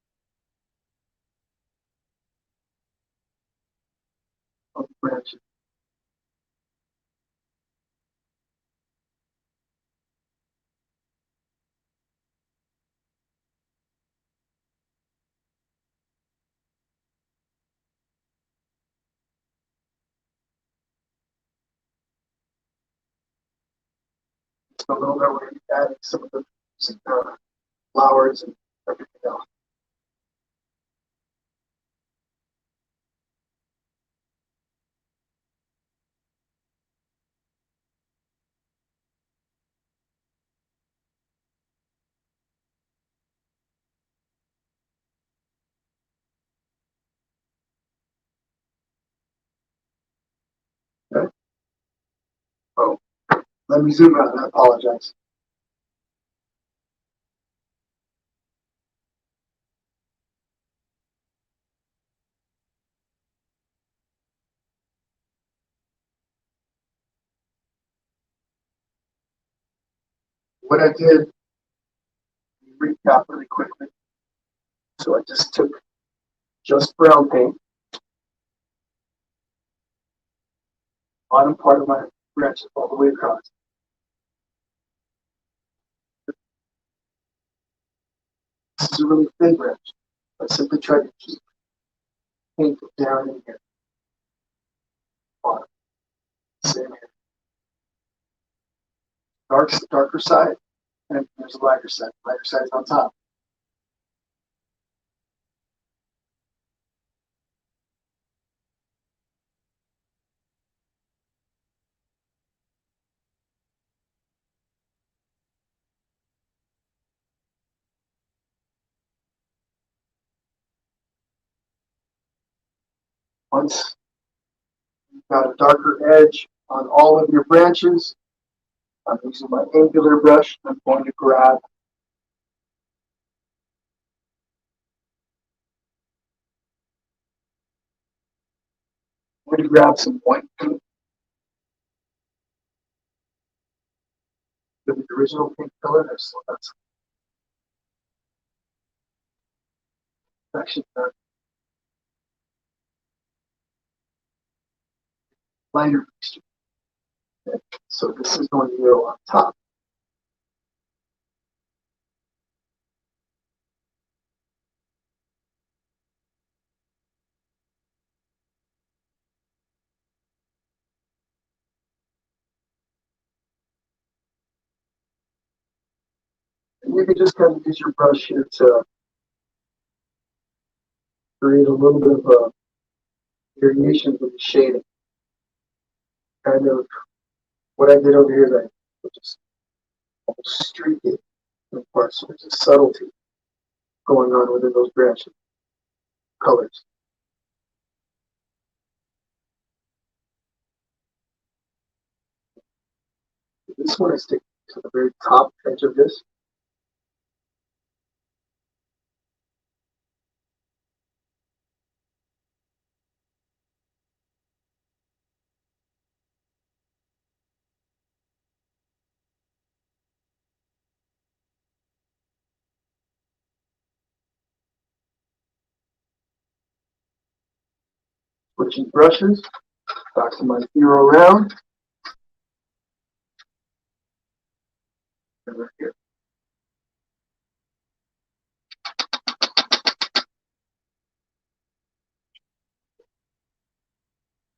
of the branches. So a little bit, we're going to be adding some of the flowers and everything else. Okay. Oh, let me zoom out. I apologize. What I did, recap really quickly. So I just took just brown paint, bottom part of my branches all the way across. This is a really thin branch. I simply try to keep paint down in here. Bottom. Same here. Darker side, and there's a lighter side. Lighter side is on top. Once you've got a darker edge on all of your branches, I'm using my angular brush. I'm going to grab some white paint with the original pink color. So that's actually a lighter mixture. Okay. So this is going to go on top. And you can just kind of use your brush here to create a little bit of a variation with the shading. Kind of what I did over here, that I just almost streak it in parts. So there's a subtlety going on within those branches, colors. This one I stick to the very top edge of this. Switching brushes, back to my zero round. And we're here.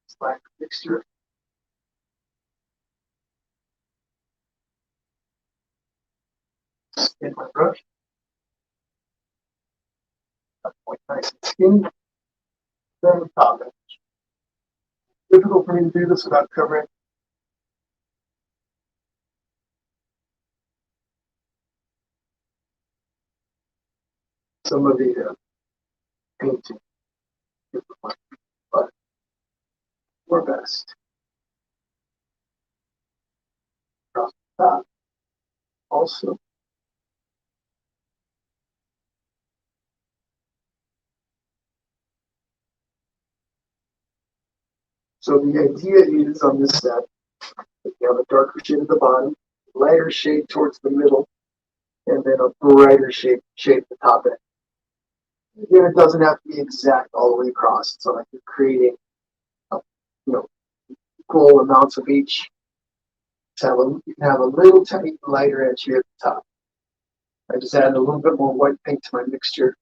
Slack mixture. Spin my brush. That point nice and skinny. Then top edge. Difficult for me to do this without covering some of the painting. But we're best. Across the top. Also, So the idea is on this step, that you have a darker shade at the bottom, lighter shade towards the middle, and then a brighter shade at the top end. Again, it doesn't have to be exact all the way across. It's not like you're creating, you know, equal amounts of each. You can have a little tiny lighter edge here at the top. I just added a little bit more white paint to my mixture.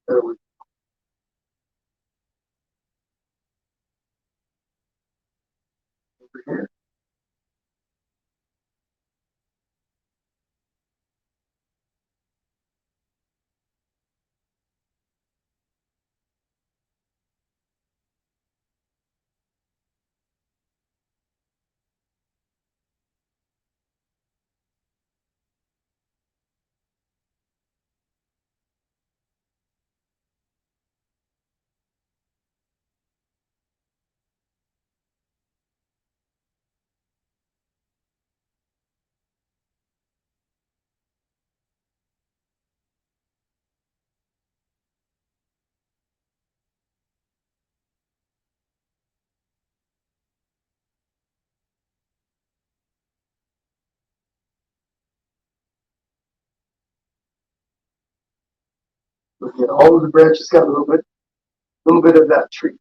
There we go. Over here. Look at all of the branches got a little bit of that tree.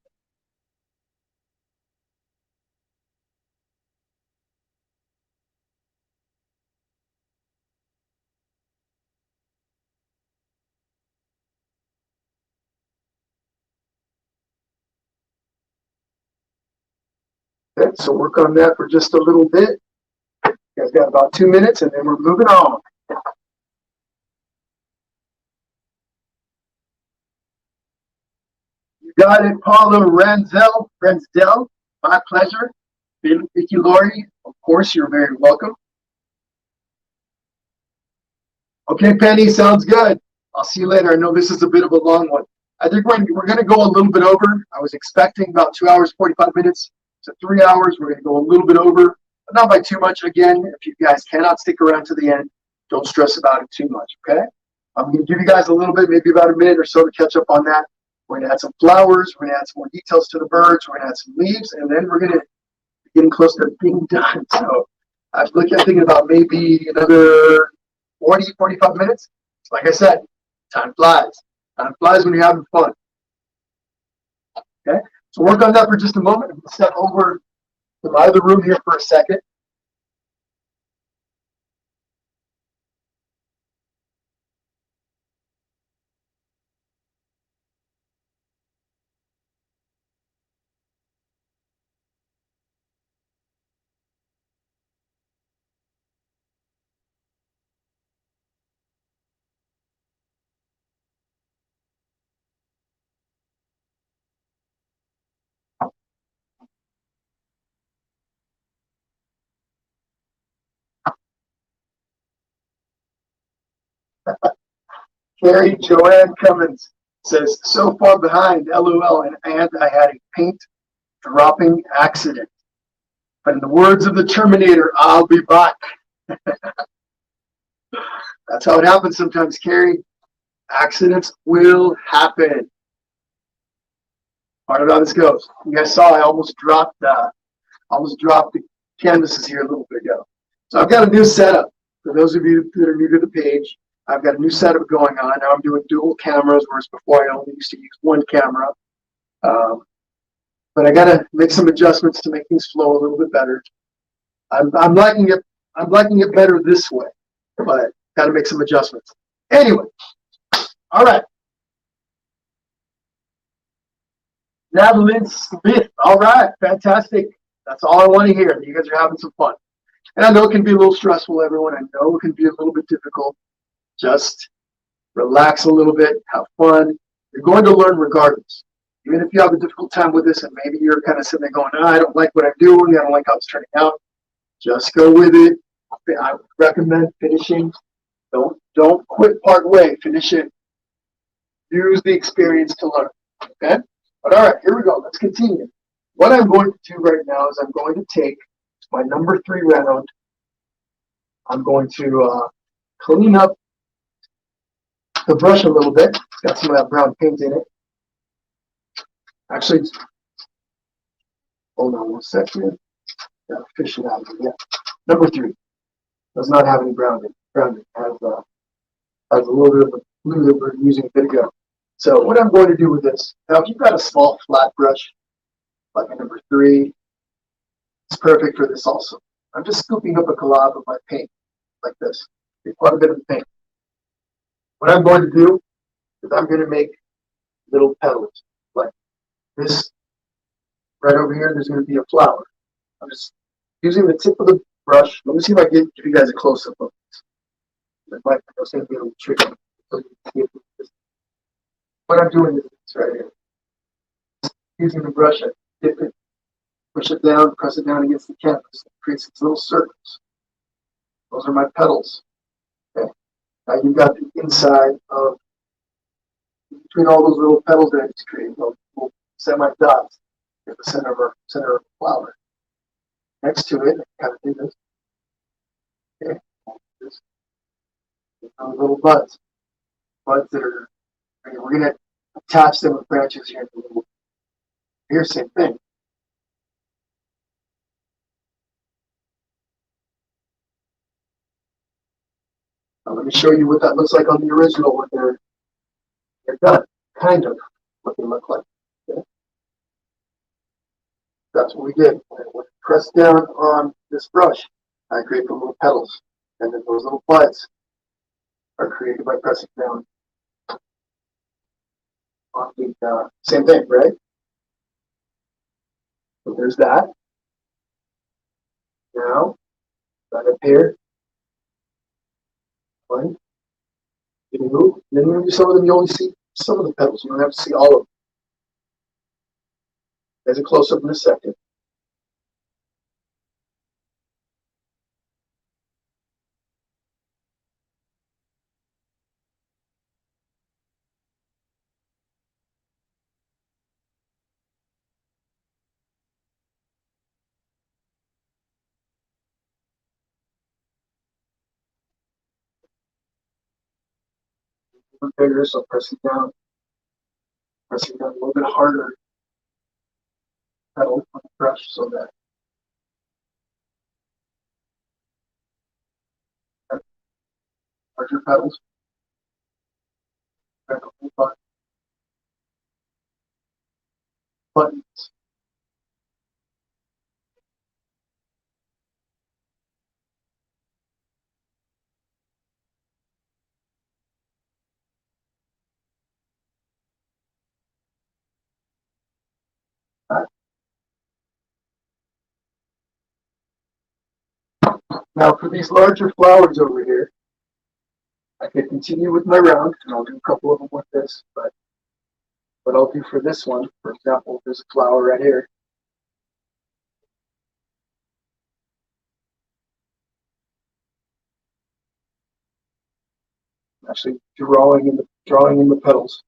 Okay, so work on that for just a little bit. You guys got about 2 minutes, and then we're moving on. You got it, Paula Renzdell. My pleasure. Vicky Laurie, of course, you're very welcome. Okay, Penny, sounds good. I'll see you later. I know this is a bit of a long one. I think we're going to go a little bit over. I was expecting about 2 hours, 45 minutes to 3 hours. We're going to go a little bit over, but not by too much. Again, if you guys cannot stick around to the end, don't stress about it too much, okay? I'm going to give you guys a little bit, maybe about a minute or so to catch up on that. We're going to add some flowers. We're going to add some more details to the birds. We're going to add some leaves, and then we're going to be getting close to being done. So I was thinking about maybe another 40, 45 minutes. Like I said, time flies. Time flies when you're having fun. Okay, so work on that for just a moment. I'm going to step over to my other room here for a second. Carrie Joanne Cummins says, so far behind, LOL, and I had a paint dropping accident. But in the words of the Terminator, I'll be back. That's how it happens sometimes, Carrie. Accidents will happen. Part of how this goes. You guys saw I almost dropped the canvases here a little bit ago. So I've got a new setup. For those of you that are new to the page, I've got a new setup going on. Now I'm doing dual cameras, whereas before I only used to use one camera. But I got to make some adjustments to make things flow a little bit better. I'm liking it. I'm liking it better this way, but got to make some adjustments. Anyway, all right. Madeline Smith. All right, fantastic. That's all I want to hear. You guys are having some fun. And I know it can be a little stressful, everyone. I know it can be a little bit difficult. Just relax a little bit, have fun. You're going to learn regardless. Even if you have a difficult time with this and maybe you're kind of sitting there going, I don't like what I'm doing, I don't like how it's turning out, just go with it. I would recommend finishing. Don't quit part way. Finish it. Use the experience to learn. Okay? But all right, here we go. Let's continue. What I'm going to do right now is I'm going to take my number 3 round. I'm going to clean up the brush a little bit. It's got some of that brown paint in it. Actually, hold on one second. Gotta fish it out of here. Number 3 does not have any grounding. Grounding has a little bit of a glue that we're using a bit ago. So what I'm going to do with this, now if you've got a small flat brush, like a number 3, it's perfect for this also. I'm just scooping up a glob of my paint, like this. Get quite a bit of paint. What I'm going to do is I'm going to make little petals, like this. Right over here, there's going to be a flower. I'm just using the tip of the brush. Let me see if I can give you guys a close-up of this. It's going to be a little tricky. So what I'm doing is this right here. Using the brush, I dip it, push it down, press it down against the canvas. It creates these little circles. Those are my petals. Okay. Now you've got the inside of, between all those little petals that I just created, those little semi-dots at the center of the flower. Next to it, I kind of do this. Okay. This. Those little buds. Buds that are, we're going to attach them with branches here. Here, same thing. Now, let me show you what that looks like on the original when they're done. Kind of what they look like. Okay. That's what we did. When we press down on this brush, I create the little petals. And then those little buds are created by pressing down on the same thing, right? So there's that. Now, right up here, 1, 2, then maybe some of them you only see some of the petals. You don't have to see all of them. There's a close-up in a second. A little bigger, so pressing down a little bit harder petal on the brush so that larger petals. Buttons. Now for these larger flowers over here, I could continue with my round, and I'll do a couple of them with this, but what I'll do for this one, for example, there's a flower right here. I'm actually drawing in the petals.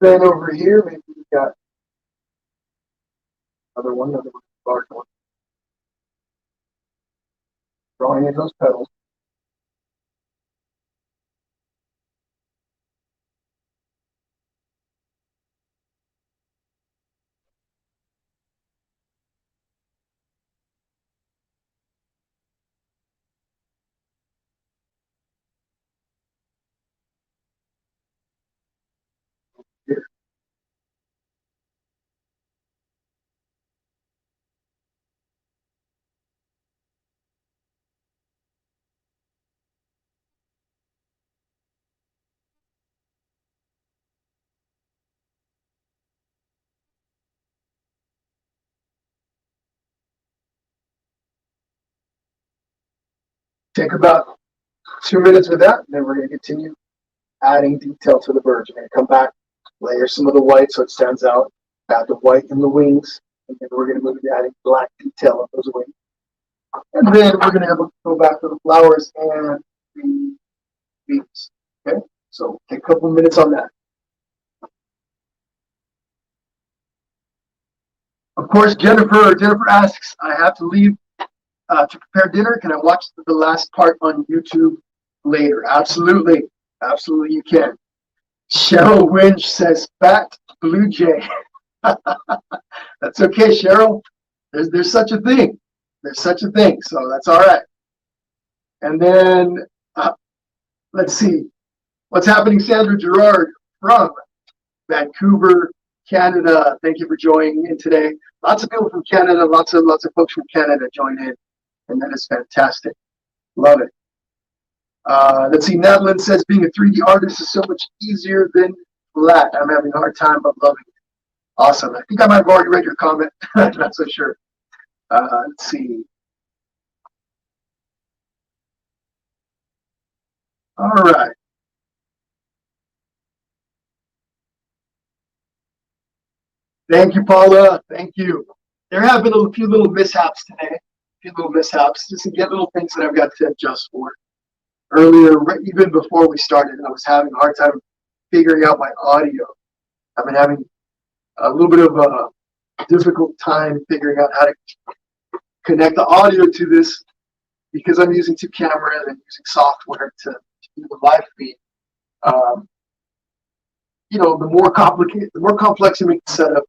Then over here, maybe we've got another large one. Drawing in those petals. Here. Take about 2 minutes with that, and then we're going to continue adding detail to the birds. We're going to come back, layer some of the white so it stands out, add the white in the wings, and then we're going to move to adding black detail on those wings. And then we're going to go back to the flowers and the leaves. Okay, so take a couple of minutes on that. Of course, Jennifer asks, I have to leave to prepare dinner. Can I watch the last part on YouTube later? Absolutely. Absolutely, you can. Cheryl Winch says, fat blue jay. That's okay, Cheryl. There's such a thing. There's such a thing. So that's all right. And then let's see. What's happening, Sandra Gerard from Vancouver, Canada. Thank you for joining in today. Lots of people from Canada, lots of folks from Canada join in, and that is fantastic. Love it. Let's see. Nadlin says being a 3D artist is so much easier than flat. I'm having a hard time, but loving it. Awesome. I think I might have already read your comment. I'm not so sure. Let's see. All right. Thank you, Paula. Thank you. There have been a few little mishaps today. A few little mishaps. Just to get little things that I've got to adjust for. Earlier, even before we started, I was having a hard time figuring out my audio. I've been having a little bit of a difficult time figuring out how to connect the audio to this because I'm using two cameras and using software to do the live feed. The more complicated, the more complex you make the setup,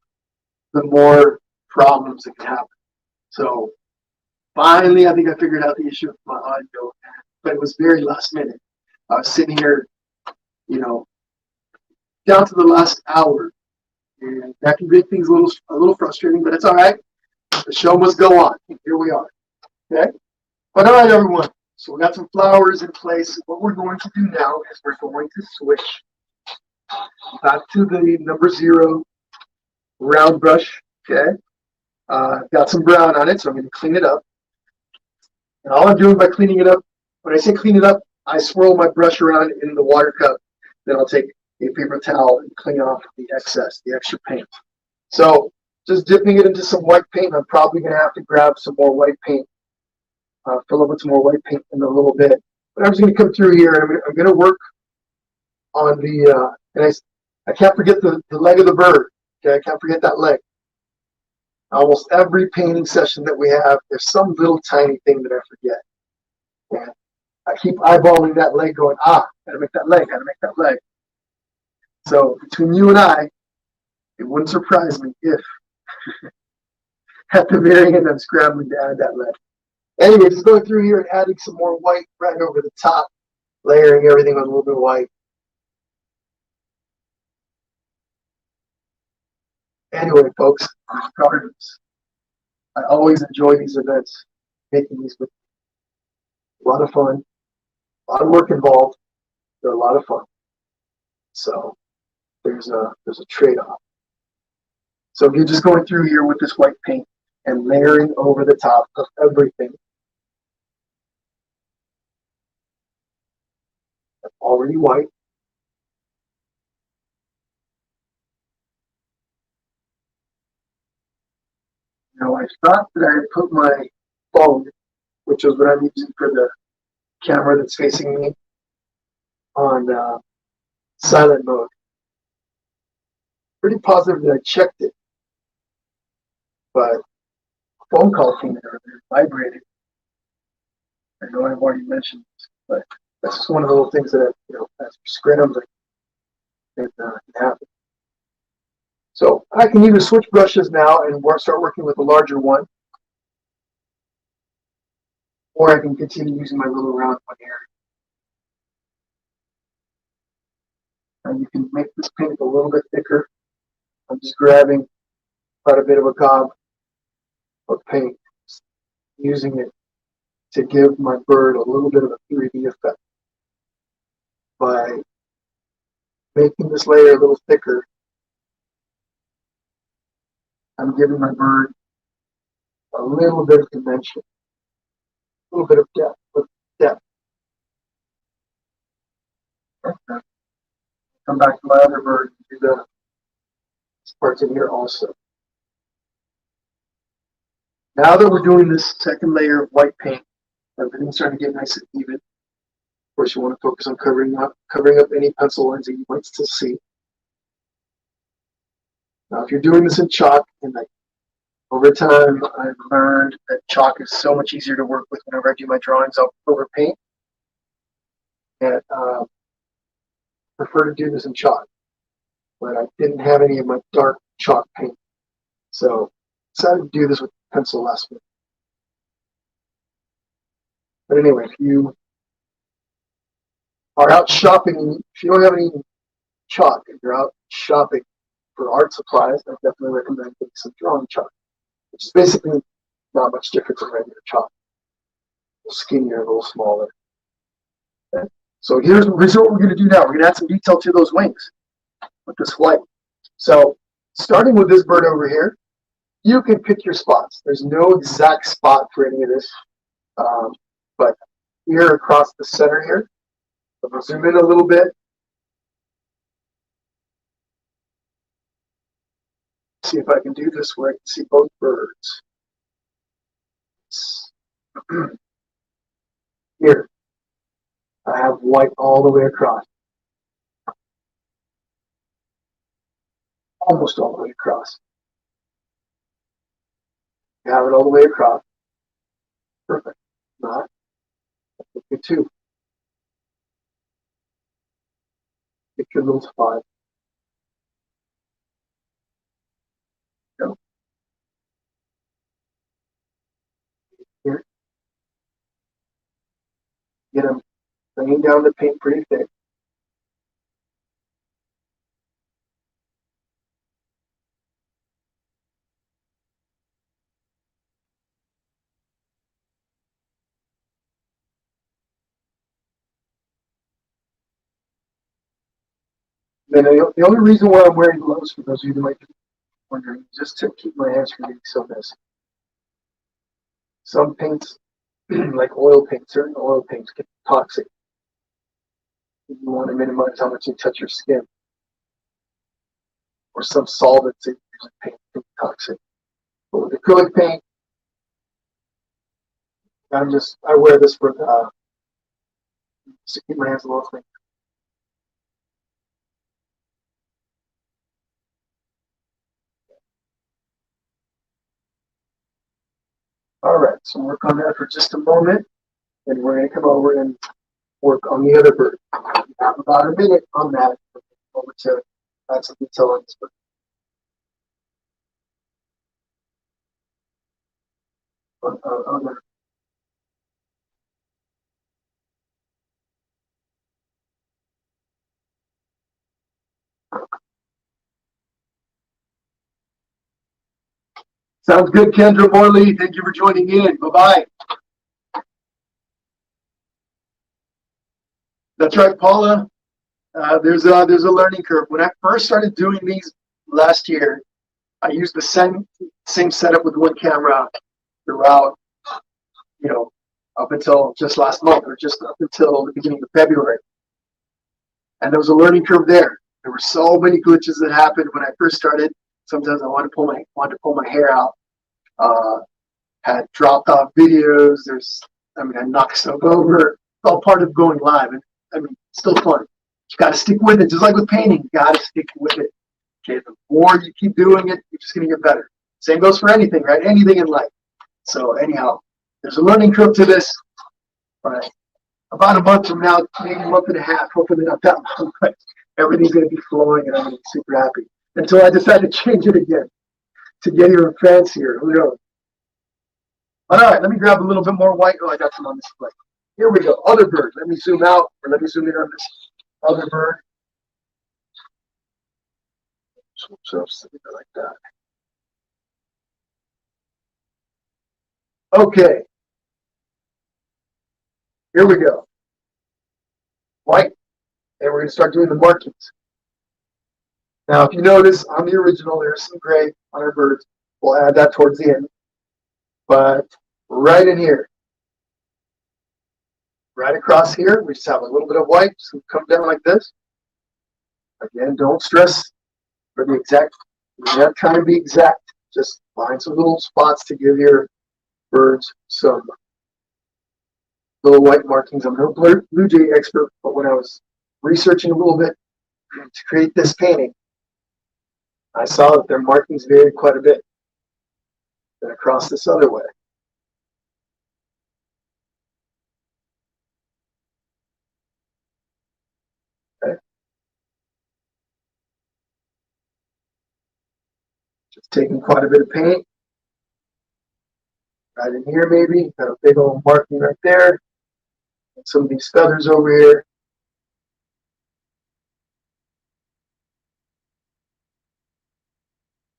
the more problems that can happen. So finally, I think I figured out the issue with my audio, but it was very last minute. I was sitting here, down to the last hour, and that can make things a little frustrating, but it's all right. The show must go on. Here we are. Okay? But all right, everyone. So we got some flowers in place. What we're going to do now is we're going to switch back to the number 0 round brush. Okay? Got some brown on it, so I'm going to clean it up. And all I'm doing by cleaning it up, when I say clean it up, I swirl my brush around in the water cup. Then I'll take a paper towel and clean off the excess, the extra paint. So just dipping it into some white paint. I'm probably going to have to grab some more white paint, fill up with some more white paint in a little bit. But I'm just going to come through here, and I'm going to work on the, and I can't forget the leg of the bird. Okay, I can't forget that leg. Almost every painting session that we have, there's some little tiny thing that I forget. And I keep eyeballing that leg going, gotta make that leg, gotta make that leg. So between you and I, it wouldn't surprise me if at the very end I'm scrambling to add that leg. Anyway, just going through here and adding some more white right over the top, layering everything with a little bit of white. Anyway, folks, gardens. I always enjoy these events, making these with a lot of fun, a lot of work involved. They're a lot of fun. So there's a trade-off. So if you're just going through here with this white paint and layering over the top of everything that's already white. Now I thought that I had put my phone, which is what I'm using for the camera that's facing me, on silent mode. Pretty positive that I checked it, but a phone call came in earlier, vibrated. I know I've already mentioned this, but that's just one of the little things that, as we're scrambling, it can happen. So I can either switch brushes now and start working with a larger one, or I can continue using my little round one here. And you can make this paint a little bit thicker. I'm just grabbing quite a bit of a gob of paint, using it to give my bird a little bit of a 3D effect. By making this layer a little thicker, I'm giving my bird a little bit of dimension, a little bit of depth. Okay. Come back to my other bird and do the parts in here also. Now that we're doing this second layer of white paint, everything's starting to get nice and even. Of course, you want to focus on covering up any pencil lines that you might still see. Now, if you're doing this in chalk, and Over time, I've learned that chalk is so much easier to work with whenever I do my drawings over paint. And prefer to do this in chalk, but I didn't have any of my dark chalk paint, so decided to do this with pencil last minute. But anyway, if you are out shopping, if you don't have any chalk, if you're out shopping for art supplies, I definitely recommend getting some drawing chalk, which is basically not much different from regular chalk. A little skinnier, a little smaller. Okay. So here's what we're going to do now. We're going to add some detail to those wings with this flight. So starting with this bird over here, you can pick your spots. There's no exact spot for any of this, but here across the center here, I'm going to zoom in a little bit. See if I can do this where I can see both birds. Here, I have white all the way across. Almost all the way across. You have it all the way across. Perfect. Not. Good too. Pick your little spot. Go. Here. Get them laying down the paint pretty thick. Then the only reason why I'm wearing gloves, for those of you who might be wondering, just to keep my hands from getting so messy. Some paints, like oil paint, certain oil paints get toxic. You want to minimize how much you touch your skin. Or some solvents that you use in paint can be toxic. But with acrylic paint, I wear this for just to keep my hands a little clean. All right, so work on that for just a moment, and we're going to come over and work on the other bird. We have about a minute on that. Over to add some detail on this bird. Sounds good, Kendra Morley. Thank you for joining in. Bye-bye. That's right, Paula. There's a learning curve. When I first started doing these last year, I used the same setup with one camera throughout, up until just last month or just up until the beginning of February. And there was a learning curve there. There were so many glitches that happened when I first started. Sometimes I wanted to pull my hair out. Had dropped off videos. I knocked stuff over. It's all part of going live, and still fun. You got to stick with it, just like with painting. You got to stick with it. Okay, the more you keep doing it, you're just going to get better. Same goes for anything, right? Anything in life. So anyhow, there's a learning curve to this. But about a month from now, maybe a month and a half, hopefully not that long, but everything's going to be flowing, and I'm going to be super happy. Until I decide to change it again to get even fancier. Who knows? All right, let me grab a little bit more white. Oh, I got some on this plate. Here we go. Other bird. Let me zoom out, or let me zoom in on this other bird. So like that. Okay. Here we go. White. And we're going to start doing the markings. Now, if you notice, on the original, there's some gray on our birds. We'll add that towards the end. But right in here, right across here, we just have a little bit of white. So come down like this. Again, don't stress for the exact. You're not trying to be exact. Just find some little spots to give your birds some little white markings. I'm no blue jay expert, but when I was researching a little bit to create this painting, I saw that their markings varied quite a bit. Then across this other way. Okay. Just taking quite a bit of paint. Right in here maybe. Got a big old marking right there. And some of these feathers over here.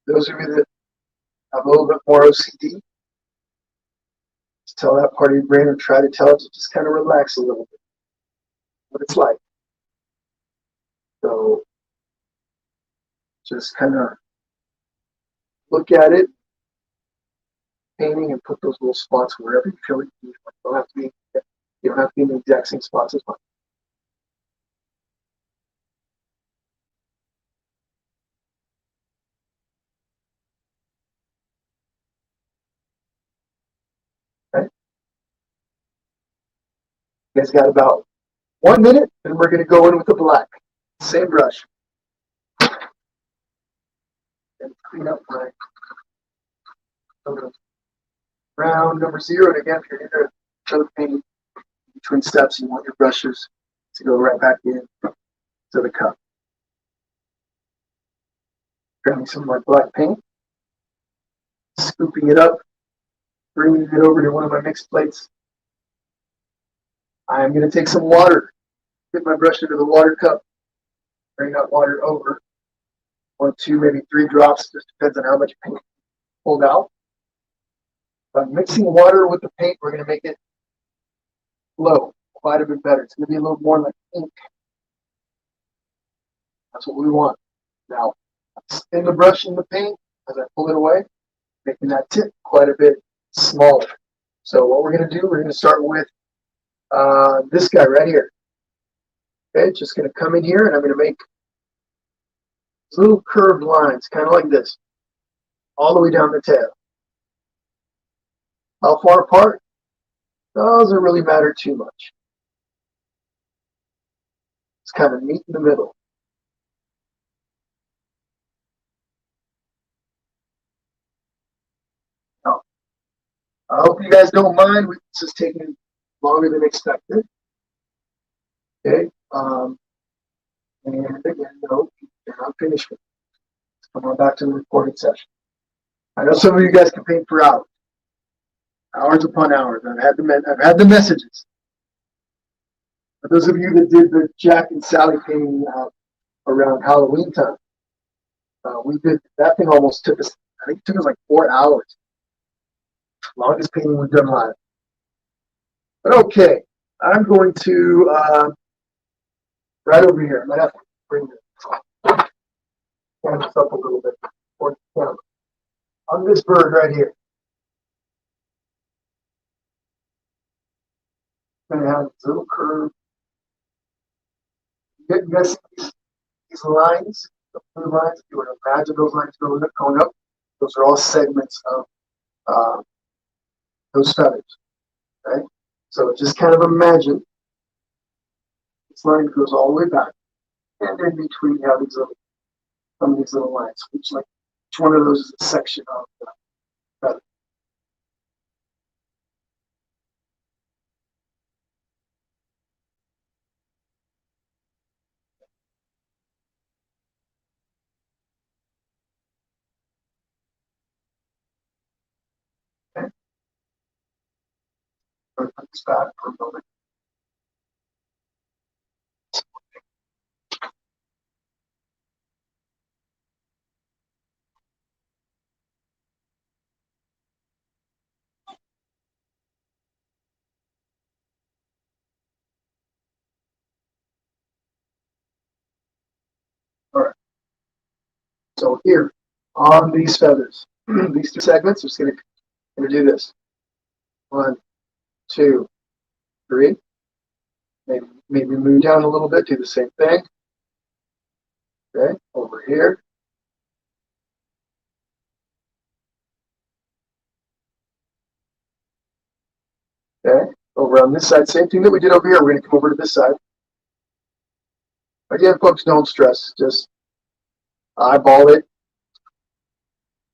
Those of you that have a little bit more OCD, just tell that part of your brain or try to tell it to just kind of relax a little bit. What it's like. So just kind of look at it, painting, and put those little spots wherever you feel it. You don't have to be in the exact same spots as mine. Okay? You guys got about 1 minute, and we're going to go in with the black. Same brush. And clean up my round number 0. And again, if you're going to paint between steps, you want your brushes to go right back in to the cup. Grabbing some of my black paint, scooping it up, bringing it over to one of my mixed plates. I'm going to take some water, get my brush into the water cup, bring that water over. 1, 2, maybe 3 drops, just depends on how much paint pulled out. By mixing water with the paint, we're going to make it flow quite a bit better. It's going to be a little more like ink. That's what we want. Now, spin the brush in the paint as I pull it away, making that tip quite a bit smaller. So what we're going to do, we're going to start with this guy right here. Okay, just going to come in here and I'm going to make little curved lines, kind of like this, all the way down the tail. How far apart? Doesn't really matter too much. It's kind of meet in the middle. Now, I hope you guys don't mind. This is taking longer than expected. Okay. And again, no, you're not finished with it. Come on back to the recording session. I know some of you guys can paint for hours upon hours. I've had the messages. For those of you that did the Jack and Sally painting around Halloween time, we did that thing. Almost took us. I think it took us like 4 hours. Longest painting we've done live. But okay, I'm going to right over here. I might have to bring the canvas up a little bit for the camera. On this bird right here, I'm going to have this little curve. You guys see these lines, the blue lines? If you were to imagine those lines going up, those are all segments of those feathers. Okay, so just kind of imagine this line goes all the way back, and in between you have these some of these little lines, which one of those is a section of the feather. Okay, I'm going to put this back for a moment. All right. So here, on these feathers, these 2 segments, I'm just going to do this. 1, 2, 3. Maybe move down a little bit, do the same thing. Okay, over here. Okay, over on this side, same thing that we did over here. We're going to come over to this side. Again, folks, don't stress. Just eyeball it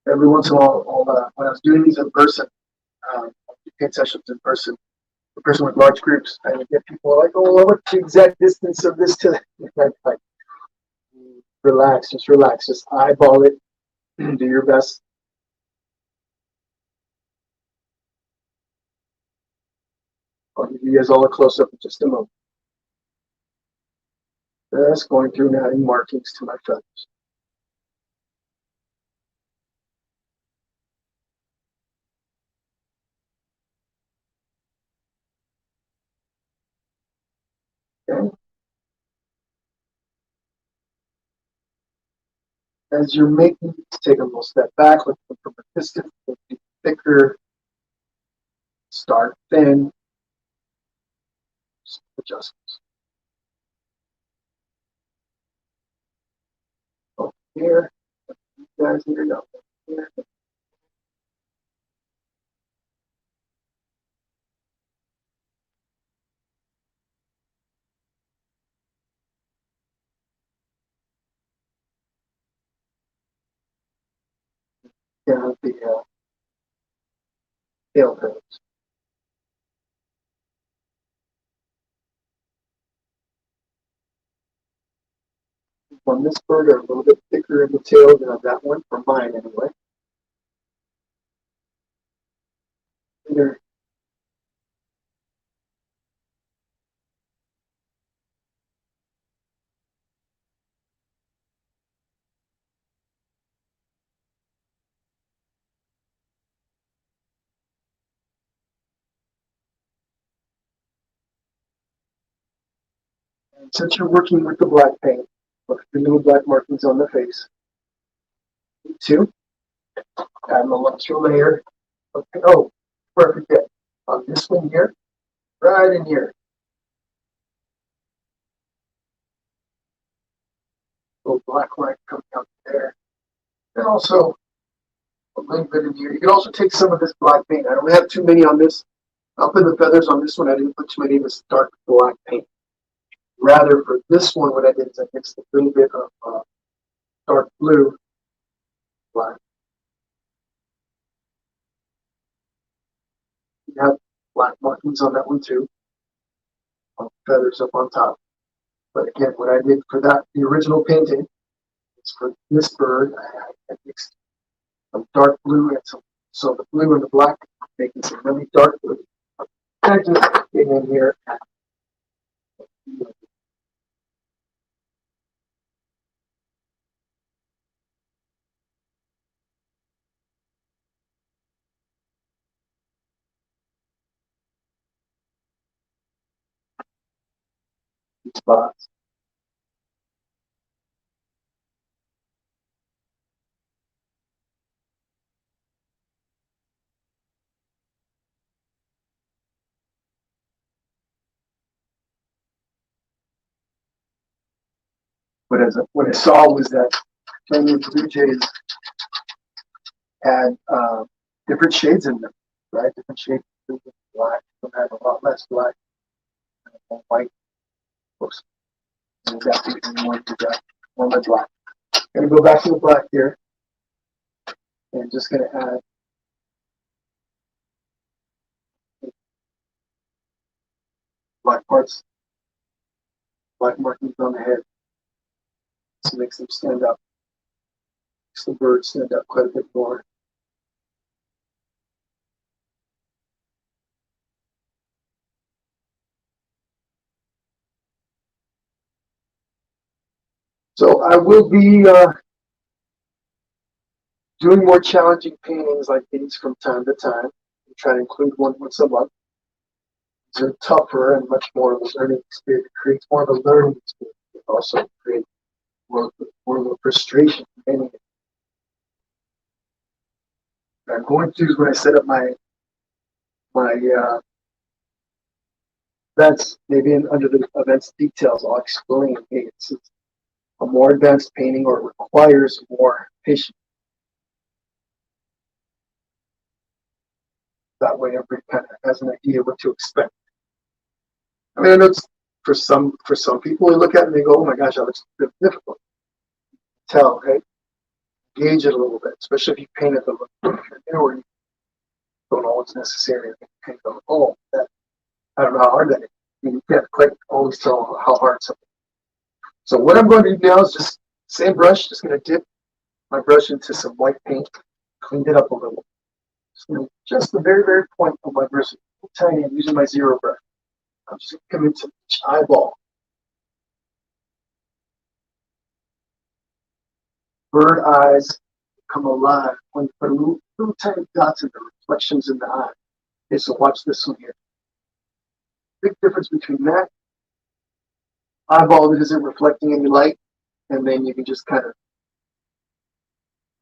every once in a while, when I was doing these in person, paint sessions in person with large groups, I would get people like, oh, well, what's the exact distance of this to the like, relax, just eyeball it, do your best. I'll give you guys all a close up in just a moment. Just going through and adding markings to my feathers. Okay. As you're making, take a little step back, look from a distance, look thicker, start thin, adjustments. Over here, you guys here, no, here. Down the tail feathers. On this bird are a little bit thicker in the tail than on that one, for mine anyway. They're since you're working with the black paint, look at the little black markings on the face. Two, add an extra layer. Okay. Oh, perfect. Yeah. On this one here, right in here. Little black line coming out there. And also a little bit in here. You can also take some of this black paint. I don't have too many on this. Up in the feathers on this one, I didn't put too many of this dark black paint. Rather, for this one, what I did is I mixed a little bit of dark blue, black. You have black markings on that one too. Feathers up on top. But again, what I did for that, the original painting, is for this bird, I mixed some dark blue and so the blue and the black, making some really dark blue. I just get in here spots. But what I saw was that many of the blue jays had different shades in them, right? Different shades of black. Some had a lot less black, and white. Oops. And got the one to got one with black. Gonna go back to the black here, and just gonna add black parts, black markings on the head. This makes them stand up. Makes the bird stand up quite a bit more. So I will be doing more challenging paintings like these from time to time. I try to include one once a month. These are tougher and much more of a learning experience. It creates more of a learning experience. It also creates more of a frustration painting. What I'm going to is when I set up my events, maybe under the events details, I'll explain, hey, it's a more advanced painting or it requires more patience. That way everybody kind of has an idea what to expect. I mean, I know it's for some people, they look at it and they go, oh my gosh, that looks difficult. Tell, right? gauge it a little bit, especially if you painted the look or you don't know what's necessary. You can go, oh, that, I don't know how hard that is. You can't quite always tell how hard something is. So what I'm going to do now is just same brush, just going to dip my brush into some white paint, cleaned it up a little. Just the very, very point of my brush, tiny, I'm using my zero brush. I'm just going to come into each eyeball. Bird eyes come alive when you put little tiny dots in the reflections in the eye. Okay, so watch this one here. Big difference between that eyeball that isn't reflecting any light, and then you can just kind of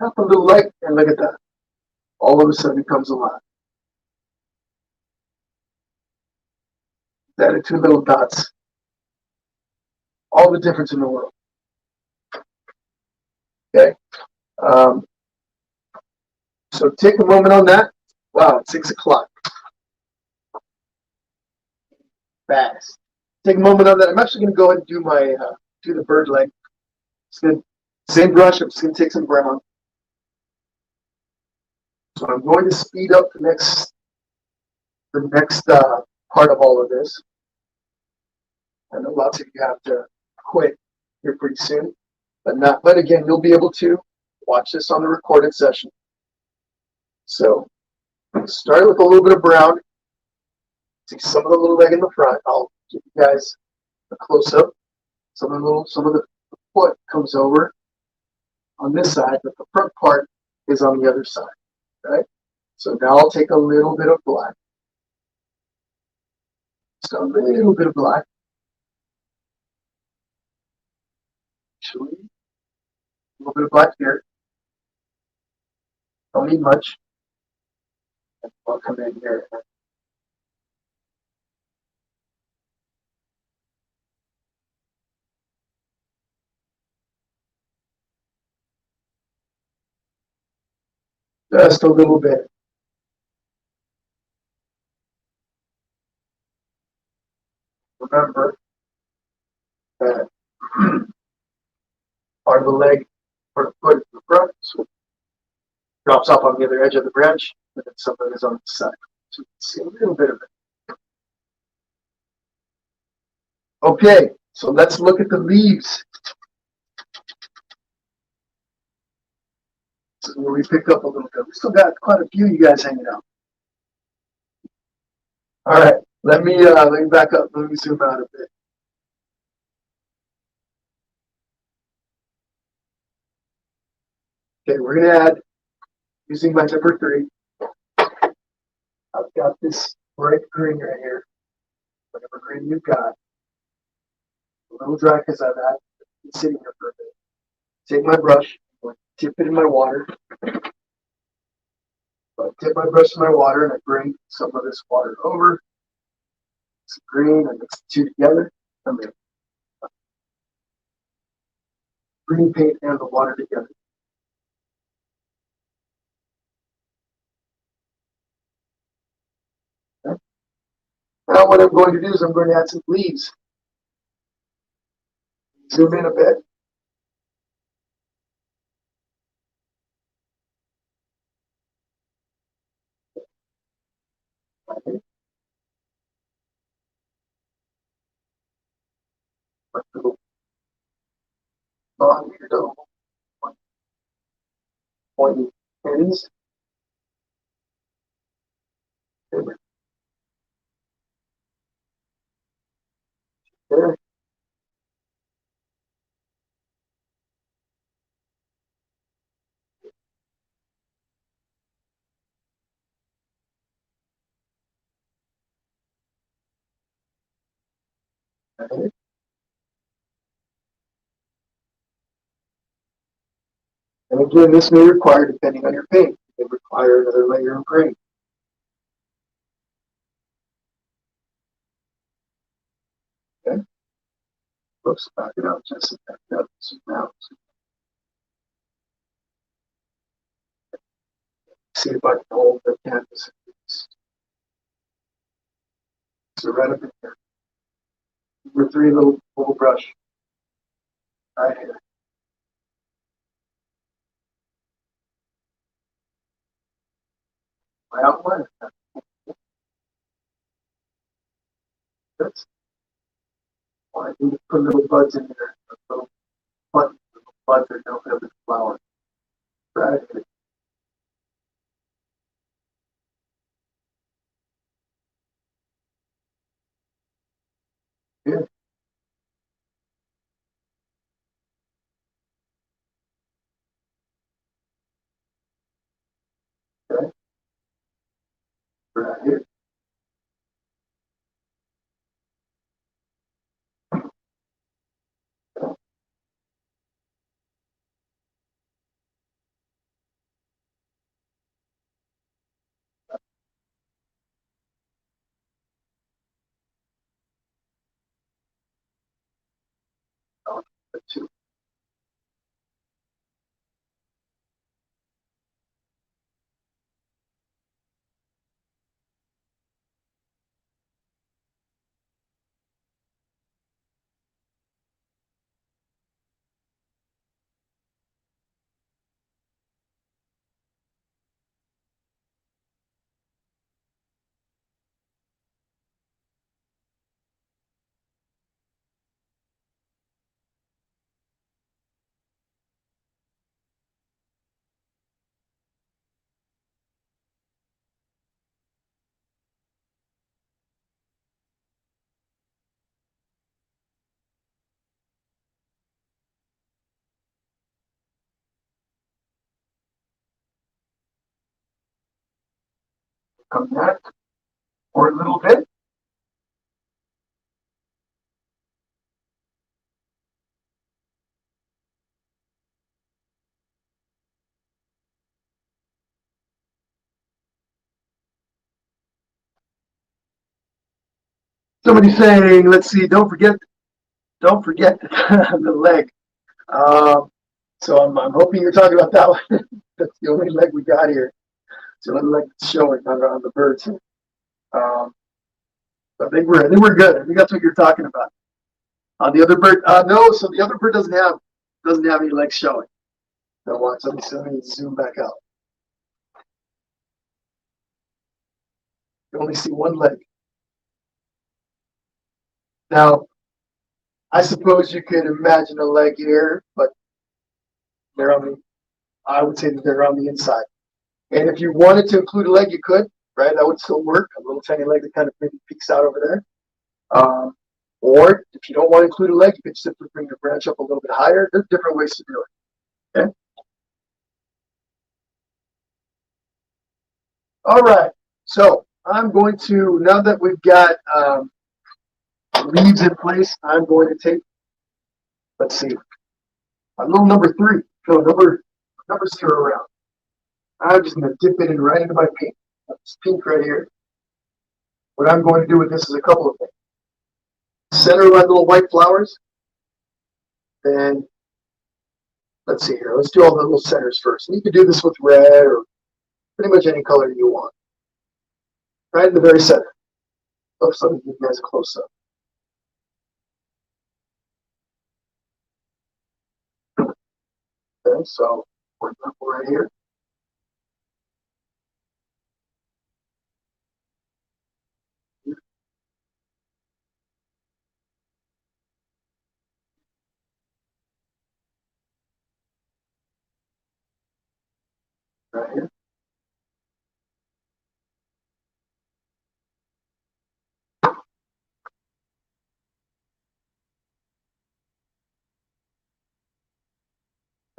tap a little light, and look at that. All of a sudden it comes alive. Added two little dots. All the difference in the world. Okay. So take a moment on that. Wow, it's 6 o'clock. Fast. Take a moment on that. I'm actually going to go ahead and do my do the bird leg. Same brush. I'm just going to take some brown. So I'm going to speed up the next part of all of this. I know lots of you have to quit here pretty soon, but again, you'll be able to watch this on the recorded session. So start with a little bit of brown. See some of the little leg in the front. I'll give you guys a close up. Some of the foot comes over on this side, but the front part is on the other side. Right? So now I'll take a little bit of black. So a little bit of black. Actually, a little bit of black here. Don't need much. I'll come in here. Just a little bit. Remember that part of the leg or the foot is the front, so it drops off on the other edge of the branch, and then some of it is on the side. So you can see a little bit of it. Okay, so let's look at the leaves. So where we picked up a little bit. We still got quite a few of you guys hanging out. All right, let me back up. Let me zoom out a bit. Okay, we're gonna add, using my number 3. I've got this bright green right here. Whatever green you've got. A little dry because I've been sitting here for a bit. Take my brush, dip it in my water. So I dip my brush in my water and I bring some of this water over. Some green, I mix the two together. And then green paint and the water together. Okay. Now what I'm going to do is I'm going to add some leaves. Zoom in a bit. Okay. Pointy ends. There. Okay. And again, this may require, depending on your paint, it may require another layer of green. Okay. Oops, back it up, just back it up, zoom out. See if I can hold the canvas. So right up in here. With 3 little brush. Right here. I outline it. That's why I need to put little buds in there. Little buds, that don't have the flower. Right. Yeah. Okay. Right here. The two. Come back for a little bit. Somebody's saying, let's see, don't forget the leg. Um, so I'm hoping you're talking about that one. That's the only leg we got here. So the leg showing on the birds. I think we're good. I think that's what you're talking about. The other bird, no. So the other bird doesn't have any legs showing. So watch. Let me zoom back out. You only see one leg. Now, I suppose you could imagine a leg here, but they're on the. I would say that they're on the inside. And if you wanted to include a leg, you could, right? That would still work. A little tiny leg that kind of maybe peeks out over there. Um, or if you don't want to include a leg, you could simply bring the branch up a little bit higher. There's different ways to do it. Okay. All right. So I'm going to, now that we've got leaves in place, I'm going to take, let's see, a little number three, no, number zero around. I'm just going to dip it in right into my pink. That's pink right here. What I'm going to do with this is a couple of things. Center my little white flowers. Then, let's see here. Let's do all the little centers first. And you can do this with red or pretty much any color you want. Right in the very center. Oops, let me give you guys a close up. Okay, so for example, right here. Right here.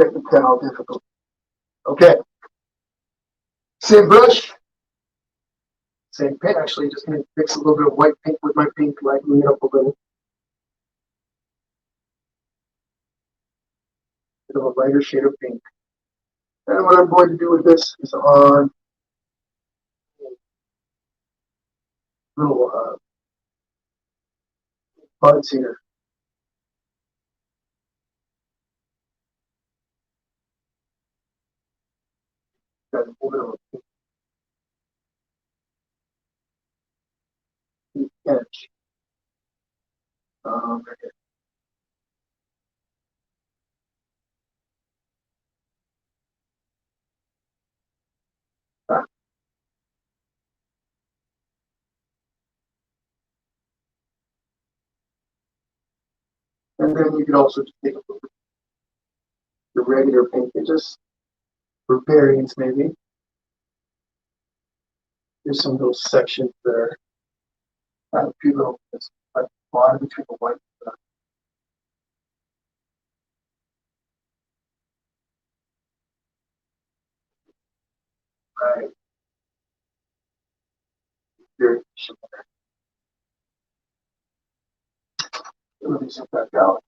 Technical difficult. Okay. Same brush, same paint. Actually, just going to mix a little bit of white paint with my pink, lightening it up a little. Bit of a lighter shade of pink. And what I'm going to do with this is on little buds here. Got a little bit of a pink edge. Right here. Ah, And then you can also just take a look at the regular paint pages for variants maybe. There's some little sections there. A few little bits at the bottom between the white and the right variation there. Let me zoom back out.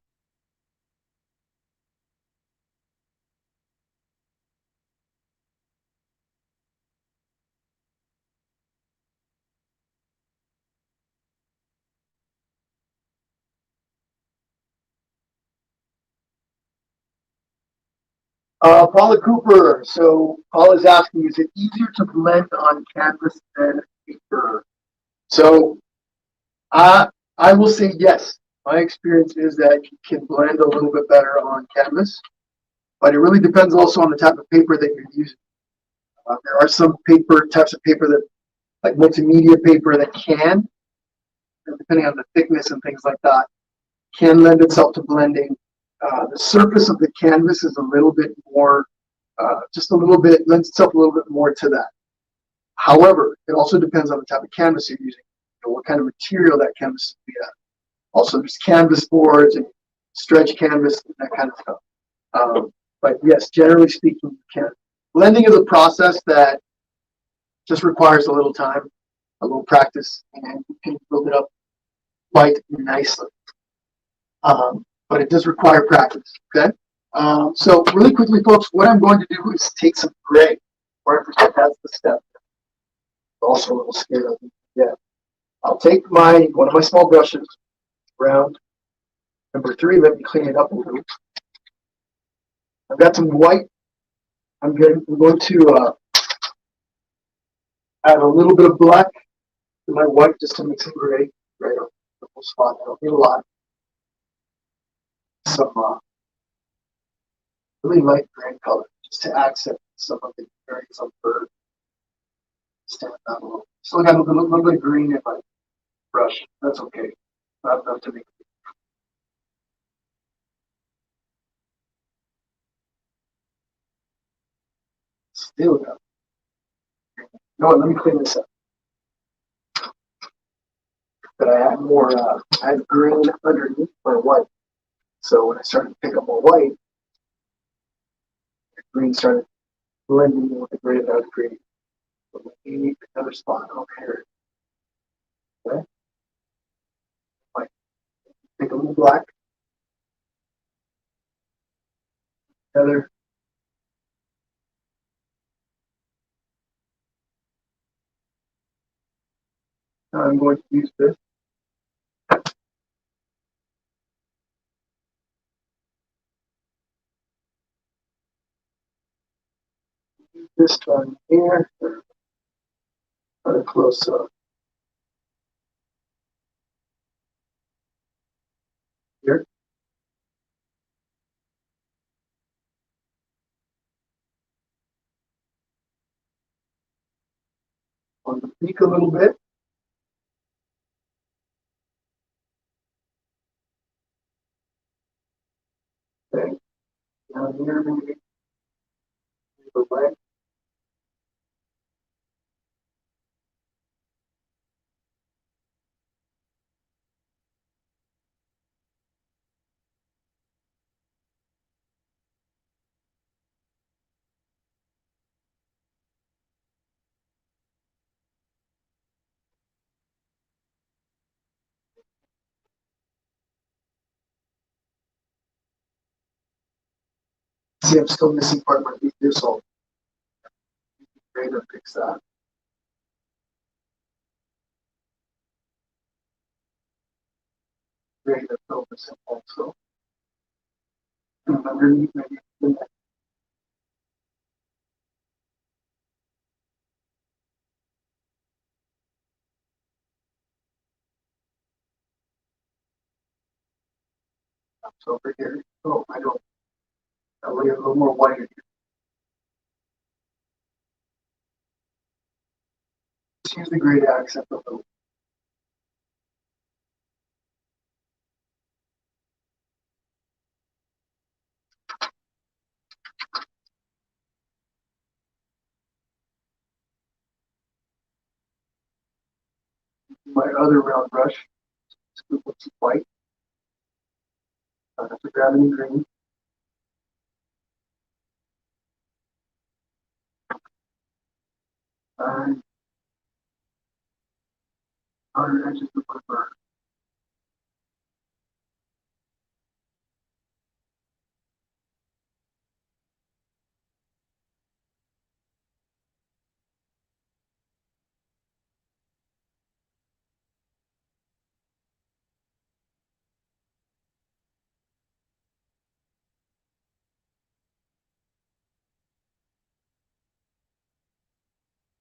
Paula Cooper. So Paul is asking, is it easier to blend on canvas than paper? So I will say yes. My experience is that you can blend a little bit better on canvas, but it really depends also on the type of paper that you're using. There are some types of paper that, like multimedia paper, that can, depending on the thickness and things like that, can lend itself to blending. The surface of the canvas is a little bit more, just a little bit, lends itself a little bit more to that. However, it also depends on the type of canvas you're using, what kind of material that canvas is made of. Also, there's canvas boards and stretch canvas and that kind of stuff. But yes, generally speaking, you can. Blending is a process that just requires a little time, a little practice, and you can build it up quite nicely. But it does require practice, okay? So really quickly, folks, what I'm going to do is take some gray. Or that's the step. Also a little scared of it. Yeah. I'll take one of my small brushes, round number 3. Let me clean it up a little. I've got some white. I'm going to add a little bit of black to my white just to make some gray right on the whole spot. I don't need a lot. Some really light gray color just to accent some of the areas on the bird. Stand out a little. Still got a little bit of green in my brush. That's okay. Not enough to make it. Still got. No, let me clean this up. But I add more. I have green underneath my white. So when I started to pick up more white, the green started blending in with the gray that I was creating. So we need another spot over here. Okay. Like, take a little black. Another. Now I'm going to use this. This one here. Kind of close up. Here. On the peak a little bit. Okay. Down here maybe. The leg. See, I'm still missing part of my beat here, so great to fix that. Great to fill this in also. And underneath maybe the neck. So over here. Oh, I don't. I lay a little more white in here. Just use the gray to accent a little. A My other round brush, scoop with some white. I don't have to grab any green. And outer edges of my bird.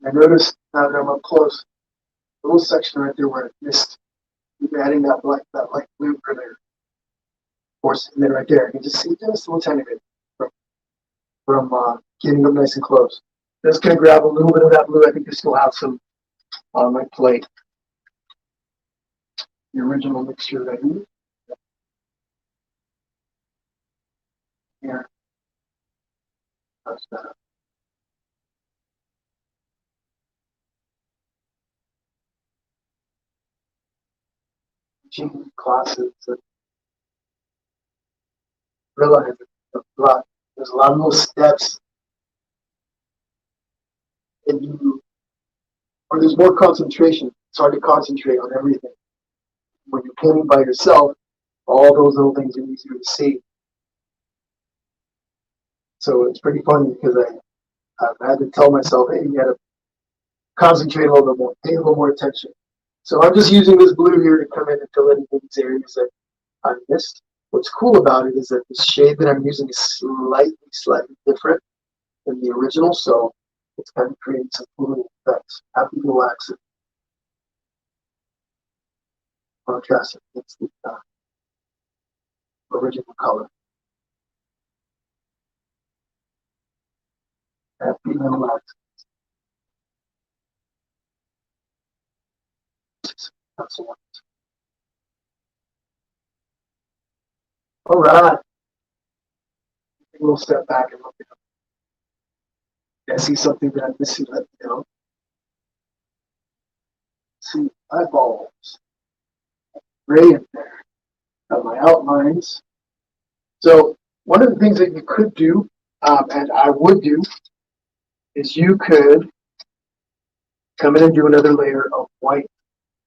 I noticed now that I'm up close, a little section right there where I missed adding that light blue for there. Force it in right there. You can just see just a little tiny bit from getting up nice and close. Just gonna grab a little bit of that blue. I think I still have some on my plate. The original mixture that I used. Here. That's that. Gene classes that realize there's a lot of little steps and or there's more concentration. It's hard to concentrate on everything. When you're painting by yourself, all those little things are easier to see. So it's pretty funny because I've had to tell myself, hey, you gotta concentrate a little bit more, pay a little more attention. So I'm just using this blue here to come in and fill in these areas that I missed. What's cool about it is that the shade that I'm using is slightly different than the original, so it's kind of creating some cool effects. Happy to wax it. Contrast it against the original color. Happy to wax it. That's the one. All right. We'll step back and look at it. I see something that I'm missing, let me know. See eyeballs. Gray in there. Got my outlines. So one of the things that you could do, and I would do, is you could come in and do another layer of white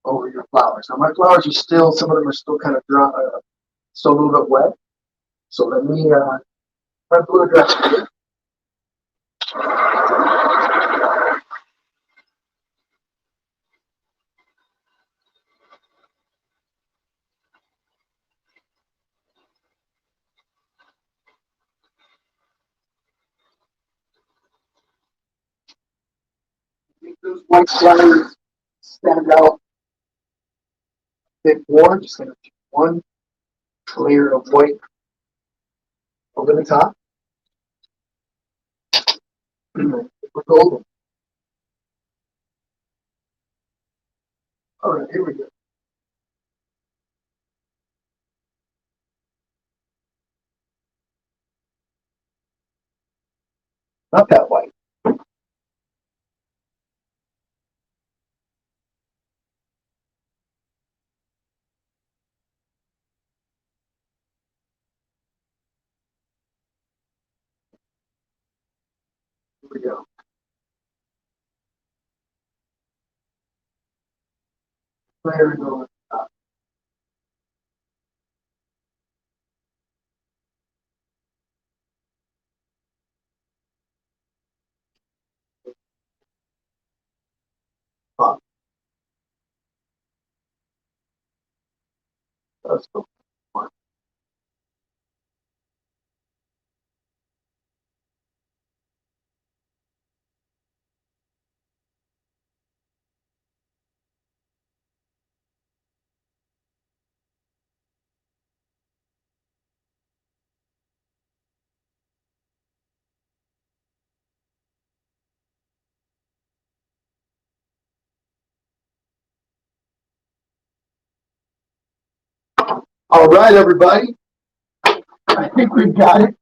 over your flowers. Now my flowers are still, some of them are still kind of dry, still a little bit wet. So let me my blue dress here. Make those white flowers stand out a bit more. Just gonna do one layer of white over the top. For golden. All right, here we go. Not that white. Here we go. Layer over the top. Pop. That's the one. All right, everybody. I think we've got it.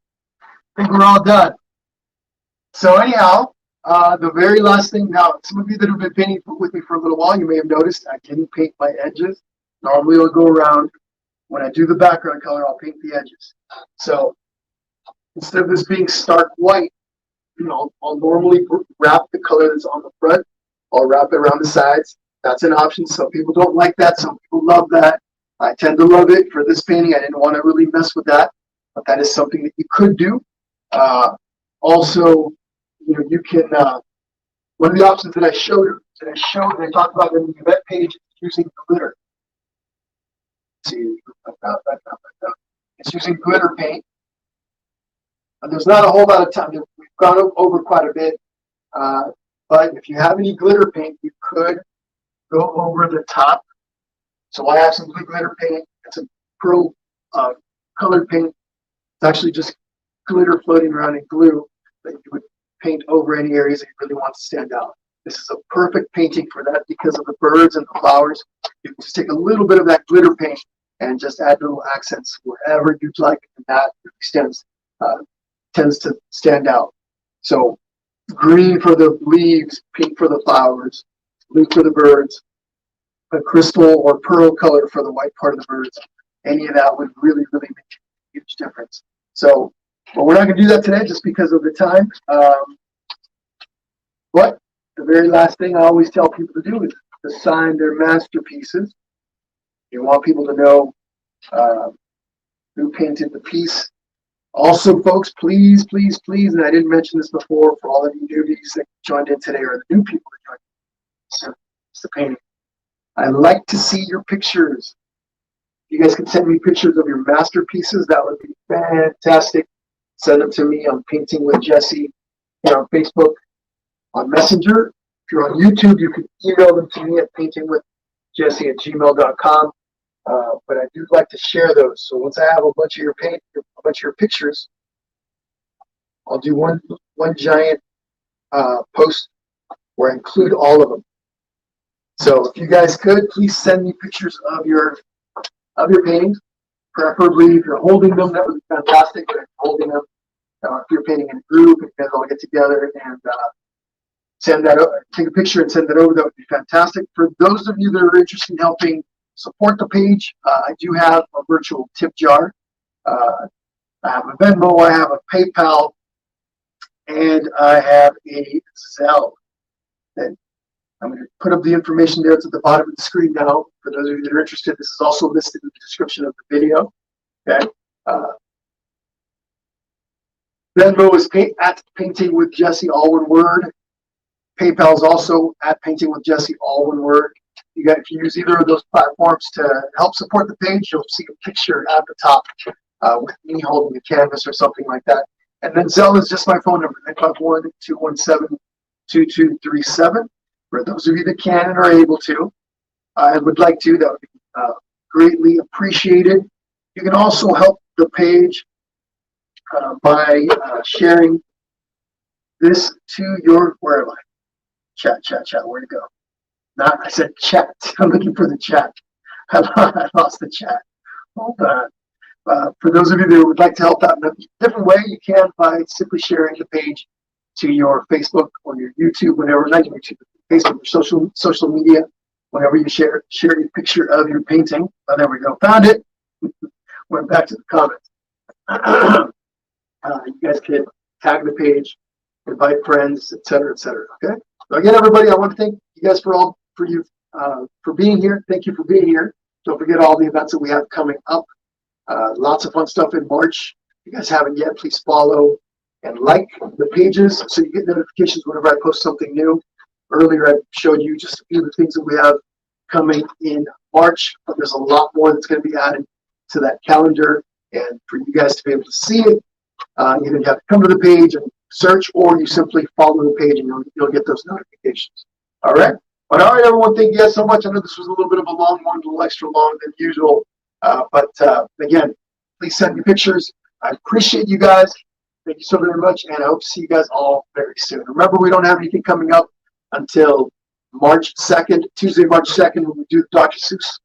I think we're all done. So anyhow, The very last thing, now, some of you that have been painting with me for a little while, you may have noticed I didn't paint my edges. Normally I'll go around, when I do the background color, I'll paint the edges. So instead of this being stark white, I'll normally wrap the color that's on the front. I'll wrap it around the sides. That's an option. Some people don't like that. Some people love that. I tend to love it. For this painting, I didn't want to really mess with that, but that is something that you could do. Also, you can, one of the options that I talked about in the event page is using glitter. Let's see, it's using glitter paint. And there's not a whole lot of time. We've gone over quite a bit. But if you have any glitter paint, you could go over the top. So I have some blue glitter paint. It's a pearl colored paint. It's actually just glitter floating around in glue that you would paint over any areas that you really want to stand out. This is a perfect painting for that because of the birds and the flowers. You can just take a little bit of that glitter paint and just add little accents wherever you'd like, and that tends to stand out. So green for the leaves, pink for the flowers, blue for the birds, a crystal or pearl color for the white part of the birds. Any of that would really, really make a huge difference. So, but we're not going to do that today just because of the time. But the very last thing I always tell people to do is to sign their masterpieces. You want people to know who painted the piece. Also, folks, please, please, please, and I didn't mention this before, for all of you newbies that joined in today or the new people that joined in, it's the painting. I like to see your pictures. If you guys can send me pictures of your masterpieces, that would be fantastic. Send them to me on Painting with Jesse here on Facebook, on Messenger. If you're on YouTube, you can email them to me at paintingwithjesse@gmail.com. But I do like to share those. So once I have a bunch of your pictures, I'll do one giant post where I include all of them. So if you guys could, please send me pictures of your paintings. Preferably, if you're holding them, that would be fantastic. But if you're holding them, if you're painting in a group, if you guys all get together and send that over, take a picture and send that over, that would be fantastic. For those of you that are interested in helping support the page, I do have a virtual tip jar. I have a Venmo, I have a PayPal, and I have a Zelle. And I'm going to put up the information there. It's at the bottom of the screen now. For those of you that are interested, this is also listed in the description of the video. Okay. Venmo is at Painting with Jesse, all one word. PayPal is also at Painting with Jesse, all one word. If you use either of those platforms to help support the page, you'll see a picture at the top with me holding a canvas or something like that. And then Zelle is just my phone number, 951-217-2237. For those of you that can and are able to, and would like to, that would be greatly appreciated. You can also help the page by sharing this to your, where am I? Chat, where'd it go? I said chat. I'm looking for the chat. I lost the chat. Hold on. For those of you that would like to help out in a different way, you can by simply sharing the page to your Facebook or your YouTube, whenever, not your YouTube, Facebook or social media, whenever you share a picture of your painting. Oh, there we go. Found it. Went back to the comments. You guys can tag the page, invite friends, etc., etc. Okay. So again, everybody, I want to thank you guys for being here. Thank you for being here. Don't forget all the events that we have coming up. Lots of fun stuff in March. If you guys haven't yet, please follow and like the pages so you get notifications whenever I post something new. Earlier, I showed you just a few of the things that we have coming in March, but there's a lot more that's going to be added to that calendar. And for you guys to be able to see it, either you have to come to the page and search, or you simply follow the page and you'll get those notifications. All right. But all right, everyone, thank you guys so much. I know this was a little bit of a long one, a little extra long than usual. But again, please send me pictures. I appreciate you guys. Thank you so very much, and I hope to see you guys all very soon. Remember, we don't have anything coming up until March 2nd, Tuesday, March 2nd, when we do the Dr. Seuss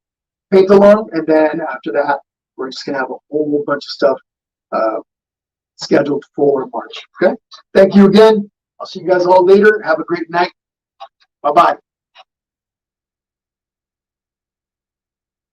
paint along, and then after that, we're just going to have a whole bunch of stuff scheduled for March. Okay? Thank you again. I'll see you guys all later. Have a great night. Bye-bye.